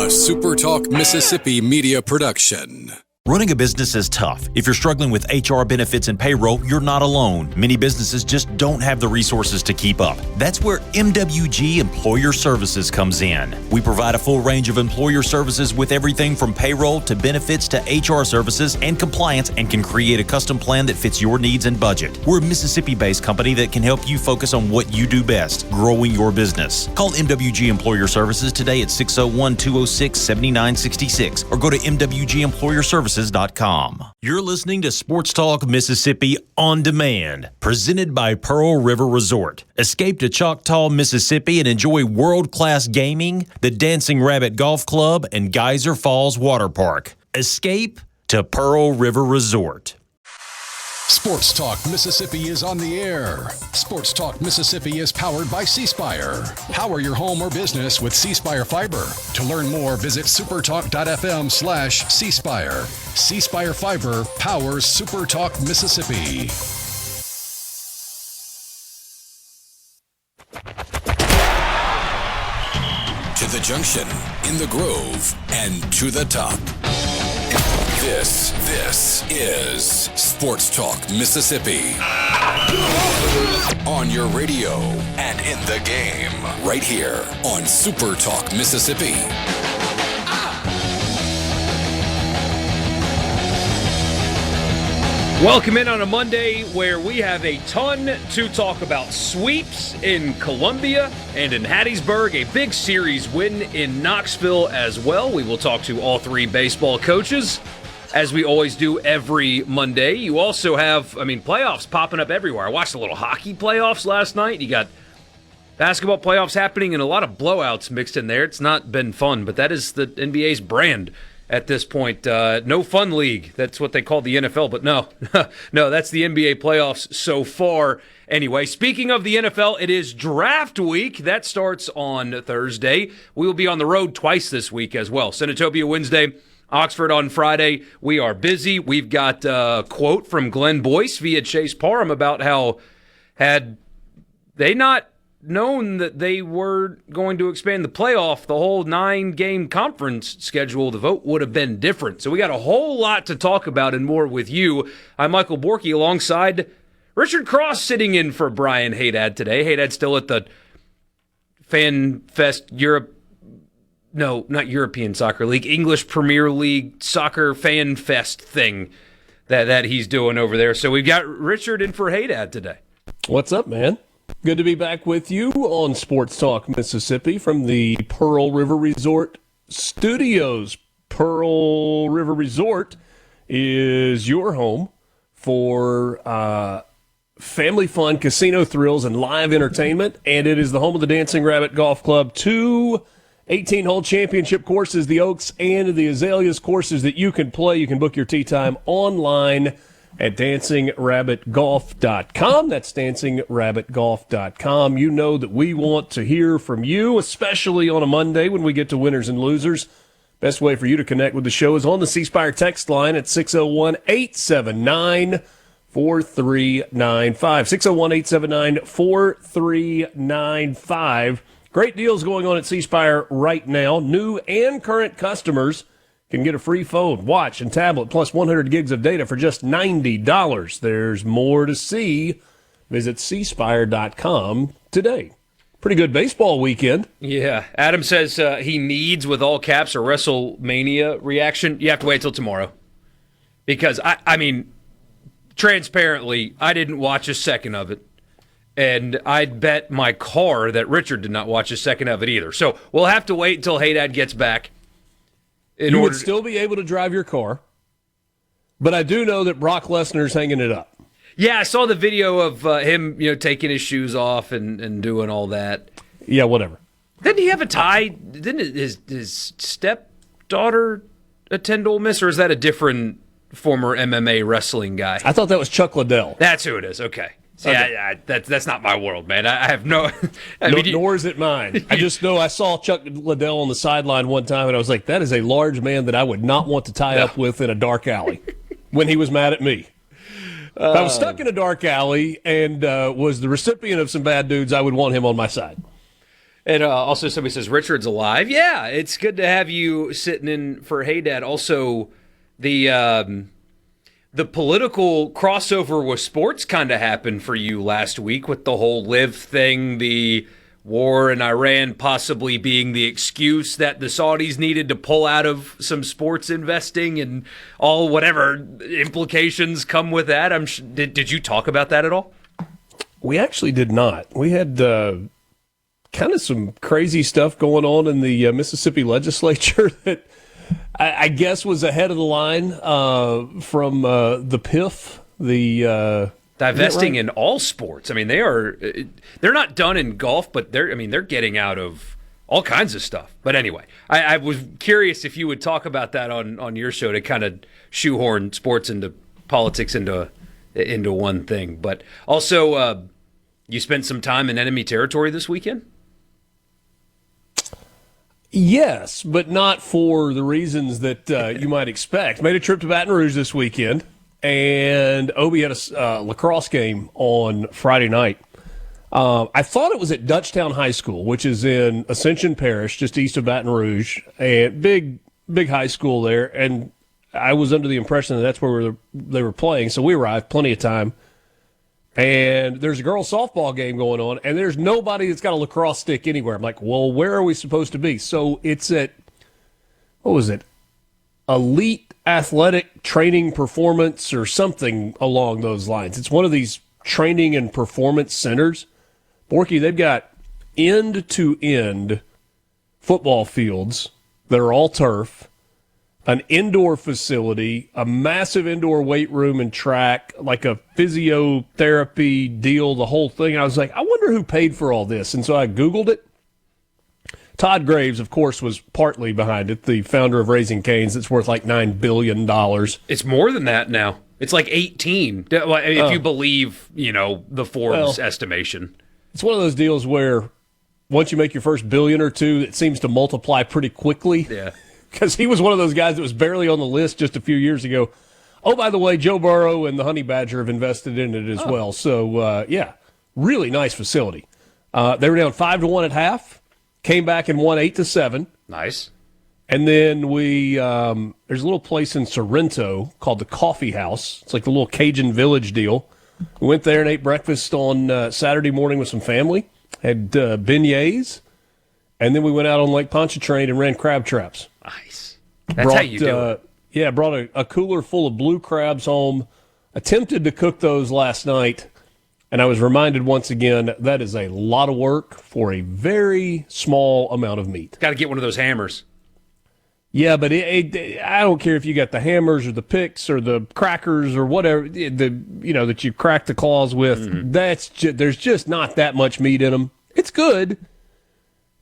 SuperTalk Mississippi media production. Running a business is tough. If you're struggling with HR, benefits, and payroll, you're not alone. Many businesses just don't have the resources to keep up. That's where MWG Employer Services comes in. We provide a full range of employer services with everything from payroll to benefits to HR services and compliance, and can create a custom plan that fits your needs and budget. We're a Mississippi-based company that can help you focus on what you do best, growing your business. Call MWG Employer Services today at 601-206-7966 or go to MWGEmployerServices.com. You're listening to Sports Talk Mississippi On Demand, presented by Pearl River Resort. Escape to Choctaw, Mississippi and enjoy world-class gaming, the Dancing Rabbit Golf Club, and Geyser Falls Water Park. Escape to Pearl River Resort. Sports Talk Mississippi is on the air. Sports Talk Mississippi is powered by C Spire. Power your home or business with C Spire Fiber. To learn more, visit supertalk.fm/C Spire. C Spire Fiber powers Super Talk Mississippi. To the junction, in the Grove, and to the top. This is Sports Talk Mississippi. On your radio and in the game, right here on Super Talk Mississippi. Welcome in on a Monday where we have a ton to talk about. Sweeps in Columbia and in Hattiesburg, a big series win in Knoxville as well. We will talk to all three baseball coaches, as we always do every Monday. You also have, playoffs popping up everywhere. I watched a little hockey playoffs last night. You got basketball playoffs happening and a lot of blowouts mixed in there. It's not been fun, but that is the NBA's brand at this point. No fun league. That's what they call the NFL, but no, that's the NBA playoffs so far. Anyway, speaking of the NFL, it is draft week. That starts on Thursday. We will be on the road twice this week as well. Senatobia Wednesday, Oxford on Friday. We are busy. We've got a quote from Glenn Boyce via Chase Parham about how had they not known that they were going to expand the playoff, the whole 9-game conference schedule, the vote would have been different. So we got a whole lot to talk about and more with you. I'm Michael Borky alongside Richard Cross sitting in for Brian Haydad today. Haydad's still at the Fan Fest Europe. No, not European Soccer League, English Premier League Soccer Fan Fest thing that he's doing over there. So we've got Richard in for Haydad today. What's up, man? Good to be back with you on Sports Talk Mississippi from the Pearl River Resort studios. Pearl River Resort is your home for family fun, casino thrills, and live entertainment, and it is the home of the Dancing Rabbit Golf Club. 2 18-hole championship courses, the Oaks and the Azaleas courses that you can play. You can book your tee time online at dancingrabbitgolf.com. That's dancingrabbitgolf.com. You know that we want to hear from you, especially on a Monday when we get to winners and losers. Best way for you to connect with the show is on the C Spire text line at 601-879-4395. 601-879-4395. Great deals going on at C Spire right now. New and current customers can get a free phone, watch, and tablet, plus 100 gigs of data for just $90. There's more to see. Visit cspire.com today. Pretty good baseball weekend. Yeah. Adam says he needs, with all caps, a WrestleMania reaction. You have to wait till tomorrow. Because, transparently, I didn't watch a second of it. And I'd bet my car that Richard did not watch a second of it either. So we'll have to wait until Haydad gets back. You would still be able to drive your car, but I do know that Brock Lesnar's hanging it up. Yeah, I saw the video of him, taking his shoes off and doing all that. Yeah, whatever. Didn't he have a tie? Didn't his stepdaughter attend Ole Miss, or is that a different former MMA wrestling guy? I thought that was Chuck Liddell. That's who it is. Okay. Yeah, that's not my world, man. I have no... nor is it mine. I just know I saw Chuck Liddell on the sideline one time, and I was like, that is a large man that I would not want to tie up with in a dark alley when he was mad at me. If I was stuck in a dark alley and was the recipient of some bad dudes, I would want him on my side. And also somebody says, Richard's alive. Yeah, it's good to have you sitting in for Hey Dad. Also, the political crossover with sports kind of happened for you last week with the whole live thing, the war in Iran possibly being the excuse that the Saudis needed to pull out of some sports investing and all whatever implications come with that. Did you talk about that at all? We actually did not. We had kind of some crazy stuff going on in the Mississippi legislature that I guess was ahead of the line from the PIF, the divesting in all sports. I mean, they're not done in golf, but they're getting out of all kinds of stuff. But anyway, I was curious if you would talk about that on your show to kind of shoehorn sports into politics into one thing. But also, you spent some time in enemy territory this weekend? Yes, but not for the reasons that you might expect. Made a trip to Baton Rouge this weekend, and Obi had a lacrosse game on Friday night. I thought it was at Dutchtown High School, which is in Ascension Parish, just east of Baton Rouge, and big high school there. And I was under the impression that that's where they were playing, so we arrived plenty of time. And there's a girls' softball game going on, and there's nobody that's got a lacrosse stick anywhere. I'm like, well, where are we supposed to be? So it's at, what was it? Elite Athletic Training Performance or something along those lines. It's one of these training and performance centers. Borky, they've got end-to-end football fields that are all turf, an indoor facility, a massive indoor weight room and track, like a physiotherapy deal, the whole thing. I was like, I wonder who paid for all this. And so I Googled it. Todd Graves, of course, was partly behind it, the founder of Raising Cane's. It's worth like $9 billion. It's more than that now. It's like 18, if you believe, the Forbes estimation. It's one of those deals where once you make your first billion or two, it seems to multiply pretty quickly. Yeah. Because he was one of those guys that was barely on the list just a few years ago. Oh, by the way, Joe Burrow and the Honey Badger have invested in it as well. So, really nice facility. They were down 5-1 at half, came back and won 8-7. Nice. And then there's a little place in Sorrento called the Coffee House. It's like the little Cajun Village deal. We went there and ate breakfast on Saturday morning with some family, had beignets, and then we went out on Lake Pontchartrain and ran crab traps. Nice. That's how you do it. Yeah, brought a cooler full of blue crabs home. Attempted to cook those last night, and I was reminded once again that is a lot of work for a very small amount of meat. Got to get one of those hammers. Yeah, but I don't care if you got the hammers or the picks or the crackers or whatever that you crack the claws with. Mm-hmm. There's just not that much meat in them. It's good.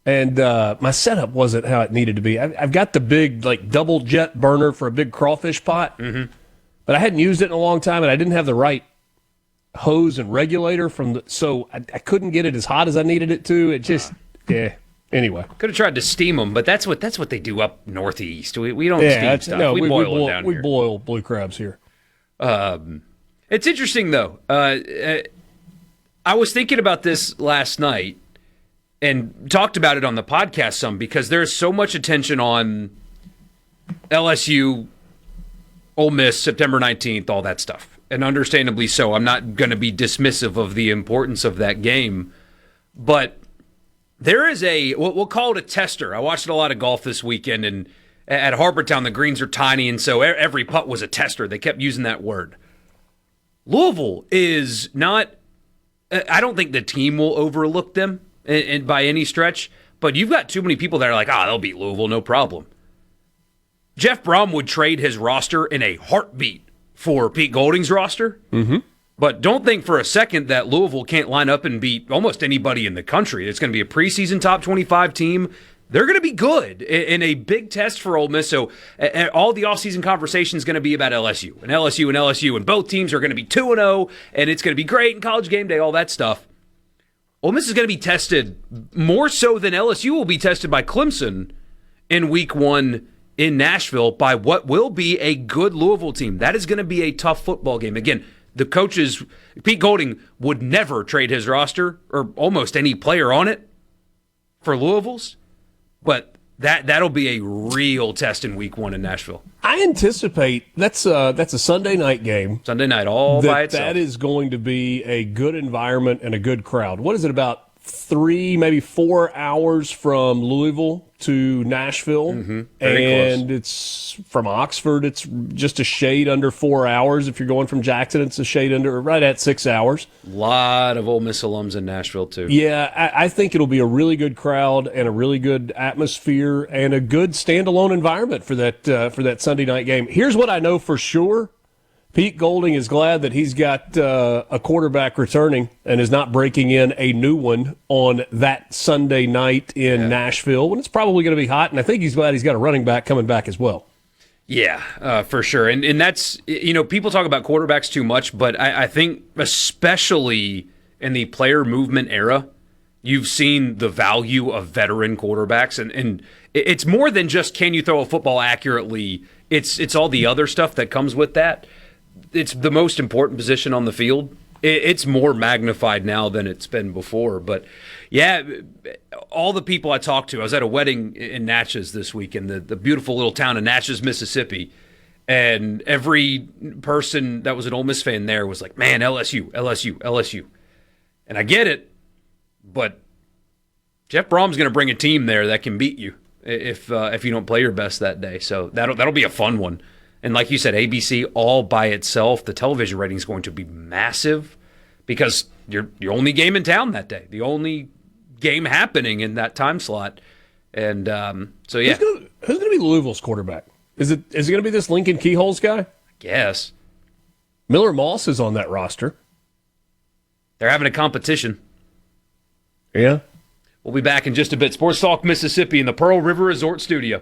And my setup wasn't how it needed to be. I've got the big, double jet burner for a big crawfish pot, but I hadn't used it in a long time, and I didn't have the right hose and regulator so I couldn't get it as hot as I needed it to. It just, Anyway. Could have tried to steam them, but that's what they do up northeast. We don't steam stuff. No, we boil them down here. We boil blue crabs here. It's interesting, though. I was thinking about this last night, and talked about it on the podcast some because there's so much attention on LSU, Ole Miss, September 19th, all that stuff. And understandably so. I'm not going to be dismissive of the importance of that game. But there is we'll call it a tester. I watched a lot of golf this weekend, and at Harbortown, the greens are tiny, and so every putt was a tester. They kept using that word. Louisville is not – I don't think the team will overlook them. And by any stretch, but you've got too many people that are like, they'll beat Louisville, no problem. Jeff Brom would trade his roster in a heartbeat for Pete Golding's roster, but don't think for a second that Louisville can't line up and beat almost anybody in the country. It's going to be a preseason top 25 team. They're going to be good in a big test for Ole Miss. So all the offseason conversation is going to be about LSU, and both teams are going to be 2-0, and it's going to be great in College Game Day, all that stuff. Ole Miss is going to be tested more so than LSU will be tested by Clemson in week 1 in Nashville by what will be a good Louisville team. That is going to be a tough football game. Again, the coaches, Pete Golding would never trade his roster or almost any player on it for Louisville's, but that'll be a real test in week 1 in Nashville. I anticipate that's a Sunday night game. Sunday night all by itself. That is going to be a good environment and a good crowd. What is it, about 3, maybe 4 hours from Louisville to Nashville? Mm-hmm. And it's from Oxford. It's just a shade under 4 hours. If you're going from Jackson, it's a shade under, right at 6 hours. A lot of Ole Miss alums in Nashville, too. Yeah, I think it'll be a really good crowd and a really good atmosphere and a good standalone environment for that Sunday night game. Here's what I know for sure. Pete Golding is glad that he's got a quarterback returning and is not breaking in a new one on that Sunday night in Nashville when it's probably going to be hot, and I think he's glad he's got a running back coming back as well. Yeah, for sure. And that's, people talk about quarterbacks too much, but I think especially in the player movement era, you've seen the value of veteran quarterbacks, and it's more than just can you throw a football accurately. It's all the other stuff that comes with that. It's the most important position on the field. It's more magnified now than it's been before. But, yeah, all the people I talked to, I was at a wedding in Natchez this week in the beautiful little town of Natchez, Mississippi, and every person that was an Ole Miss fan there was like, man, LSU, LSU, LSU. And I get it, but Jeff Brom's going to bring a team there that can beat you if you don't play your best that day. So that'll be a fun one. And like you said, ABC all by itself, the television rating is going to be massive because you're your only game in town that day, the only game happening in that time slot. And so, yeah. Who's going to be Louisville's quarterback? Is it going to be this Lincoln Keyholes guy? I guess. Miller Moss is on that roster. They're having a competition. Yeah. We'll be back in just a bit. Sports Talk Mississippi in the Pearl River Resort Studio.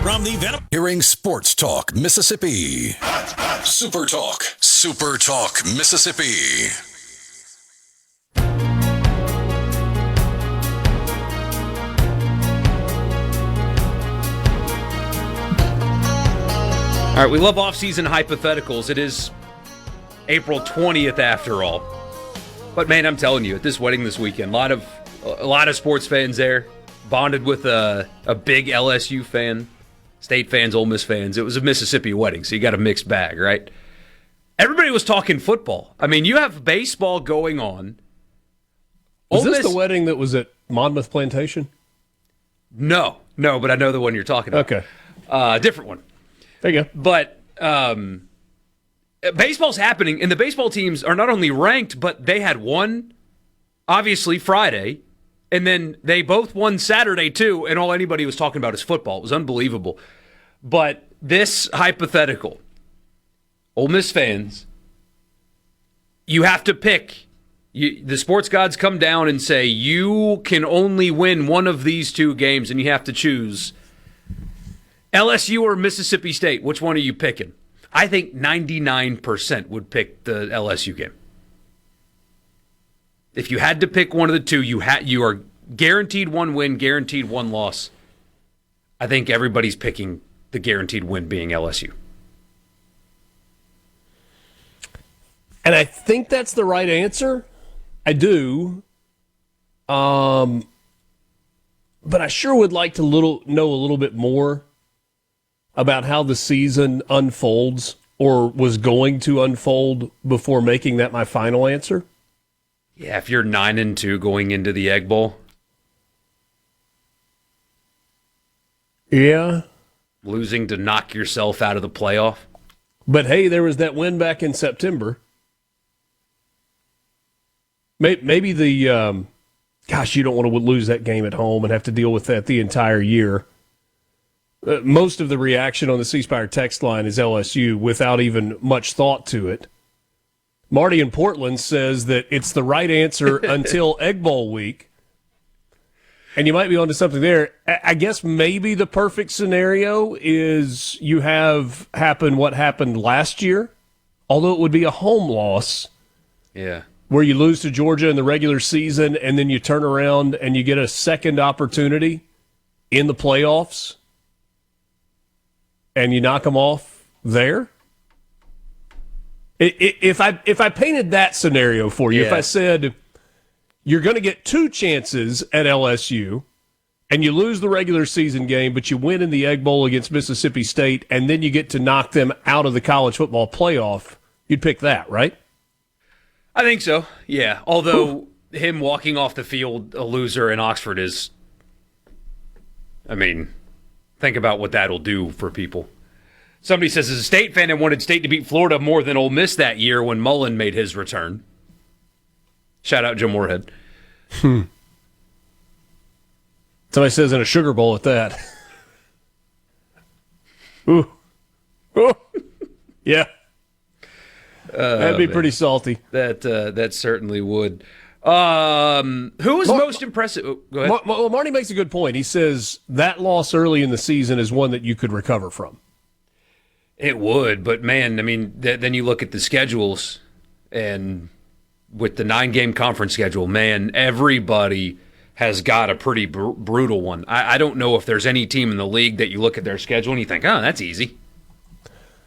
From the Venom. Hearing Sports Talk Mississippi. Super Talk. Super Talk Mississippi. All right, we love off-season hypotheticals. It is April 20th after all. But man, I'm telling you, at this wedding this weekend, a lot of sports fans there, bonded with a big LSU fan, State fans, Ole Miss fans. It was a Mississippi wedding, so you got a mixed bag, right? Everybody was talking football. I mean, you have baseball going on. Was this the wedding that was at Monmouth Plantation? No, but I know the one you're talking about. Okay. Different one. There you go. But baseball's happening, and the baseball teams are not only ranked, but they had one, obviously, Friday, and then they both won Saturday, too, and all anybody was talking about is football. It was unbelievable. But this hypothetical, Ole Miss fans, you have to pick. The sports gods come down and say, you can only win one of these two games, and you have to choose LSU or Mississippi State. Which one are you picking? I think 99% would pick the LSU game. If you had to pick one of the two, you are guaranteed one win, guaranteed one loss. I think everybody's picking the guaranteed win being LSU. And I think that's the right answer. I do. But I sure would like to know a little bit more about how the season unfolds or was going to unfold before making that my final answer. Yeah, if you're 9-2 going into the Egg Bowl. Yeah. Losing to knock yourself out of the playoff. But hey, there was that win back in September. Maybe the, gosh, you don't want to lose that game at home and have to deal with that the entire year. Most of the reaction on the C Spire text line is LSU without even much thought to it. Marty in Portland says that it's the right answer until Egg Bowl week. And you might be onto something there. I guess maybe the perfect scenario is you have what happened last year, although it would be a home loss. Yeah. Where you lose to Georgia in the regular season and then you turn around and you get a second opportunity in the playoffs. and you knock them off there. If I painted that scenario for you, if I said you're going to get 2 chances at LSU, and you lose the regular season game, but you win in the Egg Bowl against Mississippi State, and then you get to knock them out of the college football playoff, you'd pick that, right? I think so, yeah. Although him walking off the field a loser in Oxford is, I mean, think about what that'll do for people. Somebody says, as a State fan, I wanted State to beat Florida more than Ole Miss that year when Mullen made his return. Shout out Joe Moorhead. Somebody says in a Sugar Bowl at that. Ooh. Ooh. Yeah. That'd be pretty salty. That certainly would. Who was most impressive? Oh, go ahead. Well, Marty makes a good point. He says that loss early in the season is one that you could recover from. It would, but man, I mean, then you look at the schedules, and with the 9-game conference schedule, man, everybody has got a pretty brutal one. I don't know if there's any team in the league that you look at their schedule and you think, oh, that's easy.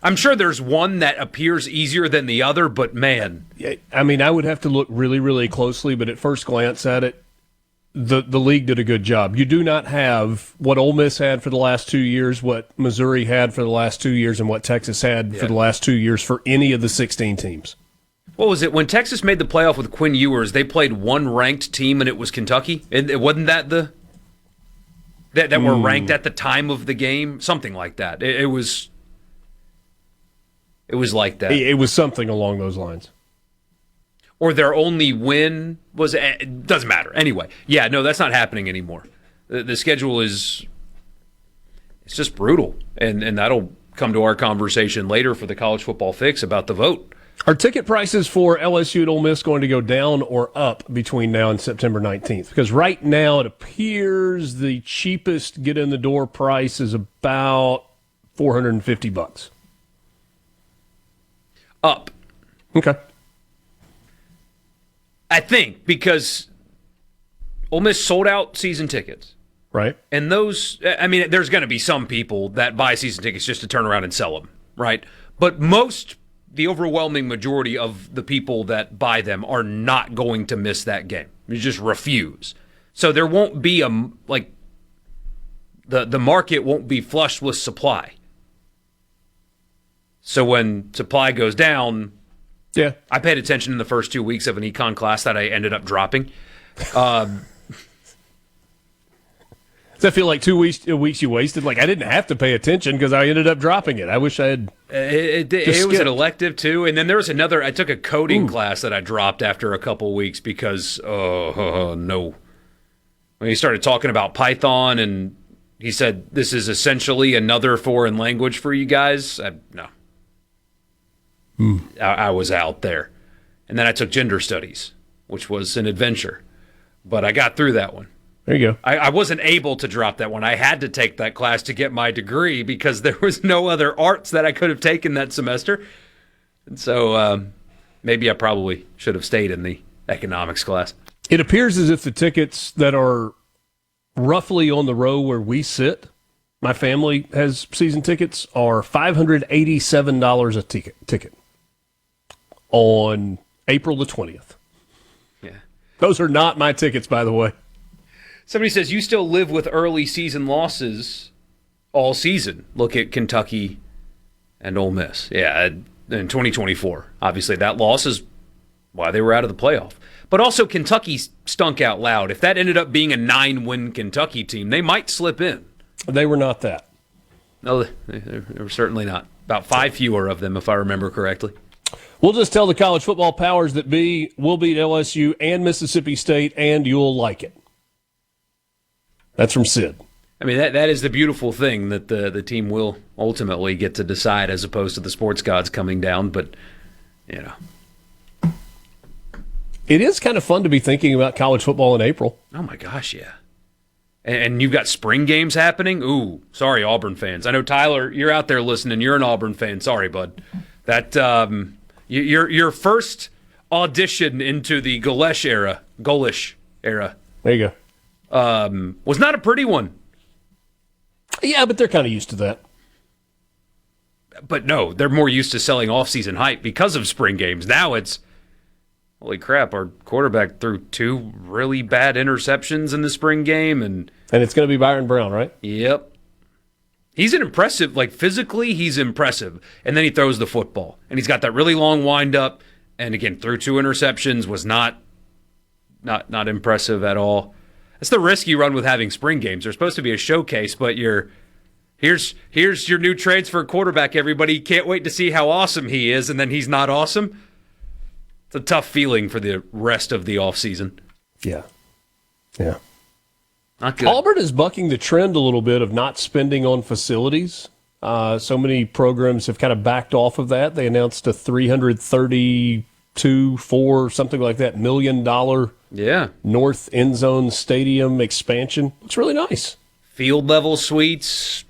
I'm sure there's one that appears easier than the other, but man. I mean, I would have to look really, really closely, but at first glance at it, the league did a good job. You do not have what Ole Miss had for the last 2 years, what Missouri had for the last 2 years, and what Texas had for the last 2 years for any of the 16 teams. What was it? When Texas made the playoff with Quinn Ewers, they played one ranked team, and it was Kentucky? It wasn't that that were ranked at the time of the game? Something like that. It was like that. It was something along those lines. Or their only win was, it doesn't matter. Anyway, yeah, no, that's not happening anymore. The schedule it's just brutal. And that'll come to our conversation later for the College Football Fix about the vote. Are ticket prices for LSU and Ole Miss going to go down or up between now and September 19th? Because right now it appears the cheapest get-in-the-door price is about $450. Up. Okay. I think, because Ole Miss sold out season tickets. Right. And those, I mean, there's going to be some people that buy season tickets just to turn around and sell them, right? But the overwhelming majority of the people that buy them are not going to miss that game. You just refuse. So there won't be the market won't be flushed with supply. So when supply goes down, yeah, I paid attention in the first 2 weeks of an econ class that I ended up dropping. Does that feel like 2 weeks you wasted? Like I didn't have to pay attention because I ended up dropping it. I wish I had. It was an elective too, and then there was another. I took a coding class that I dropped after a couple weeks because no. When he started talking about Python and he said this is essentially another foreign language for you guys, no. I was out there, and then I took gender studies, which was an adventure, but I got through that one. There you go. I wasn't able to drop that one. I had to take that class to get my degree because there was no other arts that I could have taken that semester. And so maybe I probably should have stayed in the economics class. It appears as if the tickets that are roughly on the row where we sit, my family has season tickets, are $587 a ticket on April the 20th. Yeah. Those are not my tickets, by the way. Somebody says, you still live with early season losses all season. Look at Kentucky and Ole Miss. Yeah, in 2024. Obviously, that loss is why they were out of the playoff. But also, Kentucky stunk out loud. If that ended up being a 9-win Kentucky team, they might slip in. They were not that. No, they were certainly not. About 5 fewer of them, if I remember correctly. We'll just tell the college football powers that be, we'll beat LSU and Mississippi State, and you'll like it. That's from Sid. I mean, that is the beautiful thing, that the team will ultimately get to decide as opposed to the sports gods coming down. But, you know. It is kind of fun to be thinking about college football in April. Oh, my gosh, yeah. And you've got spring games happening? Ooh, sorry, Auburn fans. I know, Tyler, you're out there listening. You're an Auburn fan. Sorry, bud. That your first audition into the Golish era. There you go. Was not a pretty one. Yeah, but they're kind of used to that. But no, they're more used to selling off-season hype because of spring games. Now it's, holy crap, our quarterback threw 2 really bad interceptions in the spring game. And it's going to be Byron Brown, right? Yep. He's an impressive, physically he's impressive. And then he throws the football. And he's got that really long wind-up. And again, threw 2 interceptions, was not impressive at all. That's the risk you run with having spring games. They're supposed to be a showcase, but here's your new transfer quarterback, everybody. Can't wait to see how awesome he is, and then he's not awesome. It's a tough feeling for the rest of the offseason. Yeah. Not good. Auburn is bucking the trend a little bit of not spending on facilities. So many programs have kind of backed off of that. They announced a $332, $4, something like that, $1 million North End Zone Stadium expansion. It's really nice. Field level suites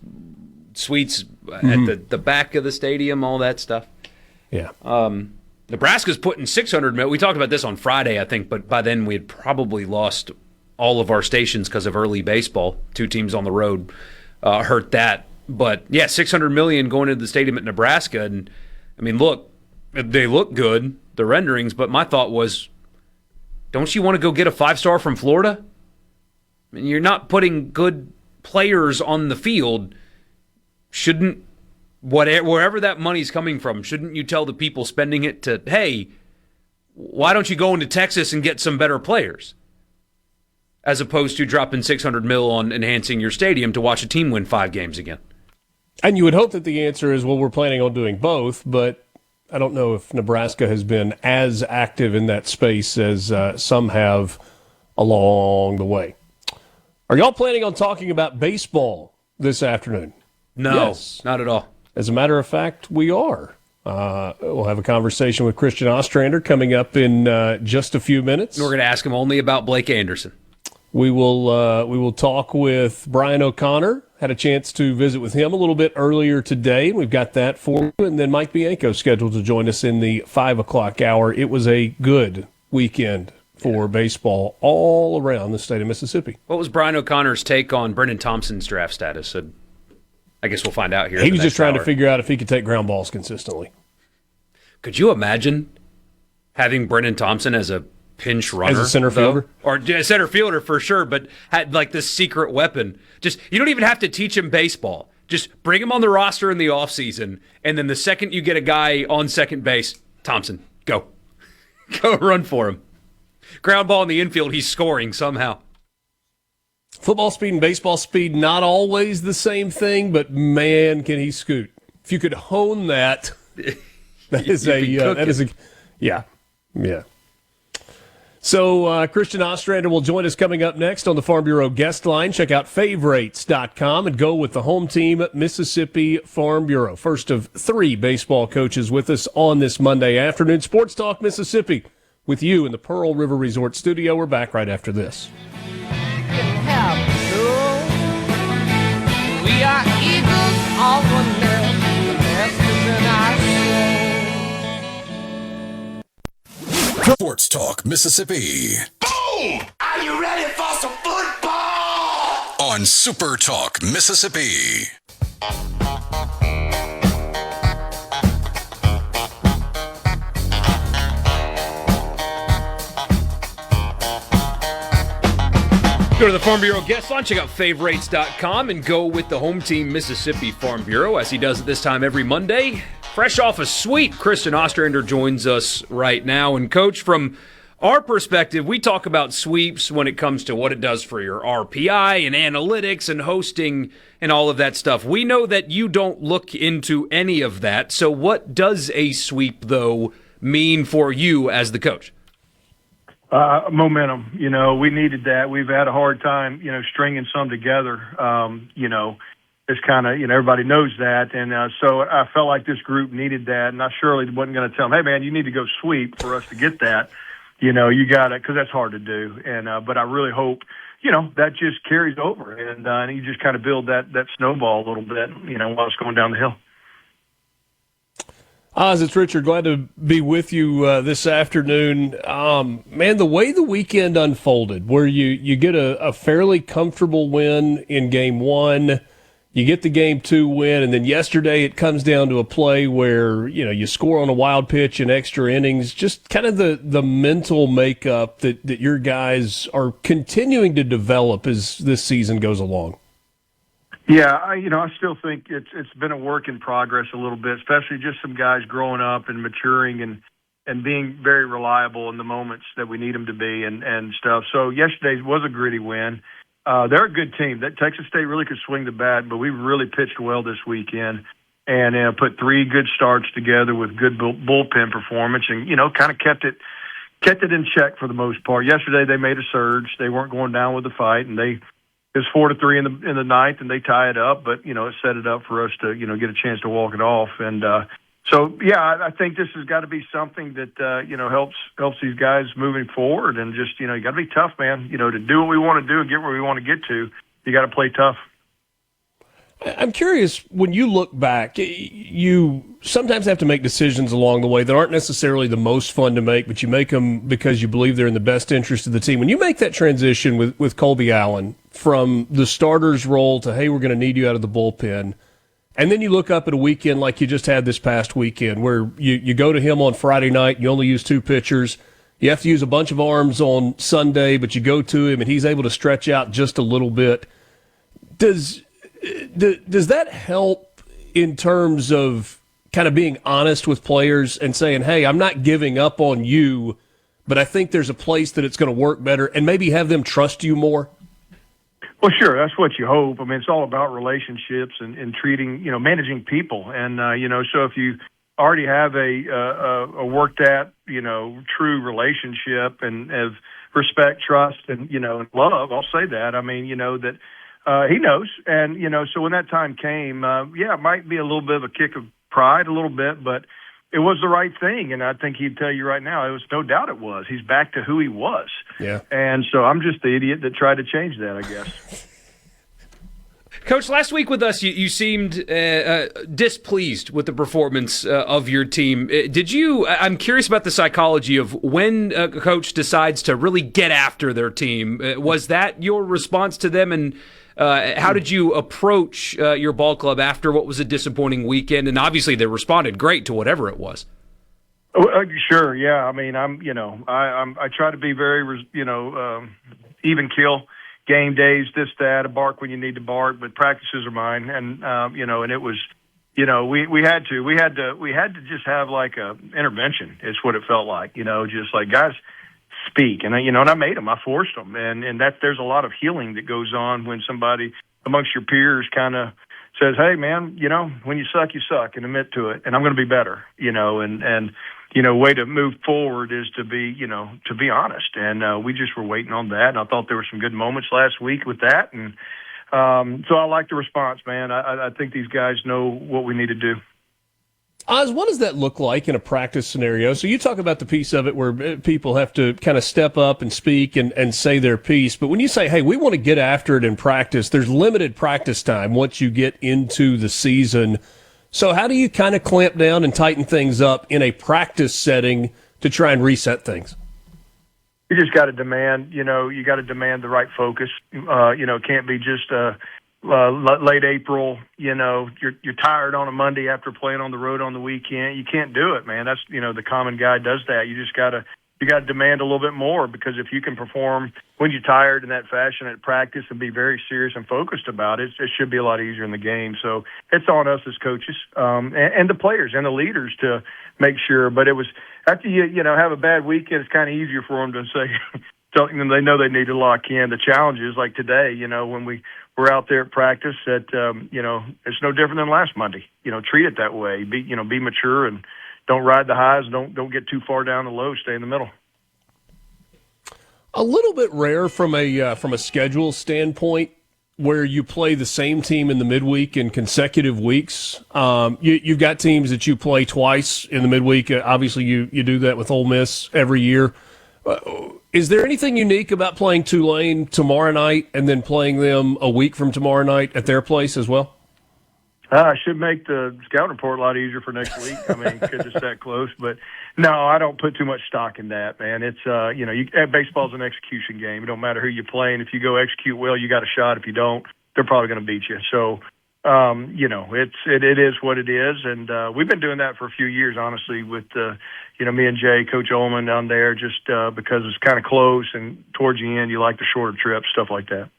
at the back of the stadium, all that stuff. Yeah. Nebraska's putting $600 million. We talked about this on Friday, I think, but by then we had probably lost all of our stations because of early baseball. 2 teams on the road hurt that. But yeah, $600 million going into the stadium at Nebraska, and I mean, look, they look good, the renderings. But my thought was, don't you want to go get a 5-star from Florida? I mean, you're not putting good players on the field. Shouldn't wherever that money's coming from, shouldn't you tell the people spending it to, hey, why don't you go into Texas and get some better players? As opposed to dropping $600 million on enhancing your stadium to watch a team win 5 games again. And you would hope that the answer is, well, we're planning on doing both, but I don't know if Nebraska has been as active in that space as some have along the way. Are y'all planning on talking about baseball this afternoon? No, yes. Not at all. As a matter of fact, we are. We'll have a conversation with Christian Ostrander coming up in just a few minutes. And we're going to ask him only about Blake Anderson. We will talk with Brian O'Connor. Had a chance to visit with him a little bit earlier today. We've got that for you. And then Mike Bianco scheduled to join us in the 5 o'clock hour. It was a good weekend for baseball all around the state of Mississippi. What was Brian O'Connor's take on Brennan Thompson's draft status? I guess we'll find out here. He was just trying to figure out if he could take ground balls consistently. Could you imagine having Brennan Thompson as a pinch runner? As a center fielder? Or a center fielder for sure, but had like this secret weapon. Just, you don't even have to teach him baseball. Just bring him on the roster in the offseason, and then the second you get a guy on second base, Thompson, go. Go run for him. Ground ball in the infield, he's scoring somehow. Football speed and baseball speed, not always the same thing, but man, can he scoot. If you could hone that, that is yeah. So Christian Ostrander will join us coming up next on the Farm Bureau guest line. Check out favorites.com and go with the home team, Mississippi Farm Bureau. First of 3 baseball coaches with us on this Monday afternoon. Sports Talk Mississippi with you in the Pearl River Resort studio. We're back right after this. We are eagles of the nest, the best is in our soul. Sports Talk Mississippi. Boom! Are you ready for some football? On SuperTalk Mississippi. Go to the Farm Bureau guest line, check out favorites.com, and go with the home team, Mississippi Farm Bureau, as he does at this time every Monday. Fresh off a sweep, Christian Ostrander joins us right now. And, Coach, from our perspective, we talk about sweeps when it comes to what it does for your RPI and analytics and hosting and all of that stuff. We know that you don't look into any of that. So what does a sweep, though, mean for you as the coach? Momentum. We needed that. We've had a hard time, stringing some together. It's kind of, everybody knows that. And so I felt like this group needed that. And I surely wasn't going to tell them, hey, man, you need to go sweep for us to get that. You got to, because that's hard to do. And but I really hope, that just carries over. And you just kind of build that snowball a little bit, while it's going down the hill. Oz, it's Richard. Glad to be with you this afternoon. Man, the way the weekend unfolded, where you get a fairly comfortable win in game 1, you get the Game 2 win, and then yesterday it comes down to a play where, you score on a wild pitch in extra innings. Just kind of the mental makeup that your guys are continuing to develop as this season goes along. Yeah, I still think it's been a work in progress a little bit, especially just some guys growing up and maturing and being very reliable in the moments that we need them to be and stuff. So yesterday was a gritty win. They're a good team. That Texas State really could swing the bat, but we really pitched well this weekend and put 3 good starts together with good bullpen performance and, kind of kept it in check for the most part. Yesterday they made a surge. They weren't going down with the fight, and it was 4-3 in the ninth, and they tie it up, but, it set it up for us to, get a chance to walk it off. And, so, yeah, I think this has got to be something that, helps these guys moving forward. And just, you got to be tough, man. To do what we want to do and get where we want to get to, you got to play tough. I'm curious, when you look back, you sometimes have to make decisions along the way that aren't necessarily the most fun to make, but you make them because you believe they're in the best interest of the team. When you make that transition with Colby Allen from the starter's role to, hey, we're going to need you out of the bullpen, and then you look up at a weekend like you just had this past weekend where you go to him on Friday night, you only use 2 pitchers. You have to use a bunch of arms on Sunday, but you go to him and he's able to stretch out just a little bit. Does that help in terms of kind of being honest with players and saying, hey, I'm not giving up on you, but I think there's a place that it's going to work better, and maybe have them trust you more? Well, sure. That's what you hope. I mean, it's all about relationships and treating, managing people. And, so if you already have a worked at, true relationship and have respect, trust, and, and love, I'll say that. I mean, that he knows. And, so when that time came, it might be a little bit of a kick of pride a little bit, but it was the right thing, and I think he'd tell you right now, it was no doubt it was. He's back to who he was. Yeah. And so I'm just the idiot that tried to change that, I guess. Coach, last week with us, you seemed displeased with the performance of your team. I'm curious about the psychology of when a coach decides to really get after their team. Was that your response to them, and how did you approach your ball club after what was a disappointing weekend? And obviously they responded great to whatever it was. Sure, yeah. I mean, I try to be very, even kill. Game days, this, that, a bark when you need to bark, but practices are mine. And, and it was, we had to just have like a intervention is what it felt like, just like, guys, speak. And, and I made them, I forced them. And there's a lot of healing that goes on when somebody amongst your peers kind of says, hey man, when you suck and admit to it. And I'm going to be better, way to move forward is to be honest. And we just were waiting on that. And I thought there were some good moments last week with that. And so I like the response, man. I think these guys know what we need to do. Oz, what does that look like in a practice scenario? So you talk about the piece of it where people have to kind of step up and speak and say their piece. But when you say, hey, we want to get after it in practice, there's limited practice time once you get into the season. So how do you kind of clamp down and tighten things up in a practice setting to try and reset things? You just got to demand, you got to demand the right focus. It can't be just late April, you're tired on a Monday after playing on the road on the weekend. You can't do it, man. That's, the common guy does that. You got to demand a little bit more, because if you can perform when you're tired in that fashion at practice and be very serious and focused about it, it should be a lot easier in the game. So it's on us as coaches, and the players and the leaders to make sure. But it was after you have a bad weekend, it's kind of easier for them to say, something they know they need to lock in. The challenge is like today, when we're out there at practice that, it's no different than last Monday. Treat it that way. Be mature and don't ride the highs. Don't get too far down the low. Stay in the middle. A little bit rare from a schedule standpoint where you play the same team in the midweek in consecutive weeks. You've got teams that you play twice in the midweek. Obviously, you do that with Ole Miss every year. Is there anything unique about playing Tulane tomorrow night and then playing them a week from tomorrow night at their place as well? I should make the scout report a lot easier for next week. I mean, because it's that close. But no, I don't put too much stock in that, man. It's baseball's an execution game. It don't matter who you're playing. If you go execute well, you got a shot. If you don't, they're probably going to beat you. So it is what it is, and we've been doing that for a few years, honestly, with me and Jay, Coach Ullman down there, just because it's kind of close, and towards the end, you like the shorter trips, stuff like that.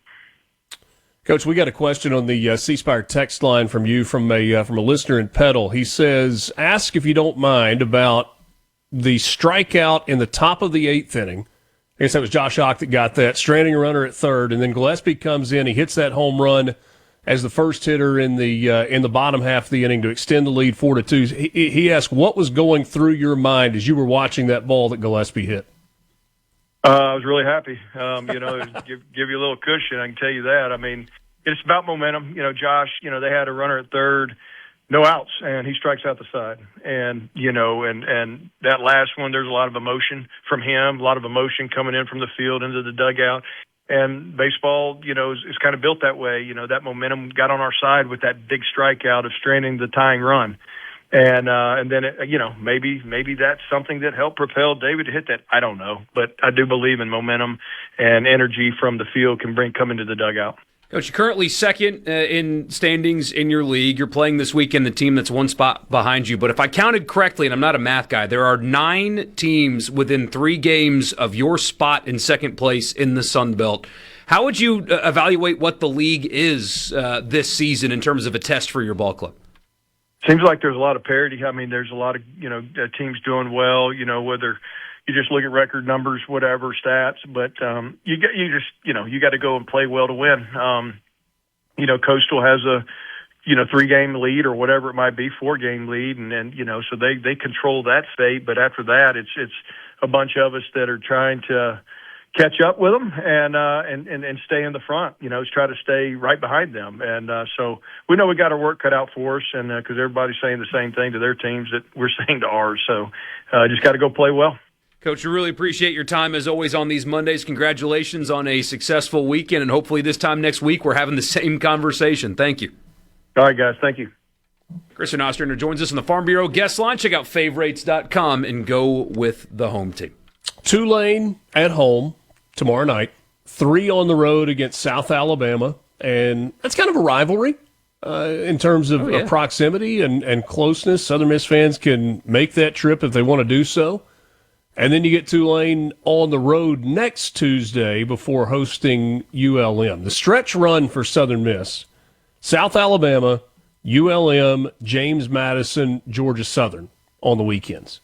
Coach, we got a question on the C Spire text line from a listener in Petal. He says, ask if you don't mind about the strikeout in the top of the 8th inning. I guess that was Josh Ock that got that, stranding a runner at third, and then Gillespie comes in, he hits that home run as the first hitter in the bottom half of the inning to extend the lead 4-2. He asked, what was going through your mind as you were watching that ball that Gillespie hit? I was really happy. Give you a little cushion, I can tell you that. I mean, it's about momentum. Josh, they had a runner at third, no outs, and he strikes out the side. And, and that last one, there's a lot of emotion from him, a lot of emotion coming in from the field into the dugout. And baseball, is kind of built that way. That momentum got on our side with that big strikeout of stranding the tying run. And then, maybe that's something that helped propel David to hit that. I don't know. But I do believe in momentum and energy from the field can come into the dugout. Coach, you're currently second in standings in your league. You're playing this weekend the team that's one spot behind you. But if I counted correctly, and I'm not a math guy, there are 9 teams within 3 games of your spot in second place in the Sun Belt. How would you evaluate what the league is this season in terms of a test for your ball club? Seems like there's a lot of parity. I mean, there's a lot of, teams doing well, whether you just look at record numbers, whatever stats, but you got to go and play well to win. Coastal has a 3-game lead or whatever it might be, 4-game lead, and so they control that fate. But after that, it's a bunch of us that are trying to catch up with them and stay in the front. Try to stay right behind them, and so we know we got our work cut out for us, and because everybody's saying the same thing to their teams that we're saying to ours. So just got to go play well. Coach, we really appreciate your time as always on these Mondays. Congratulations on a successful weekend, and hopefully this time next week we're having the same conversation. Thank you. All right, guys. Thank you. Christian Ostrander joins us on the Farm Bureau guest line. Check out favorites.com and go with the home team. Tulane at home tomorrow night, 3 on the road against South Alabama, and that's kind of a rivalry in terms of proximity and closeness. Southern Miss fans can make that trip if they want to do so. And then you get Tulane on the road next Tuesday before hosting ULM. The stretch run for Southern Miss, South Alabama, ULM, James Madison, Georgia Southern on the weekends.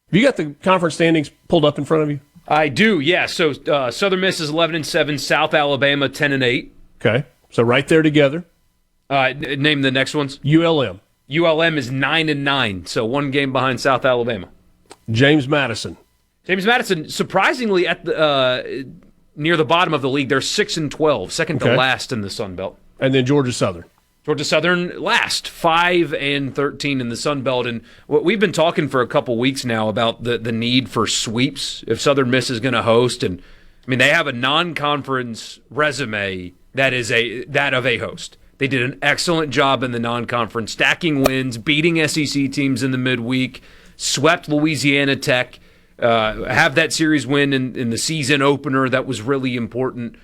Have you got the conference standings pulled up in front of you? I do, yeah. So Southern Miss is 11-7, South Alabama 10-8. Okay, so right there together. Name the next ones. ULM. ULM is 9-9, so 1 game behind South Alabama. James Madison. James Madison, surprisingly, at the near the bottom of the league, they're 6-12, second to last in the Sun Belt. And then Georgia Southern. Georgia Southern last, 5-13 in the Sun Belt. And what we've been talking for a couple weeks now about the need for sweeps if Southern Miss is going to host. And I mean, they have a non-conference resume that is that of a host. They did an excellent job in the non-conference, stacking wins, beating SEC teams in the midweek, swept Louisiana Tech, have that series win in the season opener. That was really important.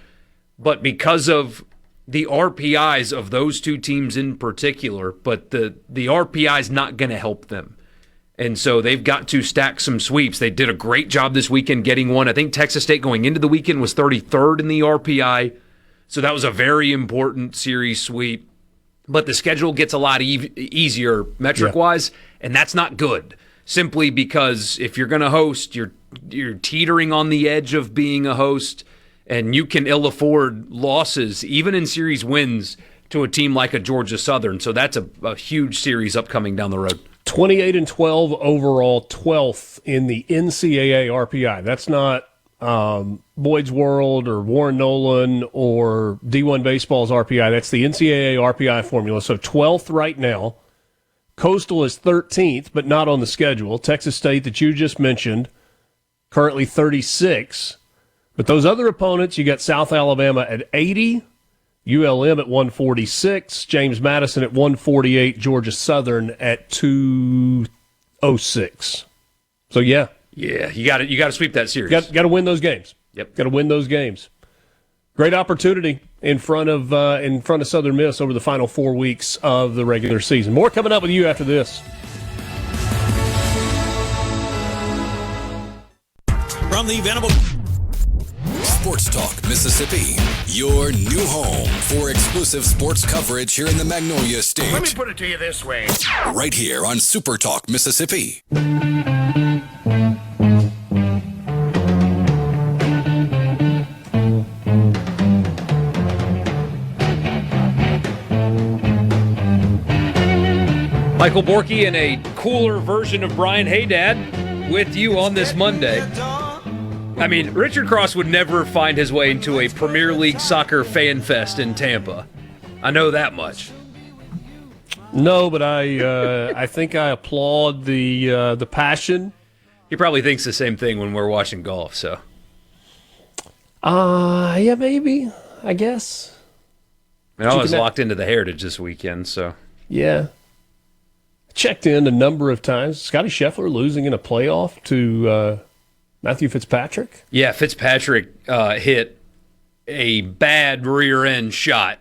But because of the RPIs of those 2 teams in particular, but the RPI is not going to help them. And so they've got to stack some sweeps. They did a great job this weekend getting one. I think Texas State going into the weekend was 33rd in the RPI. So that was a very important series sweep. But the schedule gets a lot easier metric-wise, and that's not good. Simply because if you're going to host, you're teetering on the edge of being a host, and you can ill afford losses, even in series wins, to a team like a Georgia Southern. So that's a huge series upcoming down the road. 28-12 overall, 12th in the NCAA RPI. That's not Boyd's World or Warren Nolan or D1 Baseball's RPI. That's the NCAA RPI formula. So 12th right now. Coastal is 13th, but not on the schedule. Texas State, that you just mentioned, currently 36. But those other opponents, you got South Alabama at 80, ULM at 146, James Madison at 148, Georgia Southern at 206. So, yeah. Yeah, you got to sweep that series. Got to win those games. Yep. Got to win those games. Great opportunity in front of Southern Miss over the final 4 weeks of the regular season. More coming up with you after this. From the Venable Sports Talk Mississippi, your new home for exclusive sports coverage here in the Magnolia State. Let me put it to you this way. Right here on SuperTalk Mississippi. Michael Borky and a cooler version of Brian Haydad with you on this Monday. I mean, Richard Cross would never find his way into a Premier League soccer fan fest in Tampa. I know that much. No, but I think I applaud the passion. He probably thinks the same thing when we're watching golf, so. Yeah, maybe, I guess. I was locked into the Heritage this weekend, so. Yeah. Checked in a number of times. Scotty Scheffler losing in a playoff to Matthew Fitzpatrick. Yeah, Fitzpatrick hit a bad rear end shot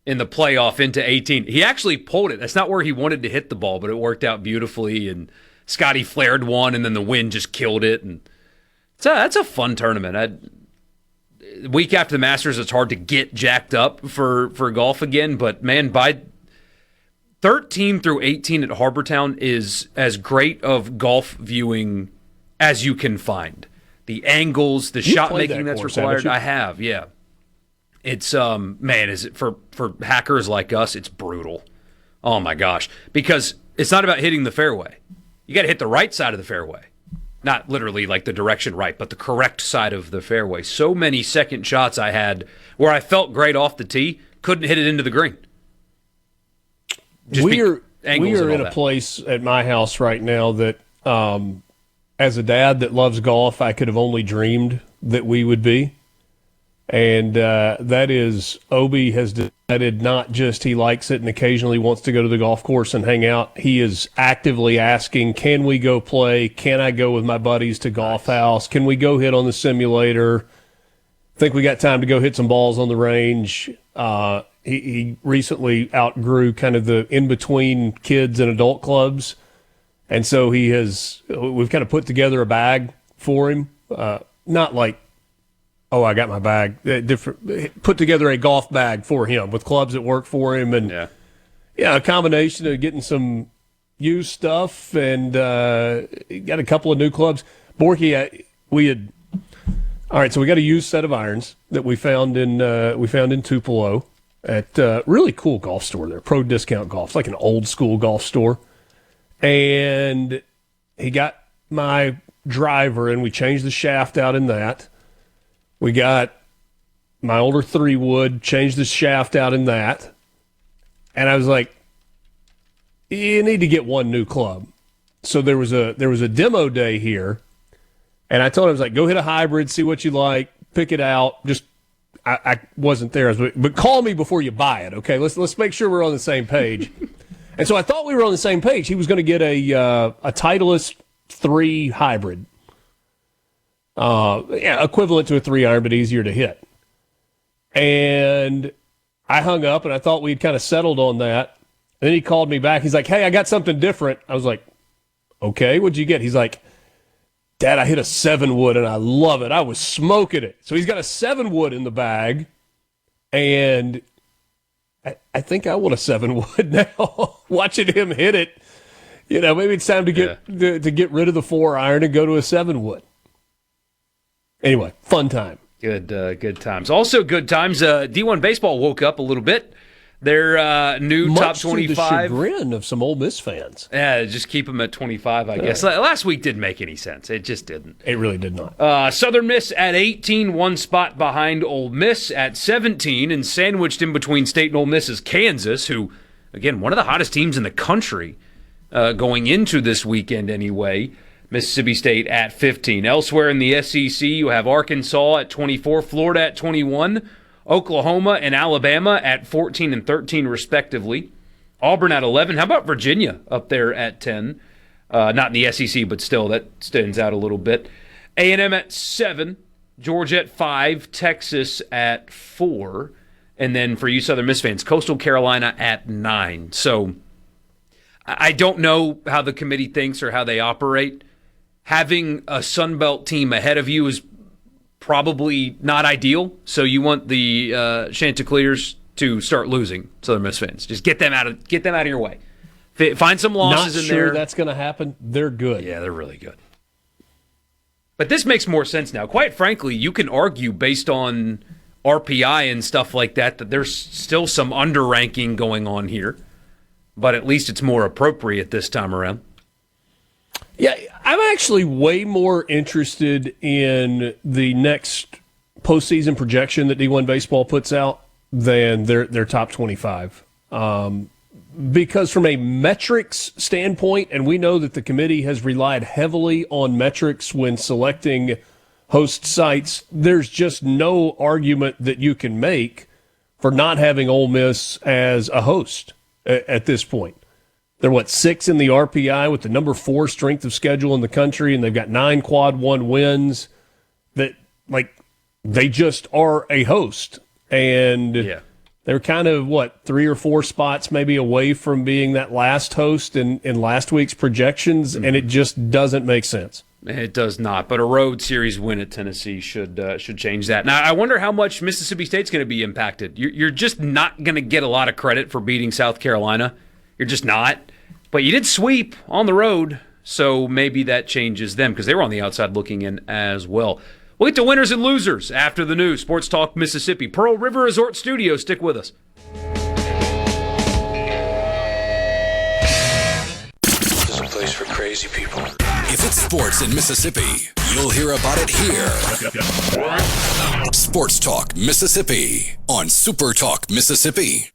in the playoff into 18. He actually pulled it. That's not where he wanted to hit the ball, but it worked out beautifully. And Scotty flared one, and then the wind just killed it. And that's a fun tournament. Week after the Masters, it's hard to get jacked up for golf again. But man, by 13 through 18 at Harbortown is as great of golf viewing as you can find. The angles, the shot making that's required. I have, yeah. It's man, is it for hackers like us, it's brutal. Oh my gosh. Because it's not about hitting the fairway. You got to hit the right side of the fairway. Not literally like the direction right, but the correct side of the fairway. So many second shots I had where I felt great off the tee, couldn't hit it into the green. We are in a place at my house right now that as a dad that loves golf, I could have only dreamed that we would be. And that is, Obi has decided not just he likes it and occasionally wants to go to the golf course and hang out. He is actively asking, can we go play? Can I go with my buddies to Golf House? Can we go hit on the simulator? Think we got time to go hit some balls on the range. He recently outgrew kind of the in-between kids and adult clubs. And so we've kind of put together a bag for him. Not like, oh, I got my bag. Put together a golf bag for him with clubs that work for him. And yeah, a combination of getting some used stuff and got a couple of new clubs. Borky, all right, so we got a used set of irons that we found in Tupelo at a really cool golf store there, Pro Discount Golf. It's like an old school golf store. And he got my driver, and we changed the shaft out in that. We got my older 3-wood, changed the shaft out in that. And I was like, you need to get one new club. So there was a demo day here, and I told him, I was like, go hit a hybrid, see what you like, pick it out. Just I wasn't there, but call me before you buy it, okay? Let's make sure we're on the same page. And so I thought we were on the same page. He was going to get a Titleist 3 hybrid. Equivalent to a 3-iron, but easier to hit. And I hung up, and I thought we'd kind of settled on that. And then he called me back. He's like, hey, I got something different. I was like, okay, what'd you get? He's like, Dad, I hit a 7-wood, and I love it. I was smoking it. So he's got a 7-wood in the bag, and I think I want a 7-wood now. Watching him hit it, maybe it's time to get rid of the 4-iron and go to a 7-wood. Anyway, fun time. Good times. Also good times. D1 baseball woke up a little bit. Their new Much top 25. To the chagrin of some Ole Miss fans. Yeah, just keep them at 25, I guess. Last week didn't make any sense. It just didn't. It really did not. Southern Miss at 18, one spot behind Ole Miss at 17, and sandwiched in between State and Ole Miss is Kansas, who, again, one of the hottest teams in the country going into this weekend anyway. Mississippi State at 15. Elsewhere in the SEC, you have Arkansas at 24, Florida at 21, Oklahoma and Alabama at 14 and 13 respectively. Auburn at 11. How about Virginia up there at 10? Not in the SEC, but still, that stands out a little bit. A&M at 7. Georgia at 5, Texas at 4, and then for you Southern Miss fans, Coastal Carolina at 9. So I don't know how the committee thinks or how they operate. Having a Sun Belt team ahead of you is probably not ideal. So you want the Chanticleers to start losing, Southern Miss fans. Just get them out of your way. Find some losses in there. Not sure that's going to happen. They're good. Yeah, they're really good. But this makes more sense now. Quite frankly, you can argue based on RPI and stuff like that there's still some underranking going on here. But at least it's more appropriate this time around. Yeah, I'm actually way more interested in the next postseason projection that D1 Baseball puts out than their top 25. Because from a metrics standpoint, and we know that the committee has relied heavily on metrics when selecting host sites, there's just no argument that you can make for not having Ole Miss as a host at this point. They're, 6 in the RPI with the number 4 strength of schedule in the country, and they've got 9 quad 1 wins. That, they just are a host. And they're kind of, 3 or 4 spots maybe away from being that last host in last week's projections, and it just doesn't make sense. It does not, but a road series win at Tennessee should change that. Now, I wonder how much Mississippi State's going to be impacted. You're just not going to get a lot of credit for beating South Carolina. You're just not. But you did sweep on the road, so maybe that changes them because they were on the outside looking in as well. We'll get to winners and losers after the news. Sports Talk Mississippi. Pearl River Resort Studios. Stick with us. This is a place for crazy people. If it's sports in Mississippi, you'll hear about it here. Sports Talk Mississippi on SuperTalk Mississippi.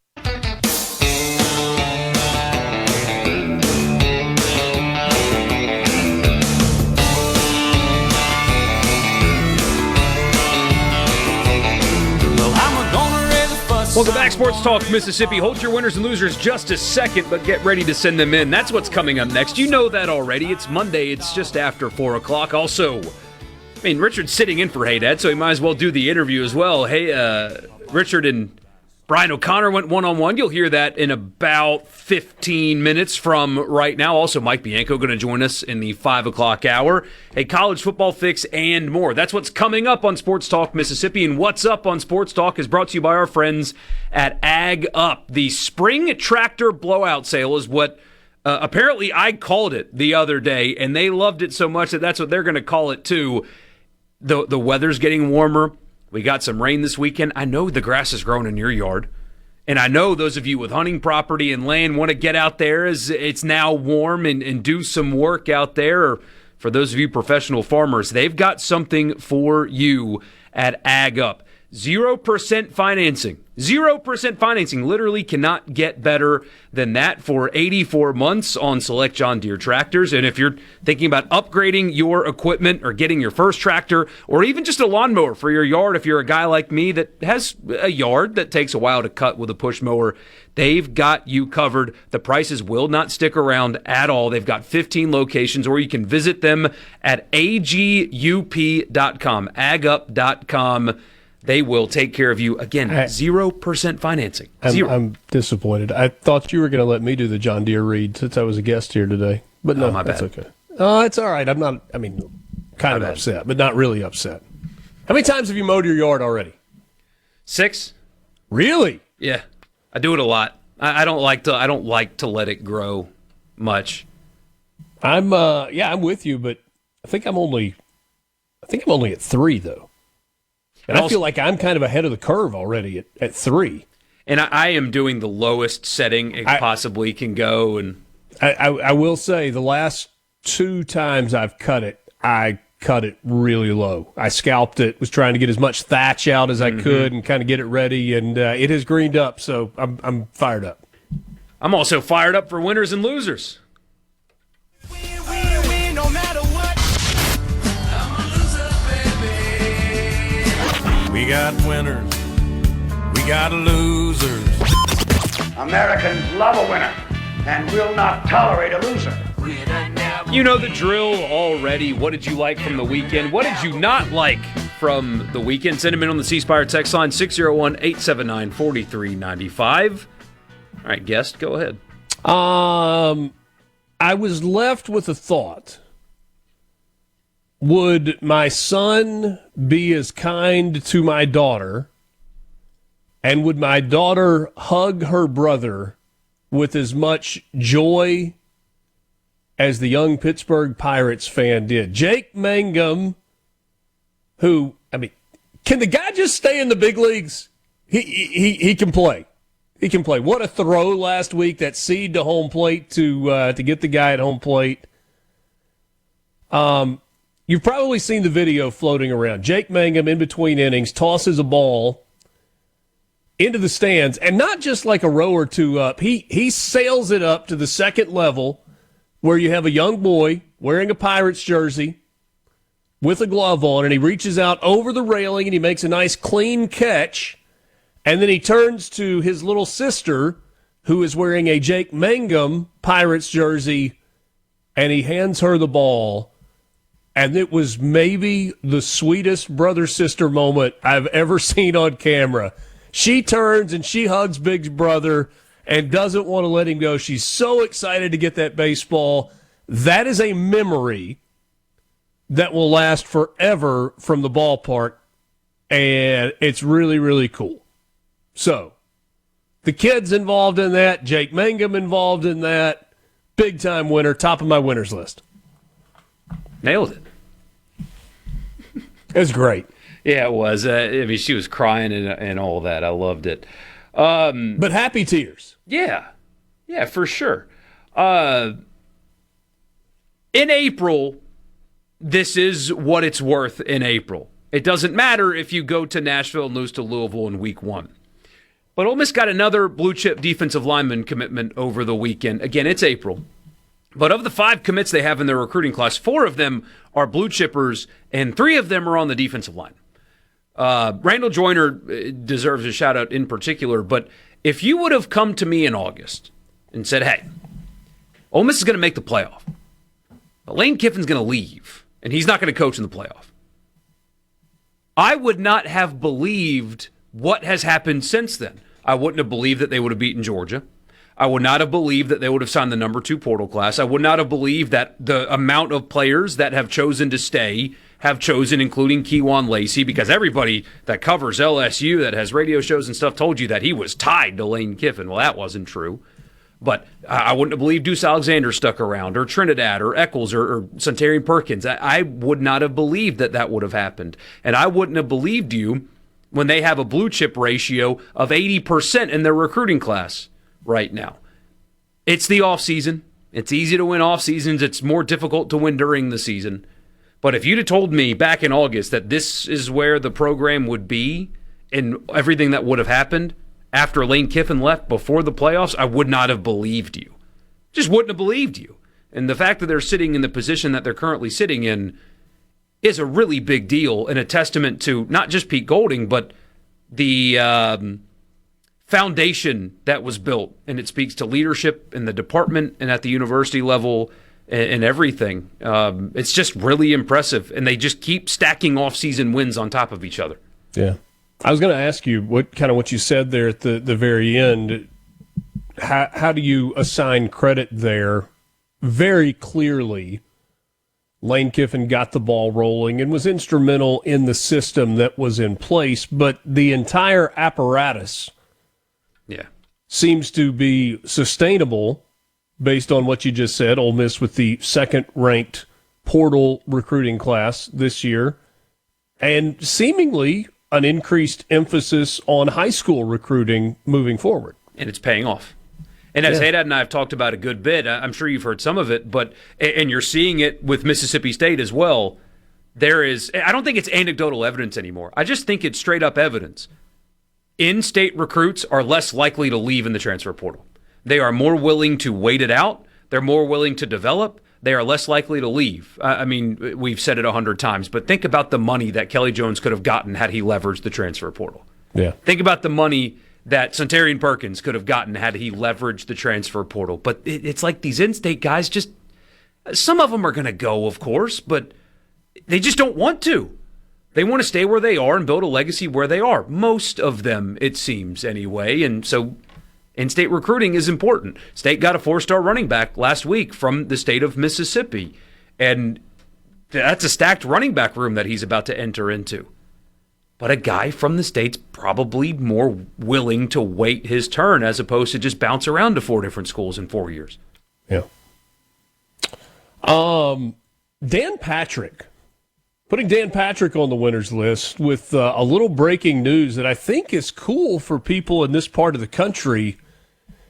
Welcome back, Sports Talk Mississippi. Hold your winners and losers just a second, but get ready to send them in. That's what's coming up next. You know that already. It's Monday. It's just after 4 o'clock. Also, Richard's sitting in for Hey Dad, so he might as well do the interview as well. Hey, Richard and Brian O'Connor went one-on-one. You'll hear that in about 15 minutes from right now. Also, Mike Bianco going to join us in the 5 o'clock hour. A college football fix and more. That's what's coming up on Sports Talk Mississippi. And What's Up on Sports Talk is brought to you by our friends at Ag Up. The spring tractor blowout sale is what apparently I called it the other day, and they loved it so much that that's what they're going to call it too. The weather's getting warmer. We got some rain this weekend. I know the grass is growing in your yard. And I know those of you with hunting property and land want to get out there as it's now warm and do some work out there. Or for those of you professional farmers, they've got something for you at Ag Up. 0% financing. 0% financing. Literally cannot get better than that for 84 months on select John Deere tractors. And if you're thinking about upgrading your equipment or getting your first tractor or even just a lawnmower for your yard, if you're a guy like me that has a yard that takes a while to cut with a push mower, they've got you covered. The prices will not stick around at all. They've got 15 locations, or you can visit them at agup.com, agup.com. They will take care of you. Again, 0% financing. I'm disappointed. I thought you were going to let me do the John Deere read since I was a guest here today. But no, my bad. That's okay. Oh, it's all right. I'm not, kind of upset, but not really upset. How many times have you mowed your yard already? 6. Really? Yeah. I do it a lot. I don't like to let it grow much. I'm with you, but I think I'm only at 3 though. And I feel like I'm kind of ahead of the curve already at 3. And I am doing the lowest setting it possibly can go. And I will say the last 2 times I've cut it, I cut it really low. I scalped it, was trying to get as much thatch out as I could and kind of get it ready, and it has greened up, so I'm fired up. I'm also fired up for winners and losers. No matter what. I'm a loser, baby. We got winners. We got losers. Americans love a winner and will not tolerate a loser. You know the drill already. What did you like from the weekend? What did you not like from the weekend. Send them in on the C Spire text line, 601-879-4395. All right, guest, go ahead. I was left with a thought. Would my son be as kind to my daughter, and would my daughter hug her brother with as much joy as the young Pittsburgh Pirates fan did? Jake Mangum, who, can the guy just stay in the big leagues? He can play. He can play. What a throw last week, that seed to home plate to get the guy at home plate. You've probably seen the video floating around. Jake Mangum, in between innings, tosses a ball into the stands, and not just like a row or two up. He sails it up to the second level where you have a young boy wearing a Pirates jersey with a glove on, and he reaches out over the railing, and he makes a nice clean catch, and then he turns to his little sister, who is wearing a Jake Mangum Pirates jersey, and he hands her the ball. And it was maybe the sweetest brother-sister moment I've ever seen on camera. She turns and she hugs Big Brother and doesn't want to let him go. She's so excited to get that baseball. That is a memory that will last forever from the ballpark, and it's really, really cool. So, the kids involved in that, Jake Mangum involved in that, big-time winner, top of my winners list. Nailed it. It was great. Yeah, it was. She was crying and all that. I loved it. But happy tears. Yeah, for sure. In April, this is what it's worth in April. It doesn't matter if you go to Nashville and lose to Louisville in week 1. But Ole Miss got another blue-chip defensive lineman commitment over the weekend. Again, it's April. But of the 5 commits they have in their recruiting class, 4 of them are blue chippers, and 3 of them are on the defensive line. Randall Joyner deserves a shout-out in particular, but if you would have come to me in August and said, hey, Ole Miss is going to make the playoff, but Lane Kiffin's going to leave, and he's not going to coach in the playoff, I would not have believed what has happened since then. I wouldn't have believed that they would have beaten Georgia. I would not have believed that they would have signed the number 2 portal class. I would not have believed that the amount of players that have chosen to stay have chosen, including Kejuan Lacey, because everybody that covers LSU, that has radio shows and stuff, told you that he was tied to Lane Kiffin. Well, that wasn't true. But I wouldn't have believed Deuce Alexander stuck around, or Trinidad, or Eccles, or Centarian Perkins. I would not have believed that would have happened. And I wouldn't have believed you when they have a blue chip ratio of 80% in their recruiting class right now. It's the offseason. It's easy to win off seasons. It's more difficult to win during the season. But if you'd have told me back in August that this is where the program would be and everything that would have happened after Lane Kiffin left before the playoffs, I would not have believed you. Just wouldn't have believed you. And the fact that they're sitting in the position that they're currently sitting in is a really big deal and a testament to not just Pete Golding, but the foundation that was built, and it speaks to leadership in the department and at the university level and everything. It's just really impressive, and they just keep stacking off-season wins on top of each other. Yeah. I was going to ask you what you said there at the very end. How do you assign credit there? Very clearly, Lane Kiffin got the ball rolling and was instrumental in the system that was in place, but the entire apparatus seems to be sustainable based on what you just said. Ole Miss with the second-ranked portal recruiting class this year, and seemingly an increased emphasis on high school recruiting moving forward. And it's paying off. And as Haydad and I have talked about a good bit, I'm sure you've heard some of it, and you're seeing it with Mississippi State as well. I don't think it's anecdotal evidence anymore. I just think it's straight-up evidence. In-state recruits are less likely to leave in the transfer portal. They are more willing to wait it out. They're more willing to develop. They are less likely to leave. I mean, we've said it 100 times, but think about the money that Kelly Jones could have gotten had he leveraged the transfer portal. Yeah. Think about the money that Centarian Perkins could have gotten had he leveraged the transfer portal. But it's like these in-state guys some of them are going to go, of course, but they just don't want to. They want to stay where they are and build a legacy where they are. Most of them, it seems, anyway. And so in-state recruiting is important. State got a 4-star running back last week from the state of Mississippi. And that's a stacked running back room that he's about to enter into. But a guy from the state's probably more willing to wait his turn as opposed to just bounce around to 4 different schools in 4 years. Yeah. Dan Patrick. Putting Dan Patrick on the winners list with a little breaking news that I think is cool for people in this part of the country.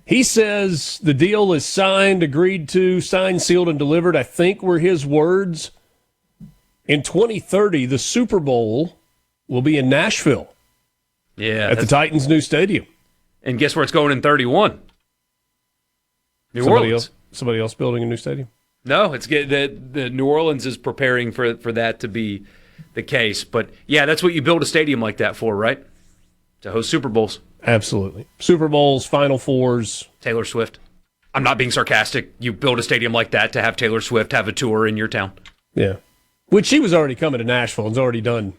He says the deal is signed, agreed to, signed, sealed, and delivered. I think were his words. In 2030, the Super Bowl will be in Nashville. Yeah. At the Titans' new stadium. And guess where it's going in 31? New Orleans. Somebody else building a new stadium? No, it's the New Orleans is preparing for that to be the case. But, yeah, that's what you build a stadium like that for, right? To host Super Bowls. Absolutely. Super Bowls, Final Fours. Taylor Swift. I'm not being sarcastic. You build a stadium like that to have Taylor Swift have a tour in your town. Yeah. Which she was already coming to Nashville and has already done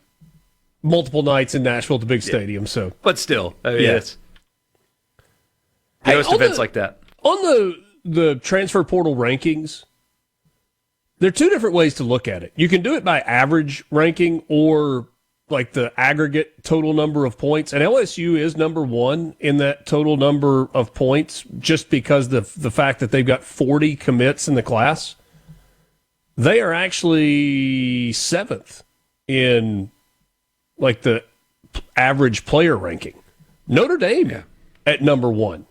multiple nights in Nashville at the big stadium. So, but still, I mean, it's events like that. On the transfer portal rankings, there are two different ways to look at it. You can do it by average ranking or like the aggregate total number of points. And LSU is number one in that total number of points just because the fact that they've got 40 commits in the class. They are actually 7th in like the average player ranking. Notre Dame at number 1.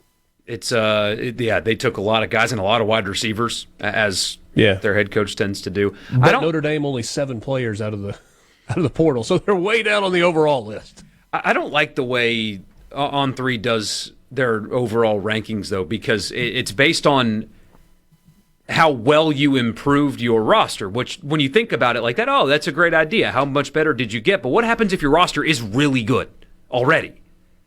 It's they took a lot of guys and a lot of wide receivers as their head coach tends to do. But Notre Dame only 7 players out of the portal, so they're way down on the overall list. I don't like the way On3 does their overall rankings though, because it's based on how well you improved your roster, which when you think about it like that, oh, that's a great idea. How much better did you get? But what happens if your roster is really good already?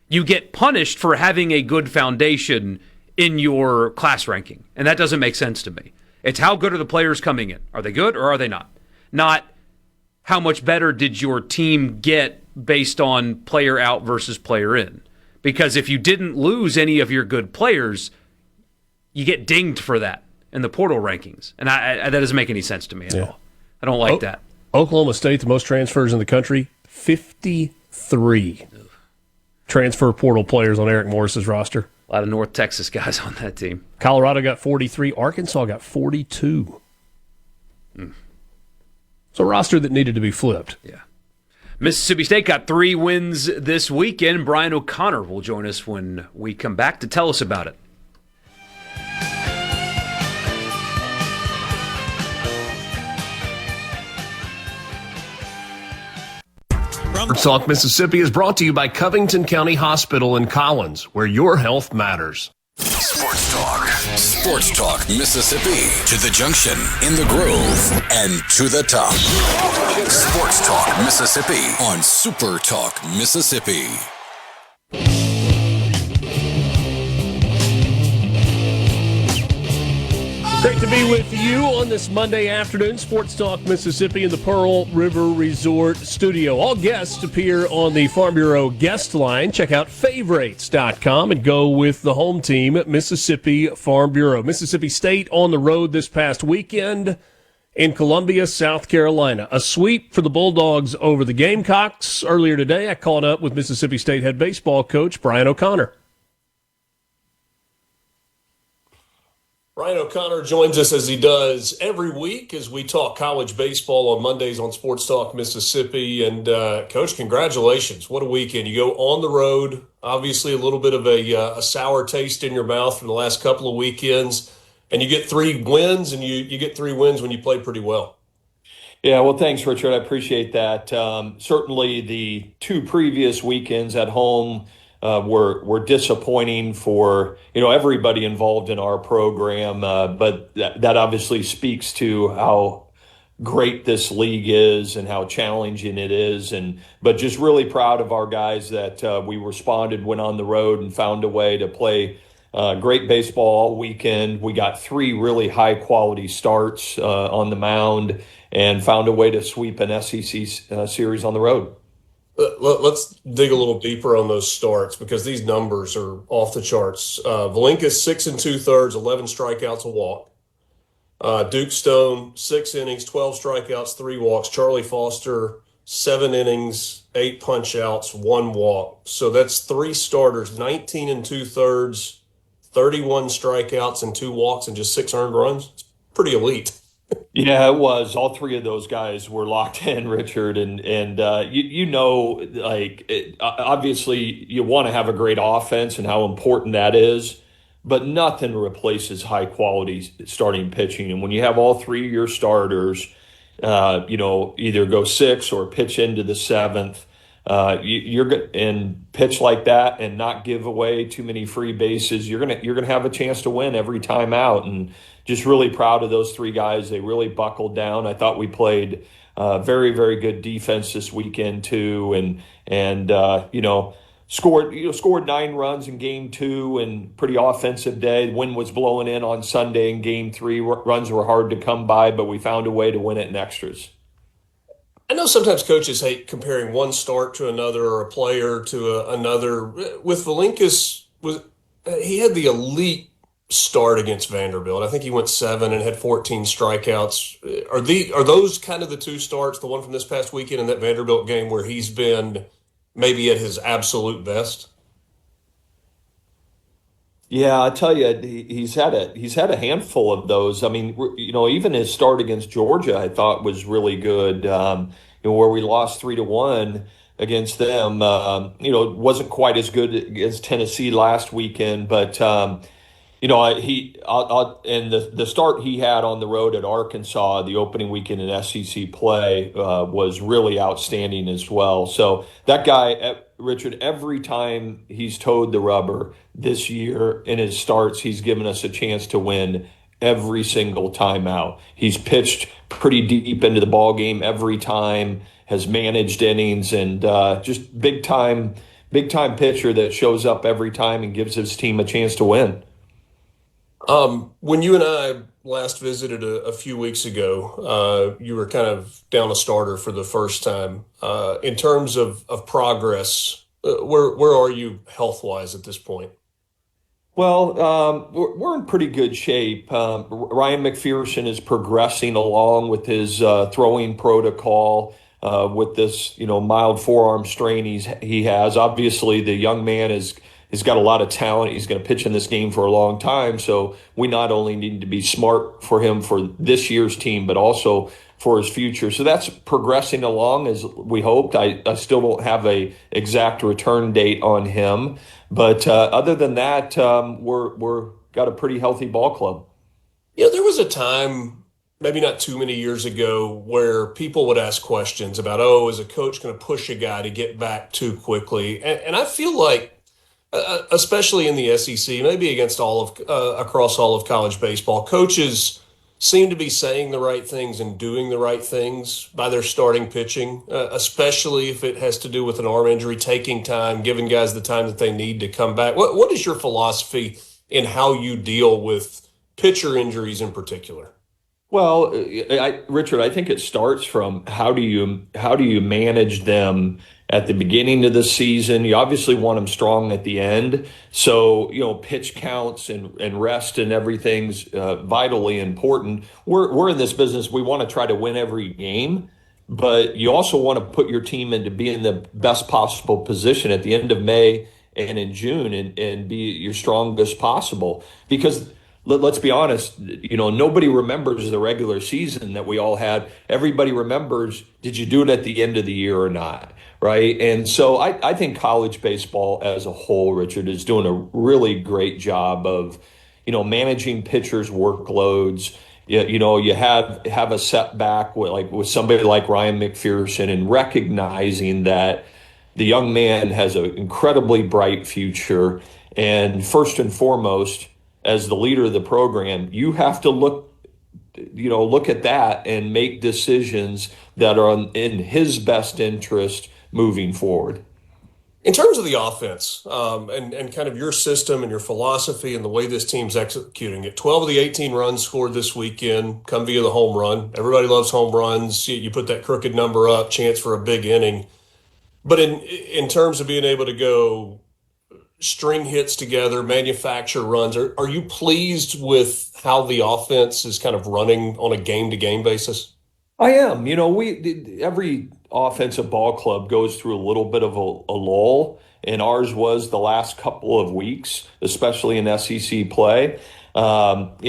You get punished for having a good foundation in your class ranking, and that doesn't make sense to me. It's how good are the players coming in? Are they good or are they not? Not how much better did your team get based on player out versus player in. Because if you didn't lose any of your good players, you get dinged for that in the portal rankings. And that doesn't make any sense to me at all. I don't like that. Oklahoma State, the most transfers in the country, 53 transfer portal players on Eric Morris's roster. A lot of North Texas guys on that team. Colorado got 43. Arkansas got 42. It's a roster that needed to be flipped. Yeah. Mississippi State got 3 wins this weekend. Brian O'Connor will join us when we come back to tell us about it. SportsTalk Mississippi is brought to you by Covington County Hospital in Collins, where your health matters. Sports Talk. Sports Talk Mississippi. To the junction, in the groove, and to the top. Sports Talk Mississippi on Super Talk Mississippi. Great to be with you on this Monday afternoon. Sports Talk Mississippi in the Pearl River Resort studio. All guests appear on the Farm Bureau guest line. Check out favorites.com and go with the home team at Mississippi Farm Bureau. Mississippi State on the road this past weekend in Columbia, South Carolina. A sweep for the Bulldogs over the Gamecocks. Earlier today, I caught up with Mississippi State head baseball coach Brian O'Connor. Brian O'Connor joins us as he does every week as we talk college baseball on Mondays on Sports Talk Mississippi. And, Coach, congratulations. What a weekend. You go on the road, obviously a little bit of a sour taste in your mouth from the last couple of weekends, and you get 3 wins, and you get 3 wins when you play pretty well. Yeah, well, thanks, Richard. I appreciate that. Certainly the 2 previous weekends at home were disappointing for everybody involved in our program, but that obviously speaks to how great this league is and how challenging it is. But just really proud of our guys that we responded, went on the road, and found a way to play Great baseball all weekend. We got 3 really high quality starts on the mound and found a way to sweep an SEC series on the road. Let's dig a little deeper on those starts because these numbers are off the charts. Valinka 6 2/3, 11 strikeouts, a walk. Duke Stone 6 innings, 12 strikeouts, 3 walks. Charlie Foster 7 innings, 8 punch outs, 1 walk. So that's 3 starters, 19 2/3, 31 strikeouts and 2 walks and just 6 earned runs. It's pretty elite. Yeah, it was. All 3 of those guys were locked in, Richard, and obviously you want to have a great offense and how important that is, but nothing replaces high quality starting pitching. And when you have all 3 of your starters, either go 6 or pitch into the 7th, you're good and pitch like that and not give away too many free bases. You're gonna have a chance to win every time out, and just really proud of those 3 guys. They really buckled down. I thought we played very, very good defense this weekend too, and scored 9 runs in game 2 and pretty offensive day. The wind was blowing in on Sunday in game 3. Runs were hard to come by, but we found a way to win it in extras. I know sometimes coaches hate comparing one start to another or a player to another. With Valinkas, he had the elite start against Vanderbilt. I think he went 7 and had 14 strikeouts. Are those kind of the 2 starts, the one from this past weekend and that Vanderbilt game, where he's been maybe at his absolute best? Yeah, I tell you, he's had a handful of those. I mean, even his start against Georgia, I thought was really good. Where we lost 3-1 against them. It wasn't quite as good as Tennessee last weekend, but and the start he had on the road at Arkansas, the opening weekend in SEC play, was really outstanding as well. So that guy, Richard, every time he's towed the rubber this year in his starts, he's given us a chance to win every single time out. He's pitched pretty deep into the ball game every time, has managed innings, and just big time pitcher that shows up every time and gives his team a chance to win. When you and I last visited a few weeks ago, you were kind of down a starter for the first time. In terms of progress, where are you health-wise at this point? Well, we're in pretty good shape. Ryan McPherson is progressing along with his throwing protocol with this, mild forearm strain he has. Obviously, the young man he's got a lot of talent. He's going to pitch in this game for a long time. So we not only need to be smart for him for this year's team, but also for his future. So that's progressing along as we hoped. I still don't have a exact return date on him, but other than that, we're got a pretty healthy ball club. There was a time, maybe not too many years ago, where people would ask questions about, is a coach going to push a guy to get back too quickly? And I feel like, especially in the SEC, maybe against across all of college baseball, coaches seem to be saying the right things and doing the right things by their starting pitching, especially if it has to do with an arm injury, taking time, giving guys the time that they need to come back. What is your philosophy in how you deal with pitcher injuries in particular? Well, Richard, I think it starts from how do you manage them at the beginning of the season. You obviously want them strong at the end. So, pitch counts and rest and everything's vitally important. We're in this business. We want to try to win every game, but you also want to put your team into being the best possible position at the end of May and in June and be your strongest possible. Because let's be honest, nobody remembers the regular season that we all had. Everybody remembers, did you do it at the end of the year or not? Right. And so I think college baseball as a whole, Richard, is doing a really great job of, managing pitchers' workloads. You have a setback with somebody like Ryan McPherson and recognizing that the young man has an incredibly bright future. And first and foremost, as the leader of the program, you have to look at that and make decisions that are in his best interest moving forward. In terms of the offense and kind of your system and your philosophy and the way this team's executing it, 12 of the 18 runs scored this weekend come via the home run. Everybody loves home runs. You put that crooked number up, chance for a big inning. But in terms of being able to go string hits together, manufacture runs, are you pleased with how the offense is kind of running on a game-to-game basis? I am. Every offensive ball club goes through a little bit of a lull, and ours was the last couple of weeks, especially in SEC play. Everybody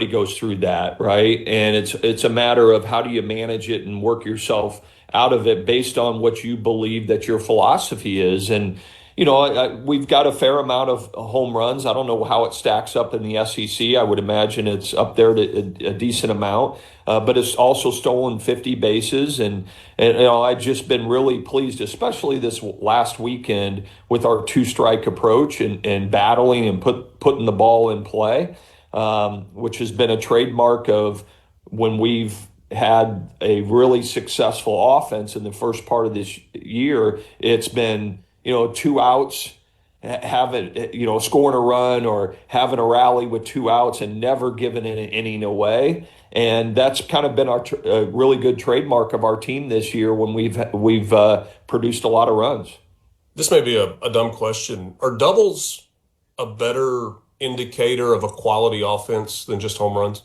goes through that, right? And it's a matter of how do you manage it and work yourself out of it based on what you believe that your philosophy is. And we've got a fair amount of home runs. I don't know how it stacks up in the SEC. I would imagine it's up there to a decent amount, but it's also stolen 50 bases. And I've just been really pleased, especially this last weekend, with our two-strike approach and battling and putting the ball in play, which has been a trademark of when we've had a really successful offense in the first part of this year. It's been 2 outs, scoring a run or having a rally with 2 outs and never giving an inning away. And that's kind of been our really good trademark of our team this year when we've produced a lot of runs. This may be a dumb question. Are doubles a better indicator of a quality offense than just home runs?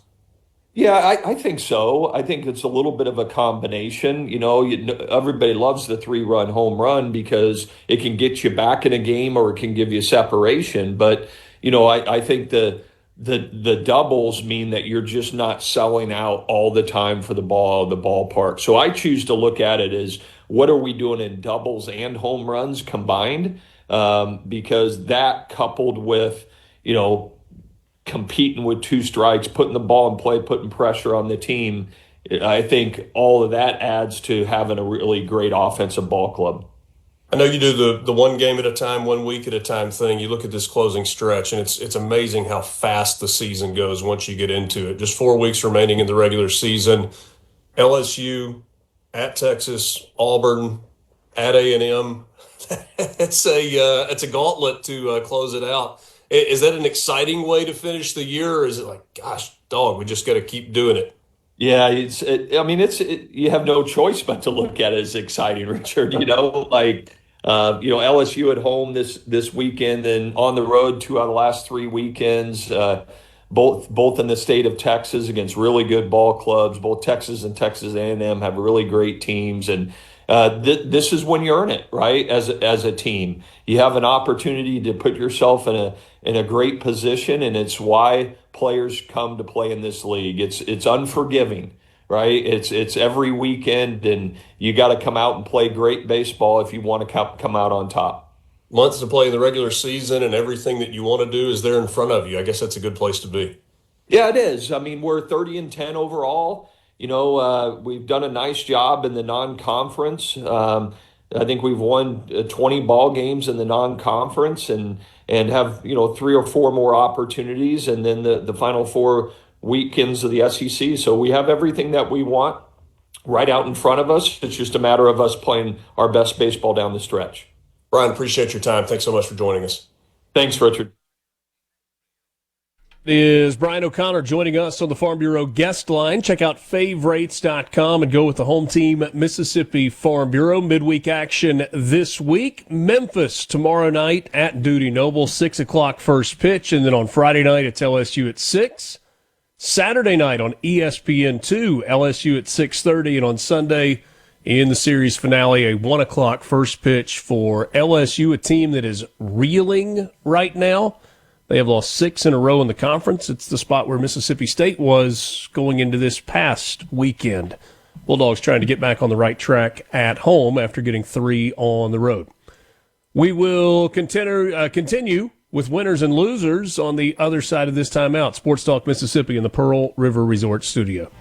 Yeah, I think so. I think it's a little bit of a combination. Everybody loves the 3-run home run because it can get you back in a game or it can give you separation. But, I think the doubles mean that you're just not selling out all the time for the ball, the ballpark. So I choose to look at it as what are we doing in doubles and home runs combined? Because that coupled with, competing with 2 strikes, putting the ball in play, putting pressure on the team, I think all of that adds to having a really great offensive ball club. I know you do the one game at a time, 1 week at a time thing. You look at this closing stretch, and it's amazing how fast the season goes once you get into it. Just 4 weeks remaining in the regular season. LSU, at Texas, Auburn, at A&M. It's a gauntlet to close it out. Is that an exciting way to finish the year, or is it like, gosh, dog, we just got to keep doing it? Yeah, you have no choice but to look at it as exciting, Richard. LSU at home this weekend and on the road 2 out of the last 3 weekends, both in the state of Texas against really good ball clubs. Both Texas and Texas A&M have really great teams, and this is when you earn it, right? As a team, you have an opportunity to put yourself in a great position, and it's why players come to play in this league. It's unforgiving, right? It's every weekend, and you got to come out and play great baseball if you want to come out on top. Months to play in the regular season, and everything that you want to do is there in front of you. I guess that's a good place to be. Yeah, it is. I mean, we're 30-10 overall. We've done a nice job in the non-conference. I think we've won 20 ball games in the non-conference and have 3 or 4 more opportunities, and then the final 4 weekends of the SEC. So we have everything that we want right out in front of us. It's just a matter of us playing our best baseball down the stretch. Brian, appreciate your time. Thanks so much for joining us. Thanks, Richard. Is Brian O'Connor joining us on the Farm Bureau guest line. Check out favorites.com and go with the home team, Mississippi Farm Bureau. Midweek action this week. Memphis tomorrow night at Duty Noble, 6 o'clock first pitch. And then on Friday night, it's LSU at 6. Saturday night on ESPN2, LSU at 6:30. And on Sunday in the series finale, a 1 o'clock first pitch for LSU, a team that is reeling right now. They have lost 6 in a row in the conference. It's the spot where Mississippi State was going into this past weekend. Bulldogs trying to get back on the right track at home after getting 3 on the road. We will continue with winners and losers on the other side of this timeout. Sports Talk Mississippi in the Pearl River Resort Studio.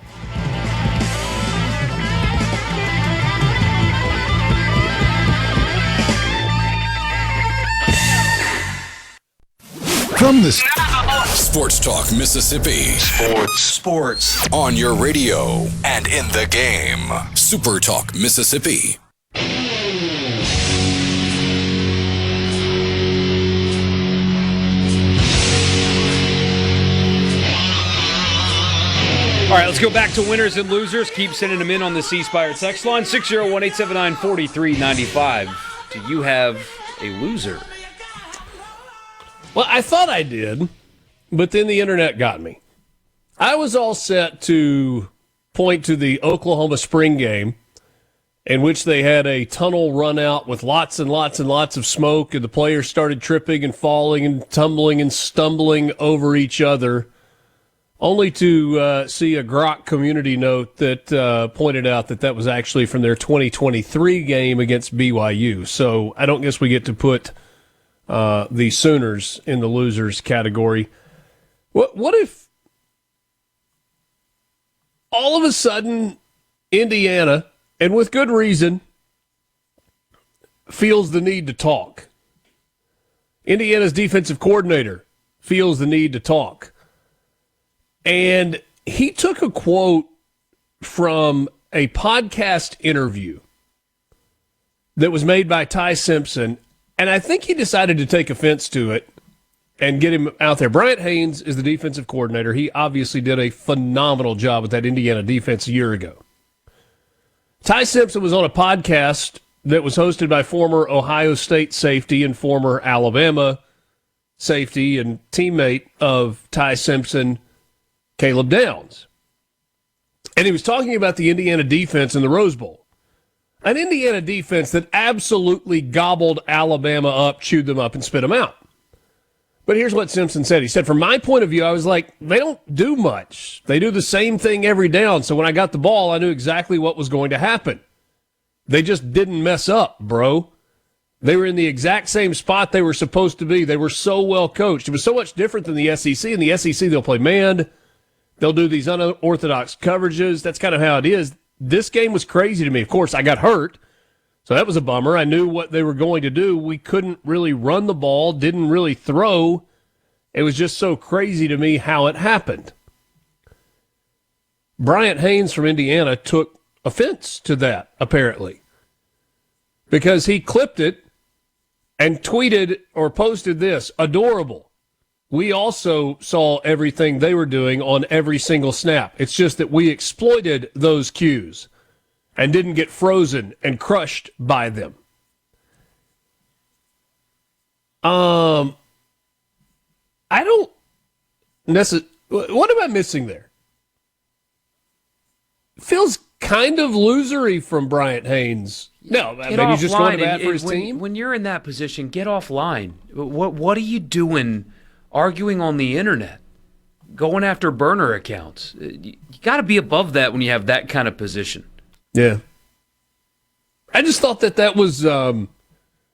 From the Sports Talk Mississippi. Sports. On your radio and in the game. Super Talk Mississippi. All right, let's go back to winners and losers. Keep sending them in on the C Spire text line, 601-879-4395. Do you have a loser? Well, I thought I did, but then the internet got me. I was all set to point to the Oklahoma spring game in which they had a tunnel run out with lots and lots and lots of smoke, and the players started tripping and falling and tumbling and stumbling over each other, only to see a Grok community note that pointed out that was actually from their 2023 game against BYU. So I don't guess we get to put the Sooners in the losers category. What if all of a sudden Indiana, and with good reason, feels the need to talk? Indiana's defensive coordinator feels the need to talk. And he took a quote from a podcast interview that was made by Ty Simpson, and I think he decided to take offense to it and get him out there. Bryant Haynes is the defensive coordinator. He obviously did a phenomenal job with that Indiana defense a year ago. Ty Simpson was on a podcast that was hosted by former Ohio State safety and former Alabama safety and teammate of Ty Simpson, Caleb Downs. And he was talking about the Indiana defense in the Rose Bowl. An Indiana defense that absolutely gobbled Alabama up, chewed them up, and spit them out. But here's what Simpson said. He said, from my point of view, I was like, they don't do much. They do the same thing every down. So when I got the ball, I knew exactly what was going to happen. They just didn't mess up, bro. They were in the exact same spot they were supposed to be. They were so well coached. It was so much different than the SEC. In the SEC, they'll play man. They'll do these unorthodox coverages. That's kind of how it is. This game was crazy to me. Of course, I got hurt, so that was a bummer. I knew what they were going to do. We couldn't really run the ball, didn't really throw. It was just so crazy to me how it happened. Bryant Haynes from Indiana took offense to that, apparently, because he clipped it and tweeted or posted this, adorable. We also saw everything they were doing on every single snap. It's just that we exploited those cues and didn't get frozen and crushed by them. I don't necessarily... What am I missing there? Feels kind of losery from Bryant Haynes. No, maybe he's just going to bat for his team. When you're in that position, get offline. What are you doing arguing on the internet, going after burner accounts? You got to be above that when you have that kind of position. Yeah. I just thought that was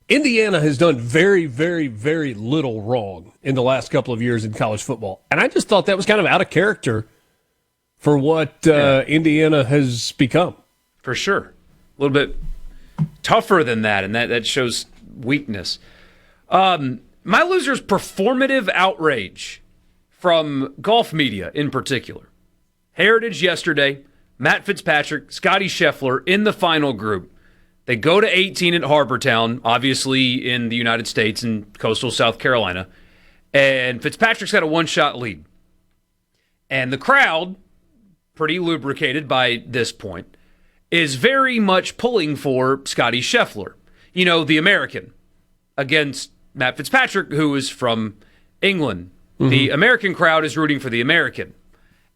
Indiana has done very, very, very little wrong in the last couple of years in college football. And I just thought that was kind of out of character for what Indiana has become. For sure. A little bit tougher than that, and that shows weakness. My loser's performative outrage from golf media in particular. Heritage yesterday, Matt Fitzpatrick, Scotty Scheffler in the final group. They go to 18 at Harbortown, obviously in the United States in coastal South Carolina, and Fitzpatrick's got a one-shot lead. And the crowd, pretty lubricated by this point, is very much pulling for Scotty Scheffler. You know, the American, against Matt Fitzpatrick, who is from England. Mm-hmm. The American crowd is rooting for the American.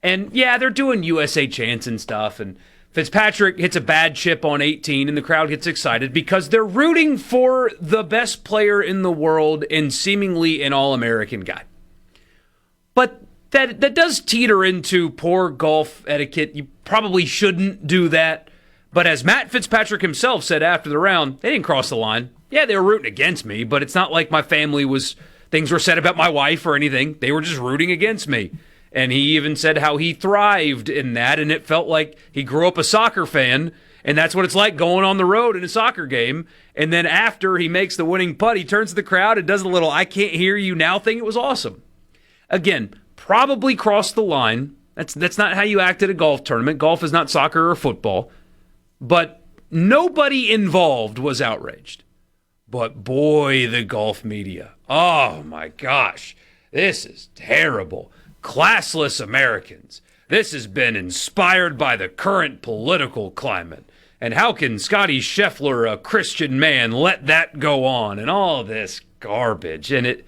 And, yeah, they're doing USA chants and stuff, and Fitzpatrick hits a bad chip on 18, and the crowd gets excited because they're rooting for the best player in the world and seemingly an All-American guy. But that does teeter into poor golf etiquette. You probably shouldn't do that. But as Matt Fitzpatrick himself said after the round, they didn't cross the line. Yeah, they were rooting against me, but it's not like my family things were said about my wife or anything. They were just rooting against me. And he even said how he thrived in that, and it felt like he grew up a soccer fan, and that's what it's like going on the road in a soccer game. And then after he makes the winning putt, he turns to the crowd and does a little "I can't hear you now" thing. It was awesome. Again, probably crossed the line. That's not how you act at a golf tournament. Golf is not soccer or football. But nobody involved was outraged. But boy, the golf media. Oh my gosh, this is terrible. Classless Americans. This has been inspired by the current political climate. And how can Scotty Scheffler, a Christian man, let that go on? And all this garbage. And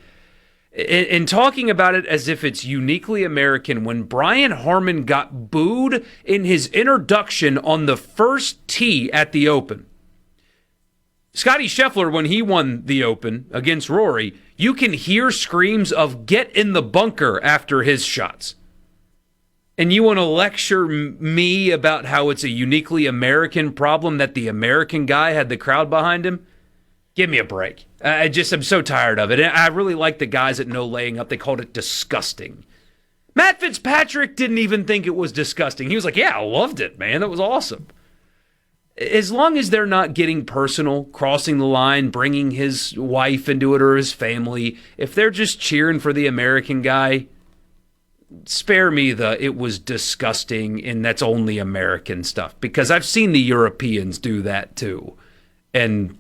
in talking about it as if it's uniquely American, when Brian Harman got booed in his introduction on the first tee at the Open. Scotty Scheffler, when he won the Open against Rory, you can hear screams of "get in the bunker" after his shots. And you want to lecture me about how it's a uniquely American problem that the American guy had the crowd behind him? Give me a break. I'm so tired of it. And I really like the guys at No Laying Up. They called it disgusting. Matt Fitzpatrick didn't even think it was disgusting. He was like, yeah, I loved it, man. That was awesome. As long as they're not getting personal, crossing the line, bringing his wife into it or his family, if they're just cheering for the American guy, spare me the "it was disgusting" and "that's only American" stuff, because I've seen the Europeans do that too. And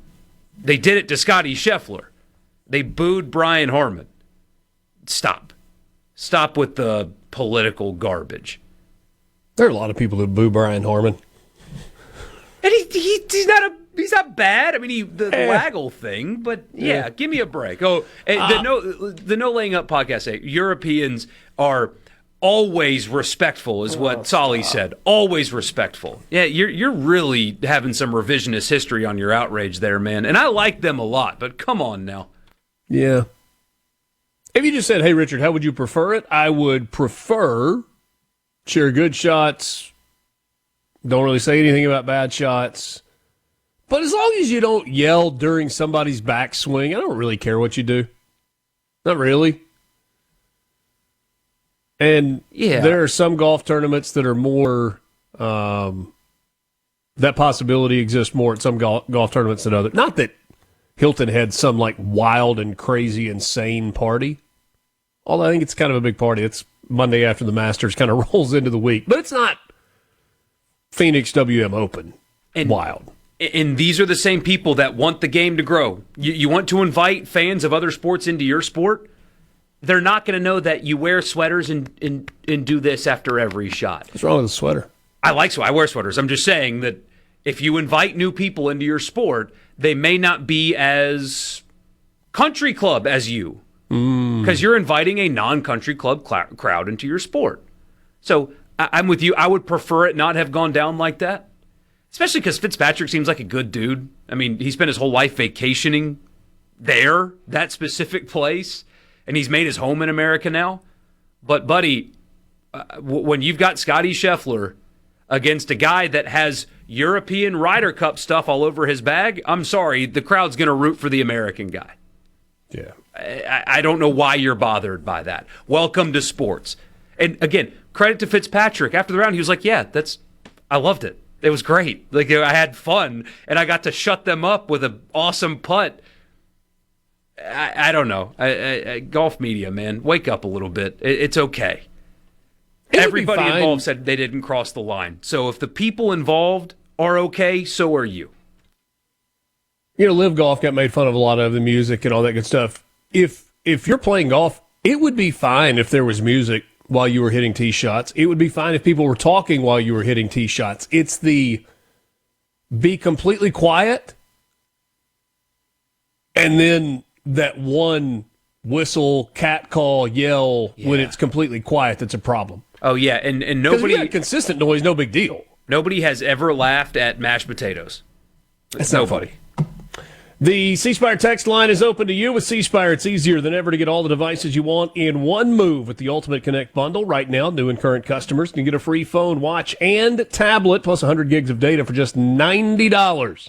they did it to Scotty Scheffler. They booed Brian Harman. Stop. Stop with the political garbage. There are a lot of people who boo Brian Harman. And he's not bad. I mean, the waggle thing, but yeah, give me a break. Oh, the No Laying Up podcast say Europeans are always respectful, is what Solly said. Always respectful. Yeah, you're really having some revisionist history on your outrage there, man. And I like them a lot, but come on now. Yeah. If you just said, "Hey, Richard, how would you prefer it?" I would prefer cheer good shots, don't really say anything about bad shots. But as long as you don't yell during somebody's backswing, I don't really care what you do. Not really. And there are some golf tournaments that are more, that possibility exists more at some golf tournaments than others. Not that Hilton had some like wild and crazy, insane party. Although I think it's kind of a big party. It's Monday after the Masters, kind of rolls into the week. But it's not Phoenix WM Open wild. And these are the same people that want the game to grow. You want to invite fans of other sports into your sport? They're not going to know that you wear sweaters and do this after every shot. What's wrong with a sweater? I wear sweaters. I'm just saying that if you invite new people into your sport, they may not be as country club as you, because you're inviting a non-country club crowd into your sport. So I'm with you. I would prefer it not have gone down like that, especially because Fitzpatrick seems like a good dude. I mean, he spent his whole life vacationing there, that specific place. And he's made his home in America now. But, buddy, when you've got Scotty Scheffler against a guy that has European Ryder Cup stuff all over his bag, I'm sorry, the crowd's going to root for the American guy. Yeah. I don't know why you're bothered by that. Welcome to sports. And, again, credit to Fitzpatrick. After the round, he was like, yeah, I loved it. It was great. Like, I had fun, and I got to shut them up with an awesome putt. I don't know. Golf media, man, wake up a little bit. It's okay. Everybody involved said they didn't cross the line. So if the people involved are okay, so are you. You know, Live Golf got made fun of a lot of the music and all that good stuff. If you're playing golf, it would be fine if there was music while you were hitting tee shots. It would be fine if people were talking while you were hitting tee shots. It's the be completely quiet and then that one whistle, cat call, yell when it's completely quiet that's a problem. Oh, yeah, and nobody... If you got consistent noise, no big deal. Nobody has ever laughed at mashed potatoes. That's nobody. The C Spire text line is open to you. With C Spire, it's easier than ever to get all the devices you want in one move with the Ultimate Connect bundle. Right now, new and current customers can get a free phone, watch, and tablet, plus 100 gigs of data for just $90.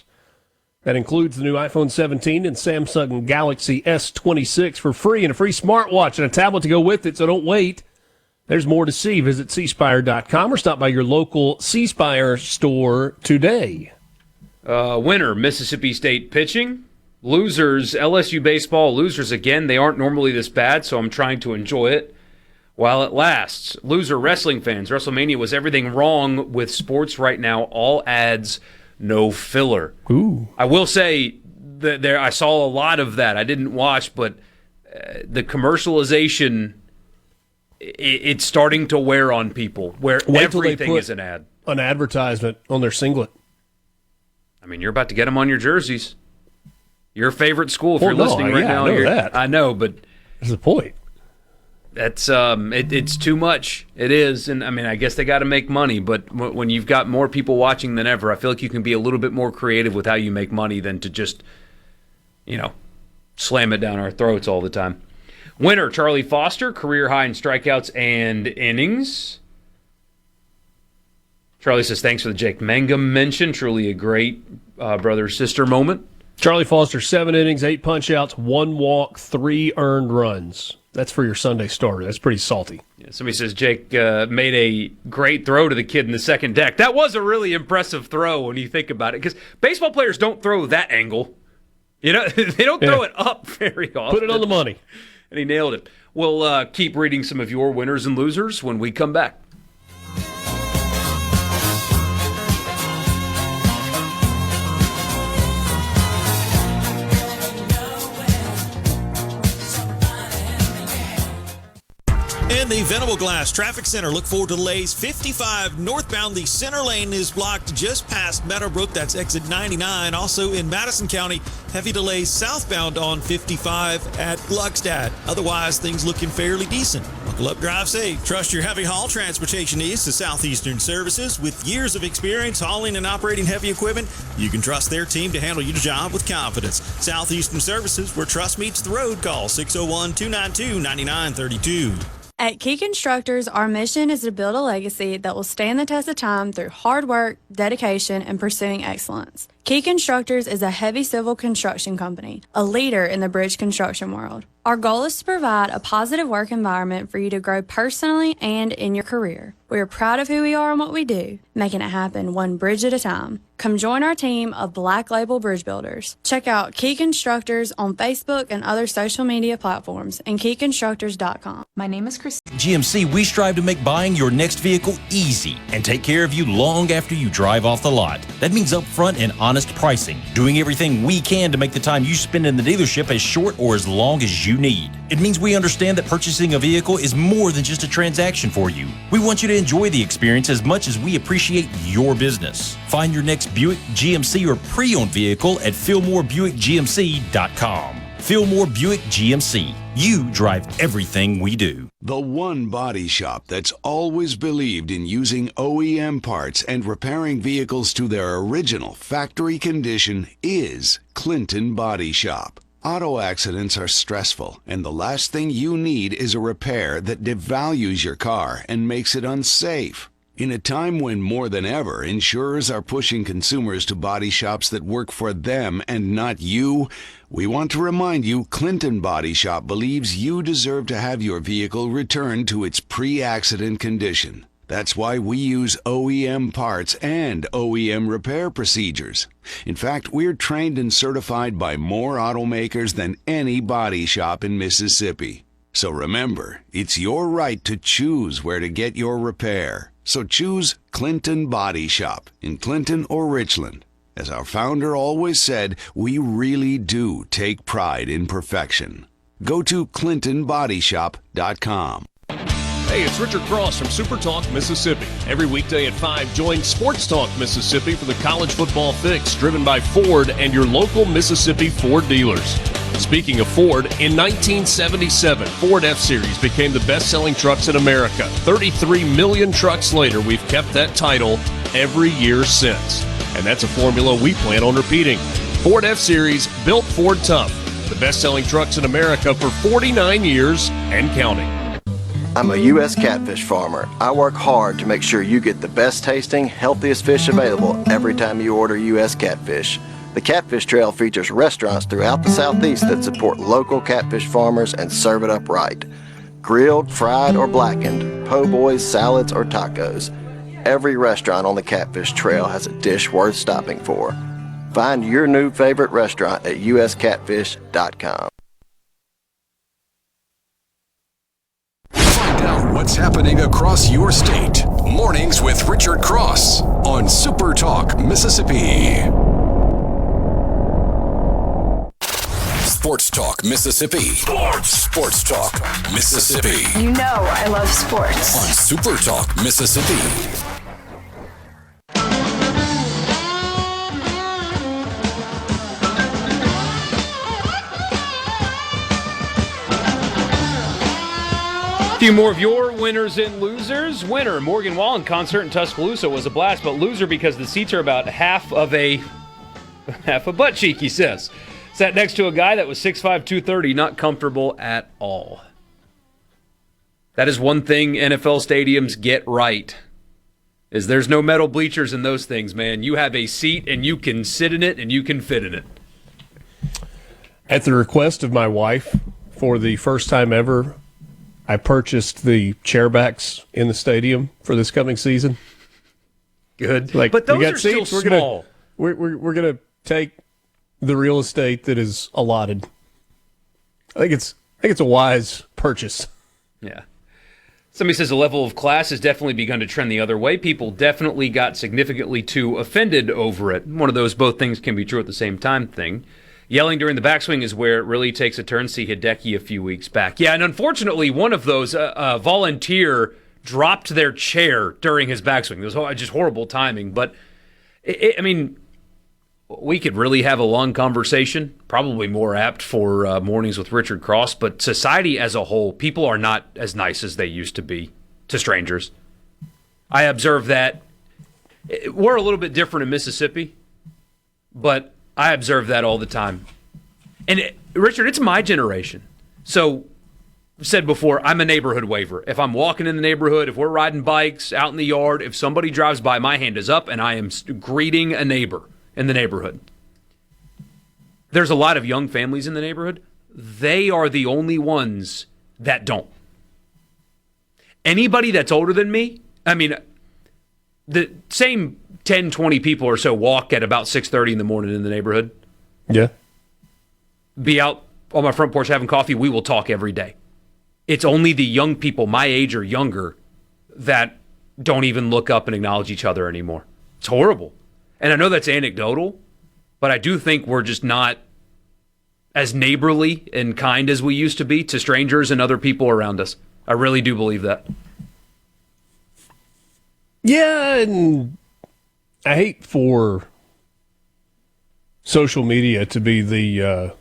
That includes the new iPhone 17 and Samsung Galaxy S26 for free, and a free smartwatch and a tablet to go with it, so don't wait. There's more to see. Visit cspire.com or stop by your local C Spire store today. Winner, Mississippi State pitching. Losers, LSU baseball. Losers again. They aren't normally this bad, so I'm trying to enjoy it while it lasts. Loser, wrestling fans. WrestleMania was everything wrong with sports right now. All ads, no filler. Ooh. I will say that I saw a lot of that. I didn't watch, but the commercialization it's starting to wear on people where everything is an ad. An advertisement on their singlet. I mean, you're about to get them on your jerseys. Your favorite school, if you're listening right now. I know that. I know, but that's the point. That's it's too much. It is, and I mean, I guess they got to make money. But when you've got more people watching than ever, I feel like you can be a little bit more creative with how you make money than to just, slam it down our throats all the time. Winner Charlie Foster, career high in strikeouts and innings. Charlie says, thanks for the Jake Mangum mention. Truly a great brother-sister moment. Charlie Foster, 7 innings, 8 punch-outs, 1 walk, 3 earned runs. That's for your Sunday starter. That's pretty salty. Yeah, somebody says Jake made a great throw to the kid in the second deck. That was a really impressive throw when you think about it, because baseball players don't throw that angle. They don't throw it up very often. Put it on the money. And he nailed it. We'll keep reading some of your winners and losers when we come back. In the Venable Glass Traffic Center, look for delays 55 northbound. The center lane is blocked just past Meadowbrook. That's exit 99. Also in Madison County, heavy delays southbound on 55 at Gluckstadt. Otherwise, things looking fairly decent. Buckle up, drive safe. Trust your heavy haul transportation needs to Southeastern Services. With years of experience hauling and operating heavy equipment, you can trust their team to handle your job with confidence. Southeastern Services, where trust meets the road. Call 601-292-9932. At Key Constructors, our mission is to build a legacy that will stand the test of time through hard work, dedication, and pursuing excellence. Key Constructors is a heavy civil construction company, a leader in the bridge construction world. Our goal is to provide a positive work environment for you to grow personally and in your career. We are proud of who we are and what we do, making it happen one bridge at a time. Come join our team of Black Label Bridge Builders. Check out Key Constructors on Facebook and other social media platforms and keyconstructors.com. My name is Chris. GMC, we strive to make buying your next vehicle easy and take care of you long after you drive off the lot. That means upfront and honest pricing, doing everything we can to make the time you spend in the dealership as short or as long as you need. It means we understand that purchasing a vehicle is more than just a transaction for you. We want you to enjoy the experience as much as we appreciate your business. Find your next Buick, GMC, or pre-owned vehicle at FillmoreBuickGMC.com. Fillmore Buick GMC. You drive everything we do. The one body shop that's always believed in using OEM parts and repairing vehicles to their original factory condition is Clinton Body Shop. Auto accidents are stressful, and the last thing you need is a repair that devalues your car and makes it unsafe. In a time when more than ever insurers are pushing consumers to body shops that work for them and not you, we want to remind you Clinton Body Shop believes you deserve to have your vehicle returned to its pre-accident condition. That's why we use OEM parts and OEM repair procedures. In fact, we're trained and certified by more automakers than any body shop in Mississippi. So remember, it's your right to choose where to get your repair. So choose Clinton Body Shop in Clinton or Richland. As our founder always said, we really do take pride in perfection. Go to ClintonBodyShop.com. Hey, it's Richard Cross from SuperTalk Mississippi. Every weekday at 5, join SportsTalk Mississippi for the college football fix, driven by Ford and your local Mississippi Ford dealers. Speaking of Ford, in 1977, Ford F-Series became the best-selling trucks in America. 33 million trucks later, we've kept that title every year since. And that's a formula we plan on repeating. Ford F-Series, built Ford tough. The best-selling trucks in America for 49 years and counting. I'm a U.S. catfish farmer. I work hard to make sure you get the best tasting, healthiest fish available every time you order U.S. catfish. The Catfish Trail features restaurants throughout the Southeast that support local catfish farmers and serve it up right. Grilled, fried, or blackened, po' boys, salads, or tacos. Every restaurant on the Catfish Trail has a dish worth stopping for. Find your new favorite restaurant at uscatfish.com. Find out what's happening across your state. Mornings with Richard Cross on SuperTalk Mississippi. Sports Talk Mississippi. Sports Talk Mississippi. You know I love sports. On Super Talk Mississippi. A few more of your winners and losers. Winner, Morgan Wallen concert in Tuscaloosa was a blast, but loser because the seats are about half a butt cheek, he says. Sat next to a guy that was 6'5", 230, not comfortable at all. That is one thing NFL stadiums get right, is there's no metal bleachers in those things, man. You have a seat, and you can sit in it, and you can fit in it. At the request of my wife, for the first time ever, I purchased the chairbacks in the stadium for this coming season. Good. But those are still small. We're gonna take the real estate that is allotted. I think it's a wise purchase. Yeah. Somebody says the level of class has definitely begun to trend the other way. People definitely got significantly too offended over it. One of those both things can be true at the same time thing. Yelling during the backswing is where it really takes a turn. See Hideki a few weeks back. Yeah, and unfortunately, one of those, a volunteer dropped their chair during his backswing. It was just horrible timing. But, I mean, we could really have a long conversation, probably more apt for Mornings with Richard Cross. But society as a whole, people are not as nice as they used to be to strangers. I observe that. We're a little bit different in Mississippi, but I observe that all the time. And Richard, it's my generation. So, I've said before, I'm a neighborhood waver. If I'm walking in the neighborhood, if we're riding bikes out in the yard, if somebody drives by, my hand is up and I am greeting a neighbor in the neighborhood. There's a lot of young families in the neighborhood. They are the only ones that don't. Anybody that's older than me, I mean, the same 10, 20 people or so walk at about 6:30 in the morning in the neighborhood. Yeah. Be out on my front porch having coffee. We will talk every day. It's only the young people my age or younger that don't even look up and acknowledge each other anymore. It's horrible. And I know that's anecdotal, but I do think we're just not as neighborly and kind as we used to be to strangers and other people around us. I really do believe that. Yeah, and I hate for social media to be the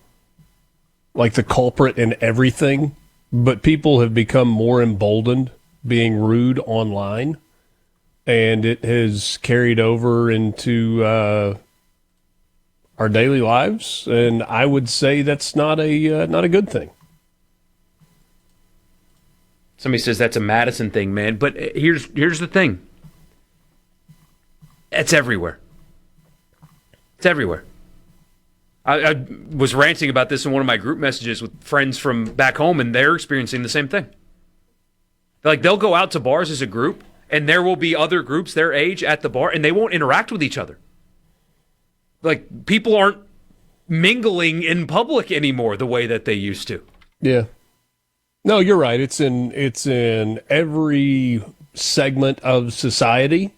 the culprit in everything, but people have become more emboldened being rude online, and it has carried over into our daily lives, and I would say that's not a good thing. Somebody says that's a Madison thing, man, but here's the thing. It's everywhere. It's everywhere. I was ranting about this in one of my group messages with friends from back home, and they're experiencing the same thing. They'll go out to bars as a group, and there will be other groups their age at the bar, and they won't interact with each other. People aren't mingling in public anymore the way that they used to. Yeah. No, you're right. It's in every segment of society.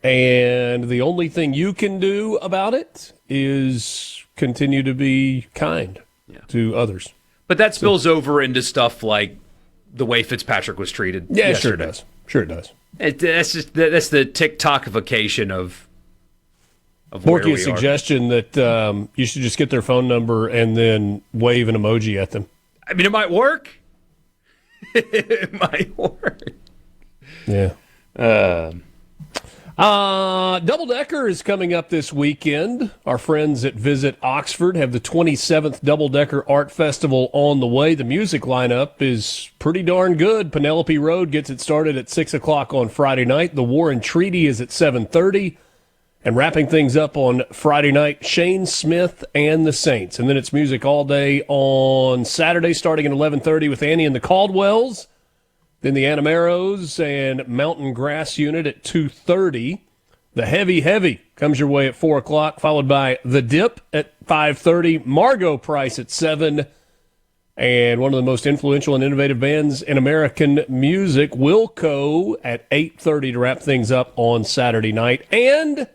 And the only thing you can do about it is continue to be kind to others. But that spills over into stuff like the way Fitzpatrick was treated. Yeah, it sure does. Sure it does. That's the TikTokification of Borky, a suggestion that you should just get their phone number and then wave an emoji at them. I mean, it might work. It might work. Yeah. Double Decker is coming up this weekend. Our friends at Visit Oxford have the 27th Double Decker Art Festival on the way. The music lineup is pretty darn good. Penelope Road gets it started at 6 o'clock on Friday night. The War and Treaty is at 7:30. And wrapping things up on Friday night, Shane Smith and the Saints. And then it's music all day on Saturday, starting at 11:30 with Annie and the Caldwells. Then the Animeros and Mountain Grass Unit at 2:30. The Heavy comes your way at 4 o'clock, followed by The Dip at 5:30. Margot Price at 7. And one of the most influential and innovative bands in American music, Wilco, at 8:30 to wrap things up on Saturday night. And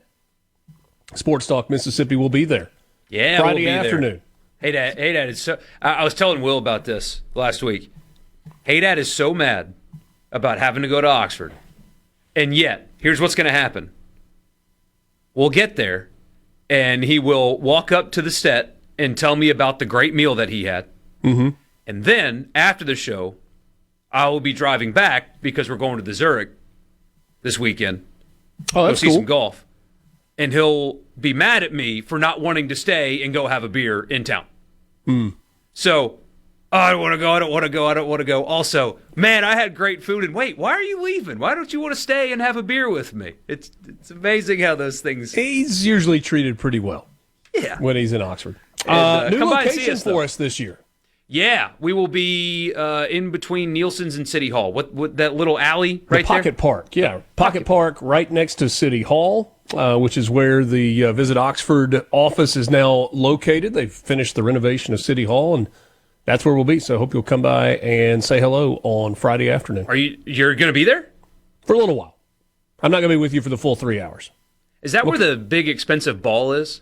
Sports Talk Mississippi will be there. Yeah, Friday we'll be afternoon. there. Hey Dad is so. I was telling Will about this last week. Hey Dad is so mad about having to go to Oxford, and yet here's what's going to happen. We'll get there, and he will walk up to the set and tell me about the great meal that he had. Mm-hmm. And then, after the show, I will be driving back because we're going to the Zurich this weekend. Oh, that's go see cool. some golf. And he'll be mad at me for not wanting to stay and go have a beer in town. So, I don't want to go. Also, man, I had great food. And wait, why are you leaving? Why don't you want to stay and have a beer with me? It's amazing how those things... He's usually treated pretty well. Yeah. When he's in Oxford. And, new come by and see location us, for though. us this year. Yeah, we will be in between Nielsen's and City Hall. What that little alley right there? Pocket Park, yeah. Pocket Park right next to City Hall, which is where the Visit Oxford office is now located. They've finished the renovation of City Hall, and that's where we'll be. So I hope you'll come by and say hello on Friday afternoon. You're going to be there? For a little while. I'm not going to be with you for the full 3 hours. Is that where the big expensive ball is?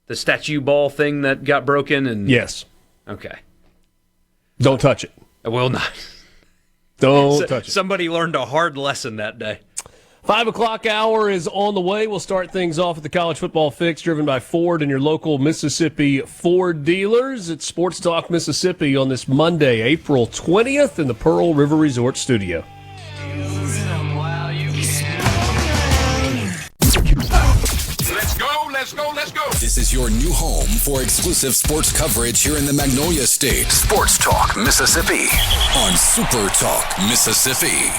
The statue ball thing that got broken? And Yes. Okay. Don't touch it. I will not. Don't touch it. Somebody learned a hard lesson that day. 5 o'clock hour is on the way. We'll start things off with the college football fix driven by Ford and your local Mississippi Ford dealers. It's Sports Talk Mississippi on this Monday, April 20th in the Pearl River Resort Studio. Let's go. This is your new home for exclusive sports coverage here in the Magnolia State. Sports Talk Mississippi on Super Talk Mississippi.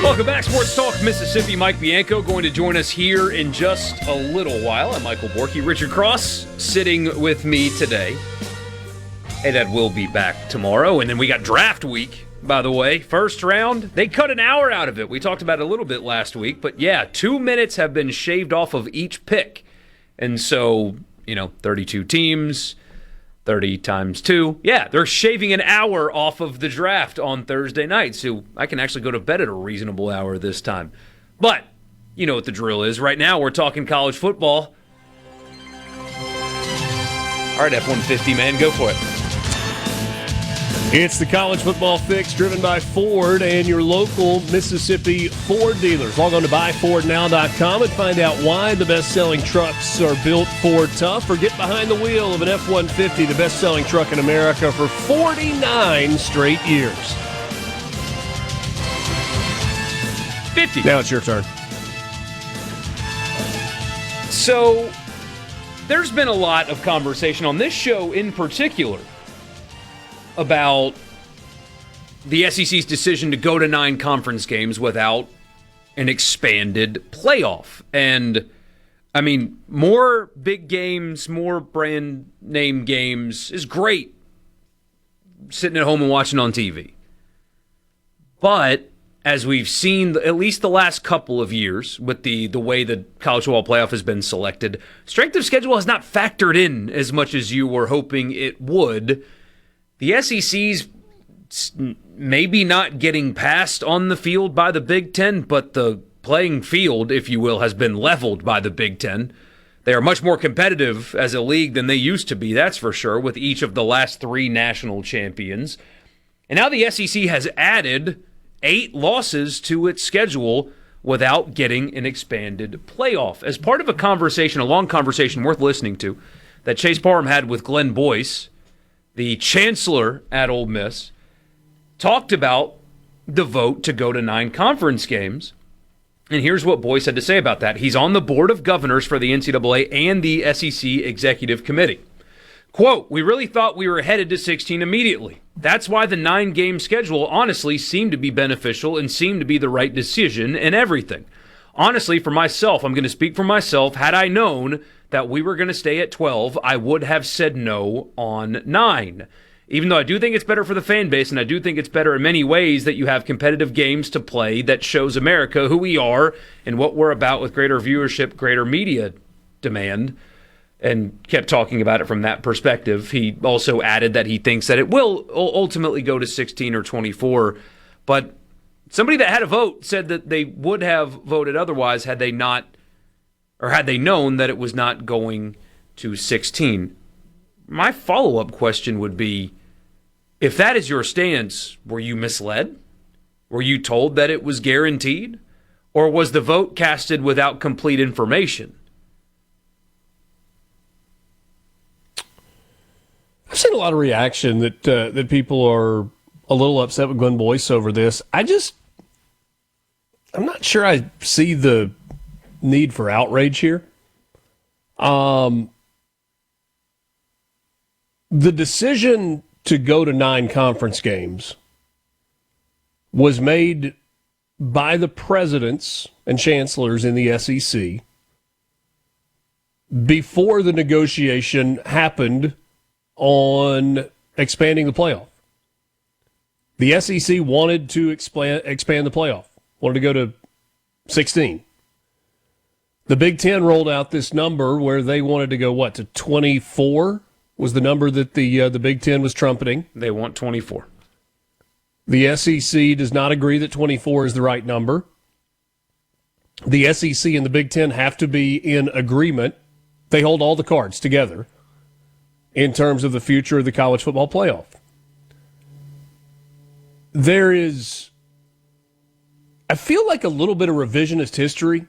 Welcome back, Sports Talk Mississippi. Mike Bianco going to join us here in just a little while. I'm Michael Borky. Richard Cross sitting with me today. Hey, Dad will be back tomorrow. And then we got draft week, by the way. First round, they cut an hour out of it. We talked about it a little bit last week. But yeah, 2 minutes have been shaved off of each pick. And so, 32 teams, 30 times 2. Yeah, they're shaving an hour off of the draft on Thursday night, so I can actually go to bed at a reasonable hour this time. But you know what the drill is. Right now, we're talking college football. All right, F-150, man, go for it. It's the college football fix driven by Ford and your local Mississippi Ford dealers. Log on to buyfordnow.com and find out why the best-selling trucks are built Ford tough, or get behind the wheel of an F-150, the best-selling truck in America for 49 straight years. 50. Now it's your turn. So there's been a lot of conversation on this show in particular about the SEC's decision to go to 9 conference games without an expanded playoff. And, I mean, more big games, more brand name games is great sitting at home and watching on TV. But as we've seen, at least the last couple of years, with the way the college football playoff has been selected, strength of schedule has not factored in as much as you were hoping it would. The SEC's maybe not getting passed on the field by the Big Ten, but the playing field, if you will, has been leveled by the Big Ten. They are much more competitive as a league than they used to be, that's for sure, with each of the last 3 national champions. And now the SEC has added 8 losses to its schedule without getting an expanded playoff. As part of a long conversation worth listening to, that Chase Parham had with Glenn Boyce, the chancellor at Ole Miss, talked about the vote to go to 9 conference games. And here's what Boyce had to say about that. He's on the board of governors for the NCAA and the SEC Executive Committee. Quote, "We really thought we were headed to 16 immediately. That's why the 9-game schedule honestly seemed to be beneficial and seemed to be the right decision and everything. Honestly, for myself, I'm going to speak for myself, had I known that we were going to stay at 12, I would have said no on 9. Even though I do think it's better for the fan base, and I do think it's better in many ways that you have competitive games to play that shows America who we are and what we're about with greater viewership, greater media demand. and kept talking about it from that perspective. He also added that he thinks that it will ultimately go to 16 or 24, but somebody that had a vote said that they would have voted otherwise had they not, or had they known that it was not going to 16. My follow-up question would be, if that is your stance, were you misled? Were you told that it was guaranteed? Or was the vote casted without complete information? I've seen a lot of reaction that people are a little upset with Glenn Boyce over this. I'm not sure I see the need for outrage here. The decision to go to 9 conference games was made by the presidents and chancellors in the SEC before the negotiation happened on expanding the playoff. The SEC wanted to expand the playoff, wanted to go to 16. The Big Ten rolled out this number where they wanted to go, to 24 was the number that the Big Ten was trumpeting. They want 24. The SEC does not agree that 24 is the right number. The SEC and the Big Ten have to be in agreement. They hold all the cards together in terms of the future of the college football playoff. There is, I feel like, a little bit of revisionist history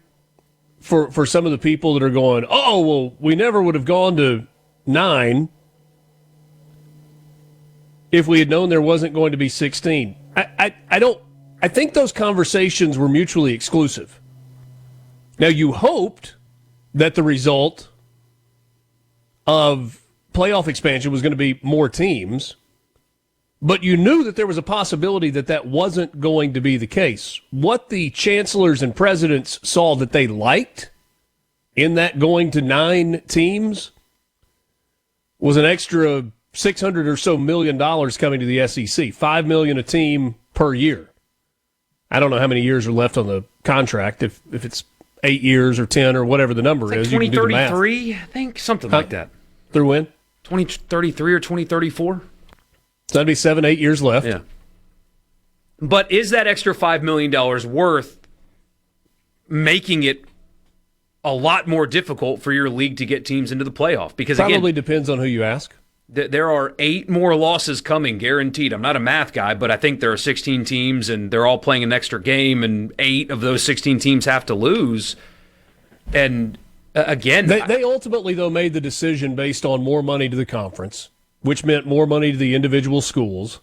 for some of the people that are going, oh, well, we never would have gone to 9 if we had known there wasn't going to be 16. I think those conversations were mutually exclusive. Now, you hoped that the result of playoff expansion was going to be more teams, but you knew that there was a possibility that that wasn't going to be the case. What the chancellors and presidents saw that they liked in that going to 9 teams was an extra $600 or so million coming to the SEC, $5 million a team per year. I don't know how many years are left on the contract, if it's 8 years or 10 or whatever the number is. 2033, I think, something like that. Through when? 2033 or 2034? So that'd be 7-8 years left. Yeah. But is that extra $5 million worth making it a lot more difficult for your league to get teams into the playoff? Because probably depends on who you ask. There are 8 more losses coming, guaranteed. I'm not a math guy, but I think there are 16 teams, and they're all playing an extra game, and 8 of those 16 teams have to lose. And again, they ultimately, though, made the decision based on more money to the conference, which meant more money to the individual schools.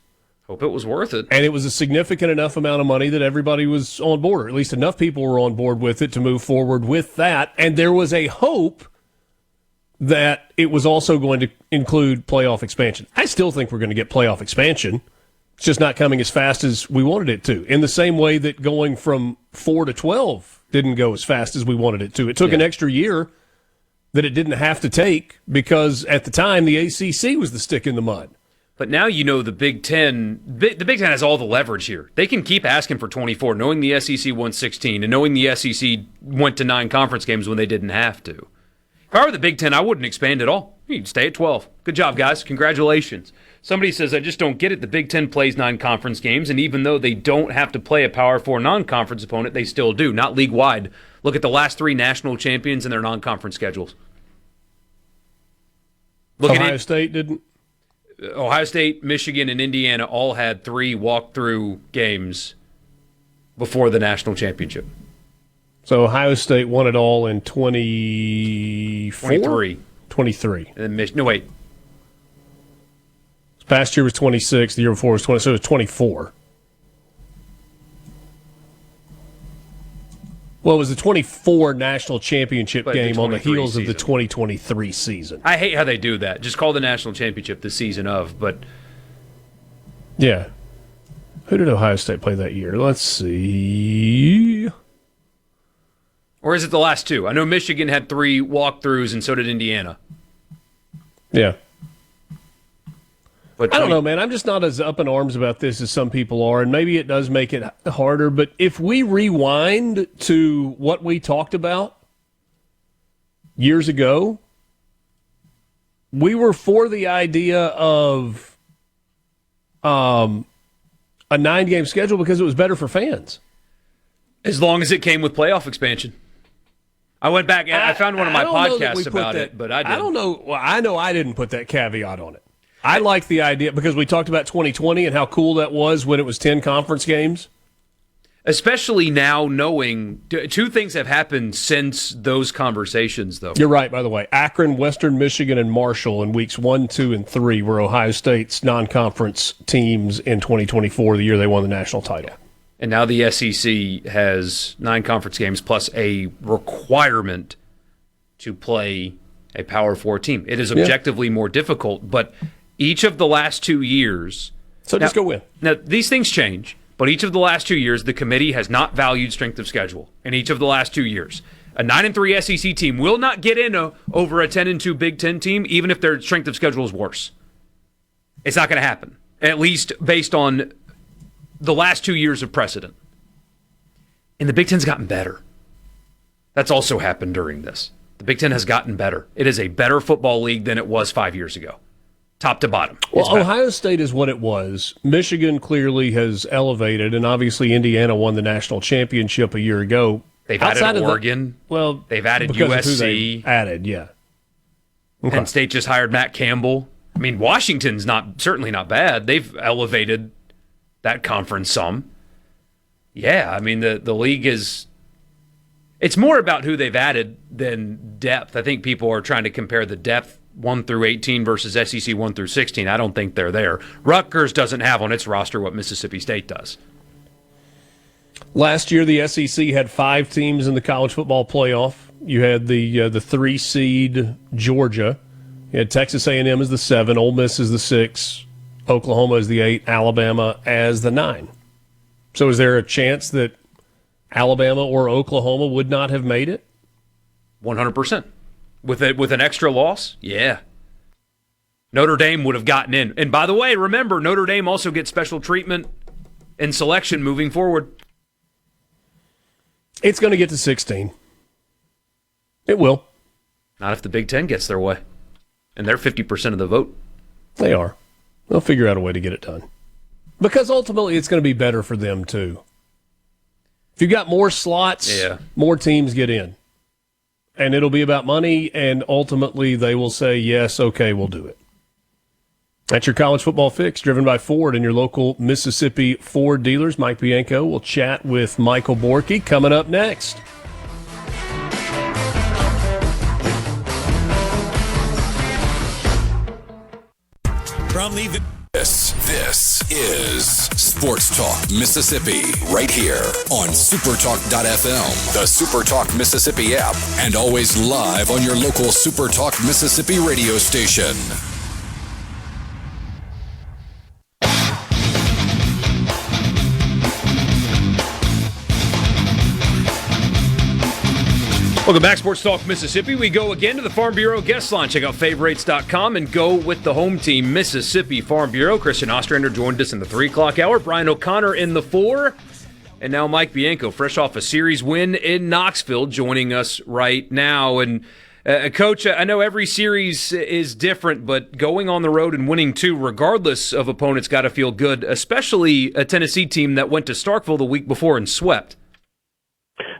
Hope it was worth it. And it was a significant enough amount of money that everybody was on board, or at least enough people were on board with it to move forward with that. And there was a hope that it was also going to include playoff expansion. I still think we're going to get playoff expansion. It's just not coming as fast as we wanted it to. In the same way that going from 4 to 12 didn't go as fast as we wanted it to. It took an extra year that it didn't have to take because at the time the ACC was the stick in the mud. But now you know the Big Ten. The Big Ten has all the leverage here. They can keep asking for 24, knowing the SEC won 16, and knowing the SEC went to 9 conference games when they didn't have to. If I were the Big Ten, I wouldn't expand at all. You'd stay at 12. Good job, guys. Congratulations. Somebody says, I just don't get it. The Big Ten plays 9 conference games, and even though they don't have to play a Power 4 non-conference opponent, they still do, not league-wide. Look at the last 3 national champions and their non-conference schedules. Ohio State didn't? Ohio State, Michigan, and Indiana all had 3 walkthrough games before the national championship. So Ohio State won it all in 23. 23. And then no, wait. Past year was 26. The year before was 20. So it was 24. Well, it was the 24 national championship game on the heels of the 2023 season. I hate how they do that. Just call the national championship the season of, but... Yeah. Who did Ohio State play that year? Let's see. Or is it the last 2? I know Michigan had 3 walkthroughs, and so did Indiana. Yeah. But I don't know, man. I'm just not as up in arms about this as some people are, and maybe it does make it harder. But if we rewind to what we talked about years ago, we were for the idea of a 9-game schedule because it was better for fans. As long as it came with playoff expansion. I went back and I found one of my podcasts about it, but I didn't. I don't know. Well, I know I didn't put that caveat on it. I like the idea because we talked about 2020 and how cool that was when it was 10 conference games. Especially now knowing two things have happened since those conversations, though. You're right, by the way. Akron, Western Michigan, and Marshall in weeks 1, 2, and 3 were Ohio State's non-conference teams in 2024, the year they won the national title. And now the SEC has 9 conference games plus a requirement to play a Power 4 team. It is objectively more difficult, but each of the last 2 years... So just go win. Now, these things change, but each of the last 2 years, the committee has not valued strength of schedule. In each of the last 2 years. A 9-3 SEC team will not get in over a 10-2 Big Ten team, even if their strength of schedule is worse. It's not going to happen, at least based on the last 2 years of precedent. And the Big Ten's gotten better. That's also happened during this. The Big Ten has gotten better. It is a better football league than it was 5 years ago, top to bottom. Well, Ohio State is what it was. Michigan clearly has elevated, and obviously Indiana won the national championship a year ago. They've added Oregon. They've added USC. Added, yeah. Okay. Penn State just hired Matt Campbell. I mean, Washington's certainly not bad. They've elevated that conference some. Yeah, I mean, the league is... It's more about who they've added than depth. I think people are trying to compare the depth 1 through 18 versus SEC 1 through 16. I don't think they're there. Rutgers doesn't have on its roster what Mississippi State does. Last year, the SEC had 5 teams in the college football playoff. You had the 3 seed Georgia. You had Texas A&M as the 7, Ole Miss as the 6, Oklahoma as the 8, Alabama as the 9. So is there a chance that Alabama or Oklahoma would not have made it? 100%. With an extra loss? Yeah. Notre Dame would have gotten in. And by the way, remember, Notre Dame also gets special treatment in selection moving forward. It's going to get to 16. It will. Not if the Big Ten gets their way. And they're 50% of the vote. They are. They'll figure out a way to get it done. Because ultimately it's going to be better for them too. If you've got more slots, more teams get in. And it'll be about money, and ultimately they will say, yes, okay, we'll do it. That's your college football fix, driven by Ford and your local Mississippi Ford dealers. Mike Bianco will chat with Michael Borky coming up next. From the... This is Sports Talk Mississippi, right here on SuperTalk.fm, the SuperTalk Mississippi app, and always live on your local SuperTalk Mississippi radio station. Welcome back, Sports Talk Mississippi. We go again to the Farm Bureau guest line. Check out favorites.com and go with the home team, Mississippi Farm Bureau. Christian Ostrander joined us in the 3 o'clock hour. Brian O'Connor in the 4. And now Mike Bianco, fresh off a series win in Knoxville, joining us right now. And Coach, I know every series is different, but going on the road and winning 2, regardless of opponents, got to feel good, especially a Tennessee team that went to Starkville the week before and swept.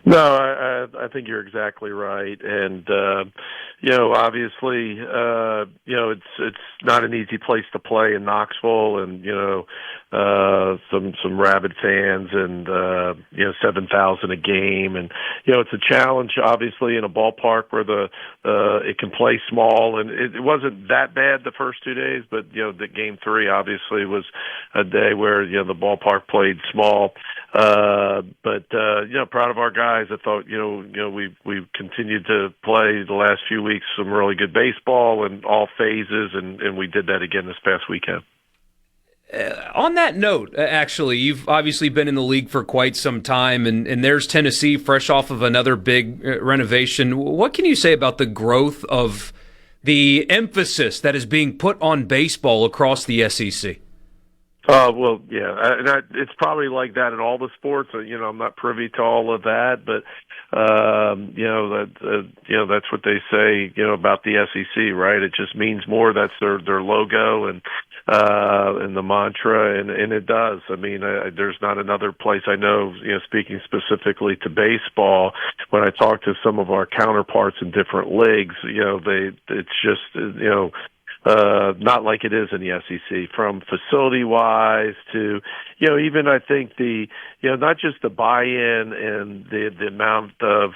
No, I think you're exactly right, and obviously, it's not an easy place to play in Knoxville, and some rabid fans, and 7,000 a game, and it's a challenge, obviously, in a ballpark where it can play small, and it wasn't that bad the first 2 days, but the game 3 obviously was a day where the ballpark played small. But proud of our guys. I thought, we've continued to play the last few weeks some really good baseball in all phases, and we did that again this past weekend. On that note, actually, you've obviously been in the league for quite some time, and there's Tennessee fresh off of another big renovation. What can you say about the growth of the emphasis that is being put on baseball across the SEC? Well, yeah, it's probably like that in all the sports. I'm not privy to all of that, but that's what they say, about the SEC, right? It just means more. That's their logo and the mantra, and it does. I mean, there's not another place I know. Speaking specifically to baseball, when I talk to some of our counterparts in different leagues, it's just not like it is in the SEC, from facility-wise to, even I think not just the buy-in and the amount of,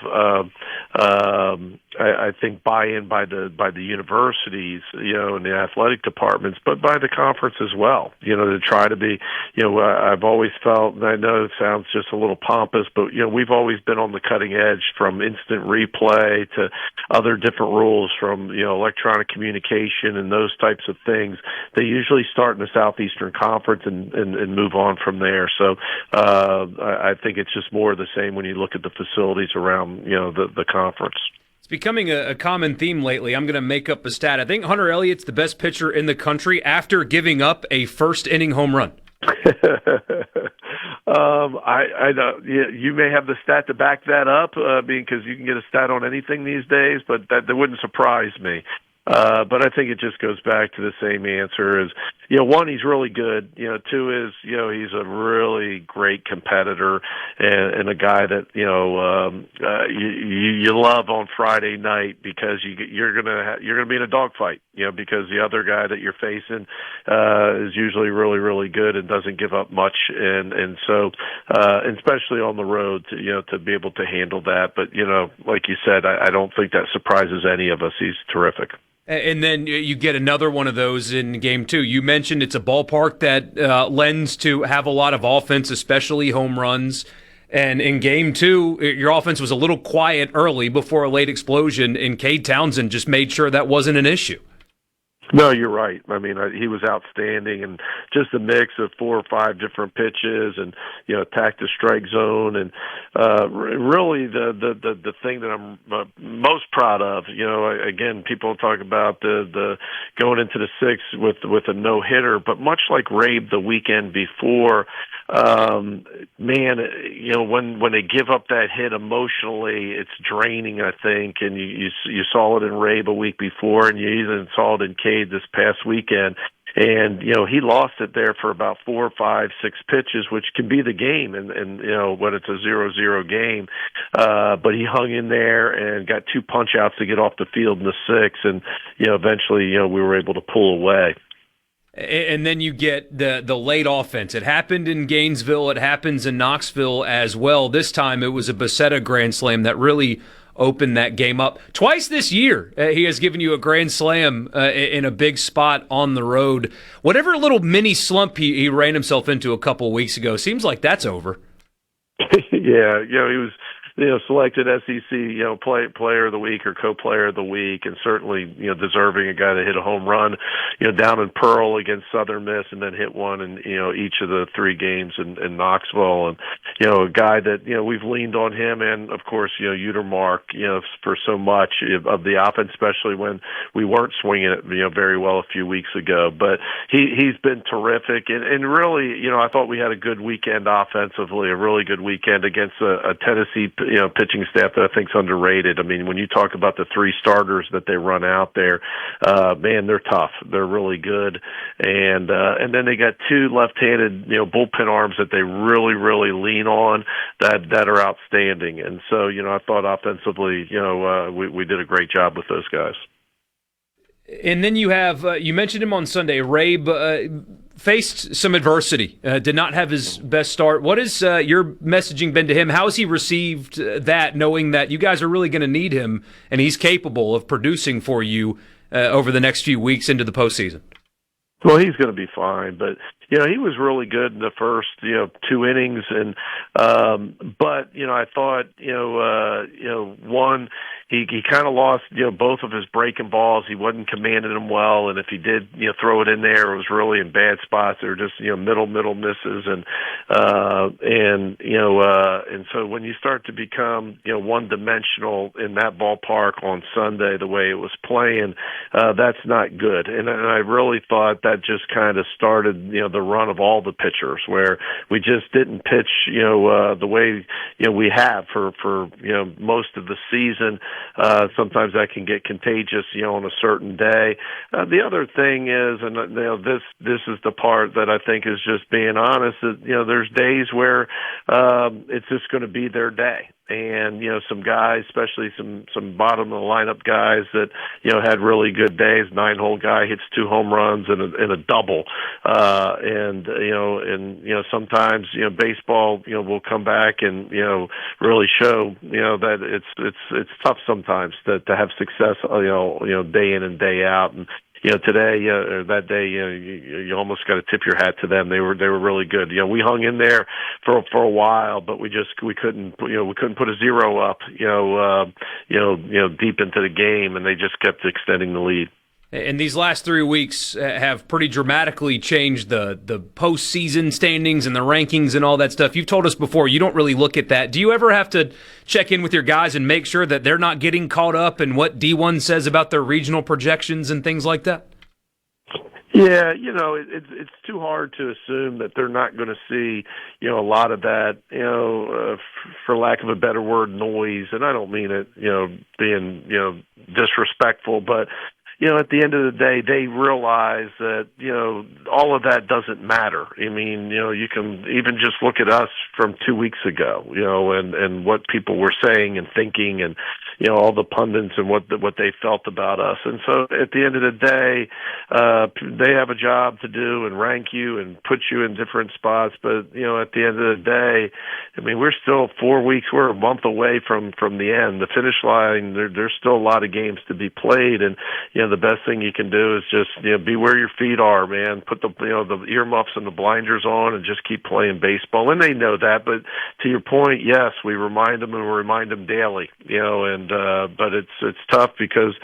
I think buy-in by the universities, and the athletic departments, but by the conference as well, to try to be, I've always felt, and I know it sounds just a little pompous, but, we've always been on the cutting edge, from instant replay to other different rules, from, electronic communication and those types of things. They usually start in the Southeastern Conference and move on from there. So I think it's just more of the same when you look at the facilities around, the conference. It's becoming a common theme lately. I'm going to make up a stat. I think Hunter Elliott's the best pitcher in the country after giving up a first-inning home run. I you may have the stat to back that up, because you can get a stat on anything these days, but that wouldn't surprise me. But I think it just goes back to the same answer as, one, he's really good. Two is, he's a really great competitor and a guy that, you love on Friday night, because you're gonna be in a dogfight, because the other guy that you're facing is usually really, really good and doesn't give up much, and so and especially on the road to be able to handle that. But like you said, I don't think that surprises any of us. He's terrific. And then you get another one of those in Game 2. You mentioned it's a ballpark that lends to have a lot of offense, especially home runs. And in Game 2, your offense was a little quiet early before a late explosion, and Cade Townsend just made sure that wasn't an issue. No, you're right. I mean, he was outstanding, and just a mix of 4 or 5 different pitches, and attacked the strike zone, and really the thing that I'm most proud of. Again, people talk about the going into the 6th with a no hitter, but much like Rabe the weekend before. Man, when they give up that hit emotionally, it's draining, I think, and you saw it in Rabe a week before, and you even saw it in Cade this past weekend. And, he lost it there for about 4, 5, 6 pitches, which can be the game, and when it's a 0-0 game. But he hung in there and got 2 punch-outs to get off the field in the 6th, and, eventually, we were able to pull away. And then you get the late offense. It happened in Gainesville. It happens in Knoxville as well. This time it was a Becerra grand slam that really opened that game up. Twice this year, he has given you a grand slam in a big spot on the road. Whatever little mini slump he ran himself into a couple weeks ago, seems like that's over. Yeah, he was selected SEC, player of the week or co-player of the week, and certainly, deserving, a guy that hit a home run, down in Pearl against Southern Miss, and then hit one in, each of the 3 games in Knoxville, and, a guy that, we've leaned on him, and of course, Utermark, for so much of the offense, especially when we weren't swinging it, very well a few weeks ago, but he's been terrific, and really, I thought we had a good weekend offensively, a really good weekend against a Tennessee pitching staff that I think is underrated. I mean, when you talk about the 3 starters that they run out there, man, they're tough. They're really good, and then they got 2 left-handed, bullpen arms that they really, really lean on that are outstanding. And so, I thought offensively, we did a great job with those guys. And then you have, you mentioned him on Sunday, Rabe faced some adversity, did not have his best start. What has your messaging been to him? How has he received that, knowing that you guys are really going to need him and he's capable of producing for you over the next few weeks into the postseason? Well, he's going to be fine, but he was really good in the first 2 innings, and but I thought one, he kind of lost, both of his breaking balls. He wasn't commanding them well, and if he did, throw it in there, it was really in bad spots. They were just, middle misses, and so when you start to become, one-dimensional in that ballpark on Sunday, the way it was playing, that's not good. And I really thought that just kind of started, the run of all the pitchers, where we just didn't pitch, the way, we have for most of the season. Sometimes that can get contagious, on a certain day. The other thing is, and this is the part that I think is just being honest, that there's days where it's just going to be their day. And, some guys, especially some bottom of the lineup guys that, had really good days. 9-hole guy hits 2 home runs and a double. Sometimes, baseball, will come back and, really show, that it's tough sometimes to have success, day in and day out. And, today, or that day, you almost got to tip your hat to them. They were really good. We hung in there for a while, but we couldn't put a 0 up, deep into the game, and they just kept extending the lead. And these last 3 weeks have pretty dramatically changed the postseason standings and the rankings and all that stuff. You've told us before you don't really look at that. Do you ever have to check in with your guys and make sure that they're not getting caught up in what D1 says about their regional projections and things like that? Yeah, it's too hard to assume that they're not going to see, a lot of that, for lack of a better word, noise. And I don't mean it, being, disrespectful, but at the end of the day, they realize that, all of that doesn't matter. I mean, you can even just look at us from 2 weeks ago, and what people were saying and thinking, and, all the pundits and what they felt about us. And so at the end of the day, they have a job to do and rank you and put you in different spots. But, at the end of the day, I mean, we're still 4 weeks, we're a month away from the end, the finish line. There's still a lot of games to be played. And, the best thing you can do is just, be where your feet are, man. Put the earmuffs and the blinders on and just keep playing baseball. And they know that. But to your point, yes, we remind them, and we remind them daily, but it's tough because,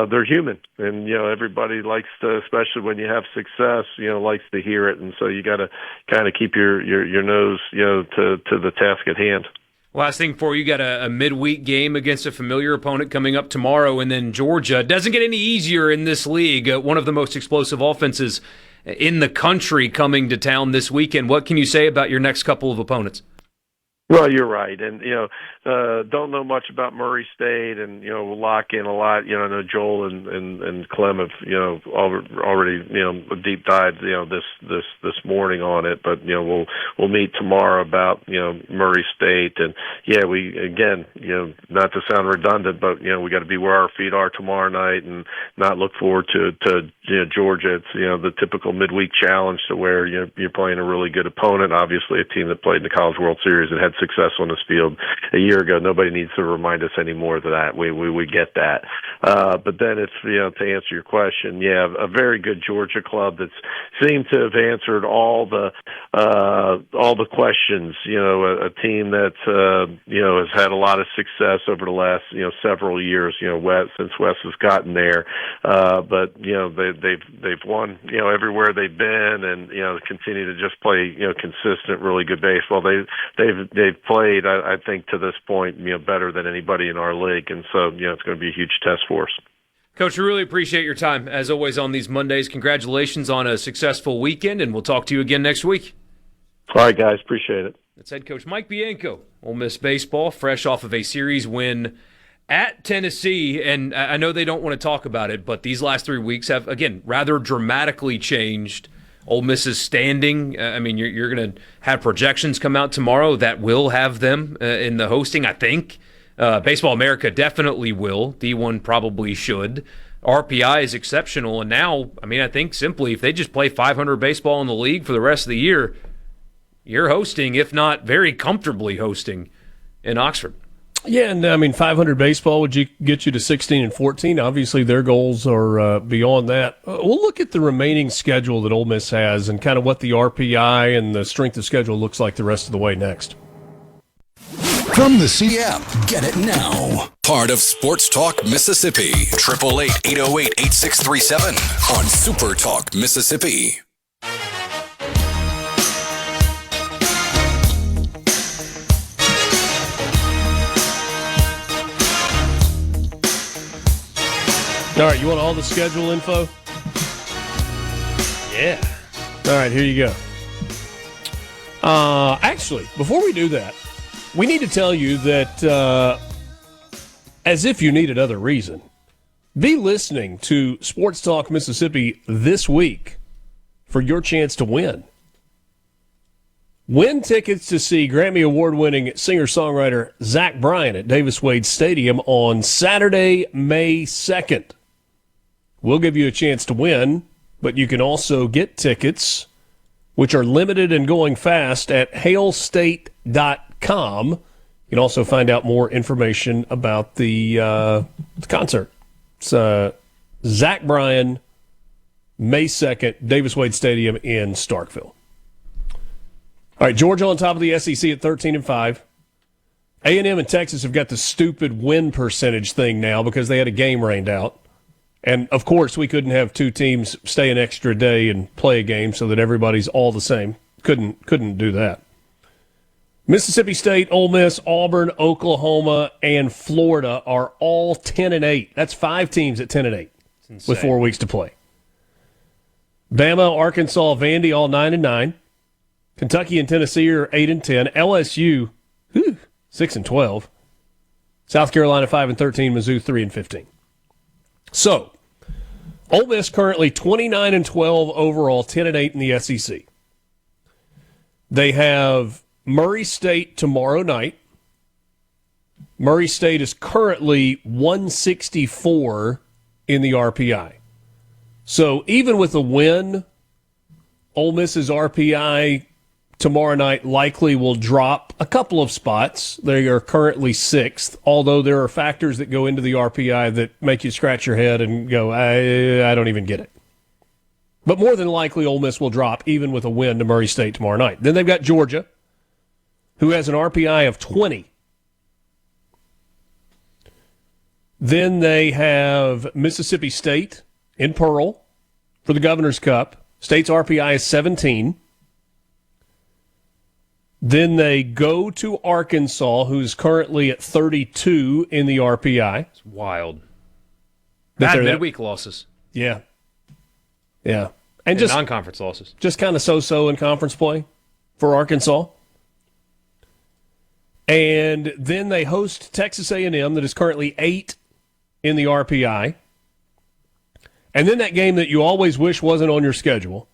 they're human, and, everybody likes to, especially when you have success, likes to hear it. And so you got to kind of keep your nose, to the task at hand. Last thing for you, got a midweek game against a familiar opponent coming up tomorrow, and then Georgia. Doesn't get any easier in this league. One of the most explosive offenses in the country coming to town this weekend. What can you say about your next couple of opponents? Well, you're right. And, don't know much about Murray State, and, we'll lock in a lot. I know Joel and Clem have, already, deep dived, this morning on it. But, we'll meet tomorrow about, Murray State. And, yeah, we, again, not to sound redundant, but, we got to be where our feet are tomorrow night and not look forward to Georgia. It's, the typical midweek challenge to where, you're playing a really good opponent, obviously a team that played in the College World Series and had success on this field a year ago. Nobody needs to remind us anymore of that. We get that. But then it's, to answer your question, yeah, a very good Georgia club that's seemed to have answered all the questions. A team that, has had a lot of success over the last, several years, since Wes has gotten there. But, they've won, everywhere they've been, and, continue to just play, consistent, really good baseball. They've played, I think, to this point, better than anybody in our league. And so, it's going to be a huge test for us. Coach, we really appreciate your time, as always, on these Mondays. Congratulations on a successful weekend, and we'll talk to you again next week. All right, guys. Appreciate it. That's head coach Mike Bianco, Ole Miss baseball, fresh off of a series win at Tennessee. And I know they don't want to talk about it, but these last 3 weeks have, again, rather dramatically changed Ole Miss's standing. I mean, you're going to have projections come out tomorrow that will have them in the hosting, I think. Baseball America definitely will. D1 probably should. RPI is exceptional. And now, I mean, I think simply if they just play 500 baseball in the league for the rest of the year, you're hosting, if not very comfortably hosting, in Oxford. Yeah, and I mean, 500 baseball would get you to 16 and 14. Obviously, their goals are beyond that. We'll look at the remaining schedule that Ole Miss has and kind of what the RPI and the strength of schedule looks like the rest of the way next. From the C app. Get it now. Part of Sports Talk Mississippi. 888-808-8637 on Super Talk Mississippi. All right, you want all the schedule info? Yeah. All right, here you go. Actually, before we do that, we need to tell you that, as if you needed other reason, be listening to Sports Talk Mississippi this week for your chance to win. Win tickets to see Grammy Award-winning singer-songwriter Zach Bryan at Davis Wade Stadium on Saturday, May 2nd. We'll give you a chance to win, but you can also get tickets, which are limited and going fast, at hailstate.com. You can also find out more information about the concert. It's Zach Bryan, May 2nd, Davis Wade Stadium in Starkville. All right, Georgia on top of the SEC at 13-5. A&M and Texas have got the stupid win percentage thing now because they had a game rained out. And, of course, we couldn't have two teams stay an extra day and play a game so that everybody's all the same. Couldn't do that. Mississippi State, Ole Miss, Auburn, Oklahoma, and Florida are all 10-8. That's 5 teams at 10-8 with 4 weeks to play. Bama, Arkansas, Vandy, all 9-9. Kentucky and Tennessee are 8-10. LSU, 6-12. South Carolina 5-13. Mizzou 3-15. So, Ole Miss currently 29-12 overall, 10-8 in the SEC. They have Murray State tomorrow night. Murray State is currently 164 in the RPI. So even with a win, Ole Miss's RPI tomorrow night likely will drop a couple of spots. They are currently 6th, although there are factors that go into the RPI that make you scratch your head and go, I don't even get it. But more than likely, Ole Miss will drop even with a win to Murray State tomorrow night. Then they've got Georgia, who has an RPI of 20. Then they have Mississippi State in Pearl for the Governor's Cup. State's RPI is 17. Then they go to Arkansas, who's currently at 32 in the RPI. It's wild. Bad midweek losses. Yeah. Yeah. And just non-conference losses. Just kind of so-so in conference play for Arkansas. And then they host Texas A&M, that is currently 8 in the RPI. And then that game that you always wish wasn't on your schedule,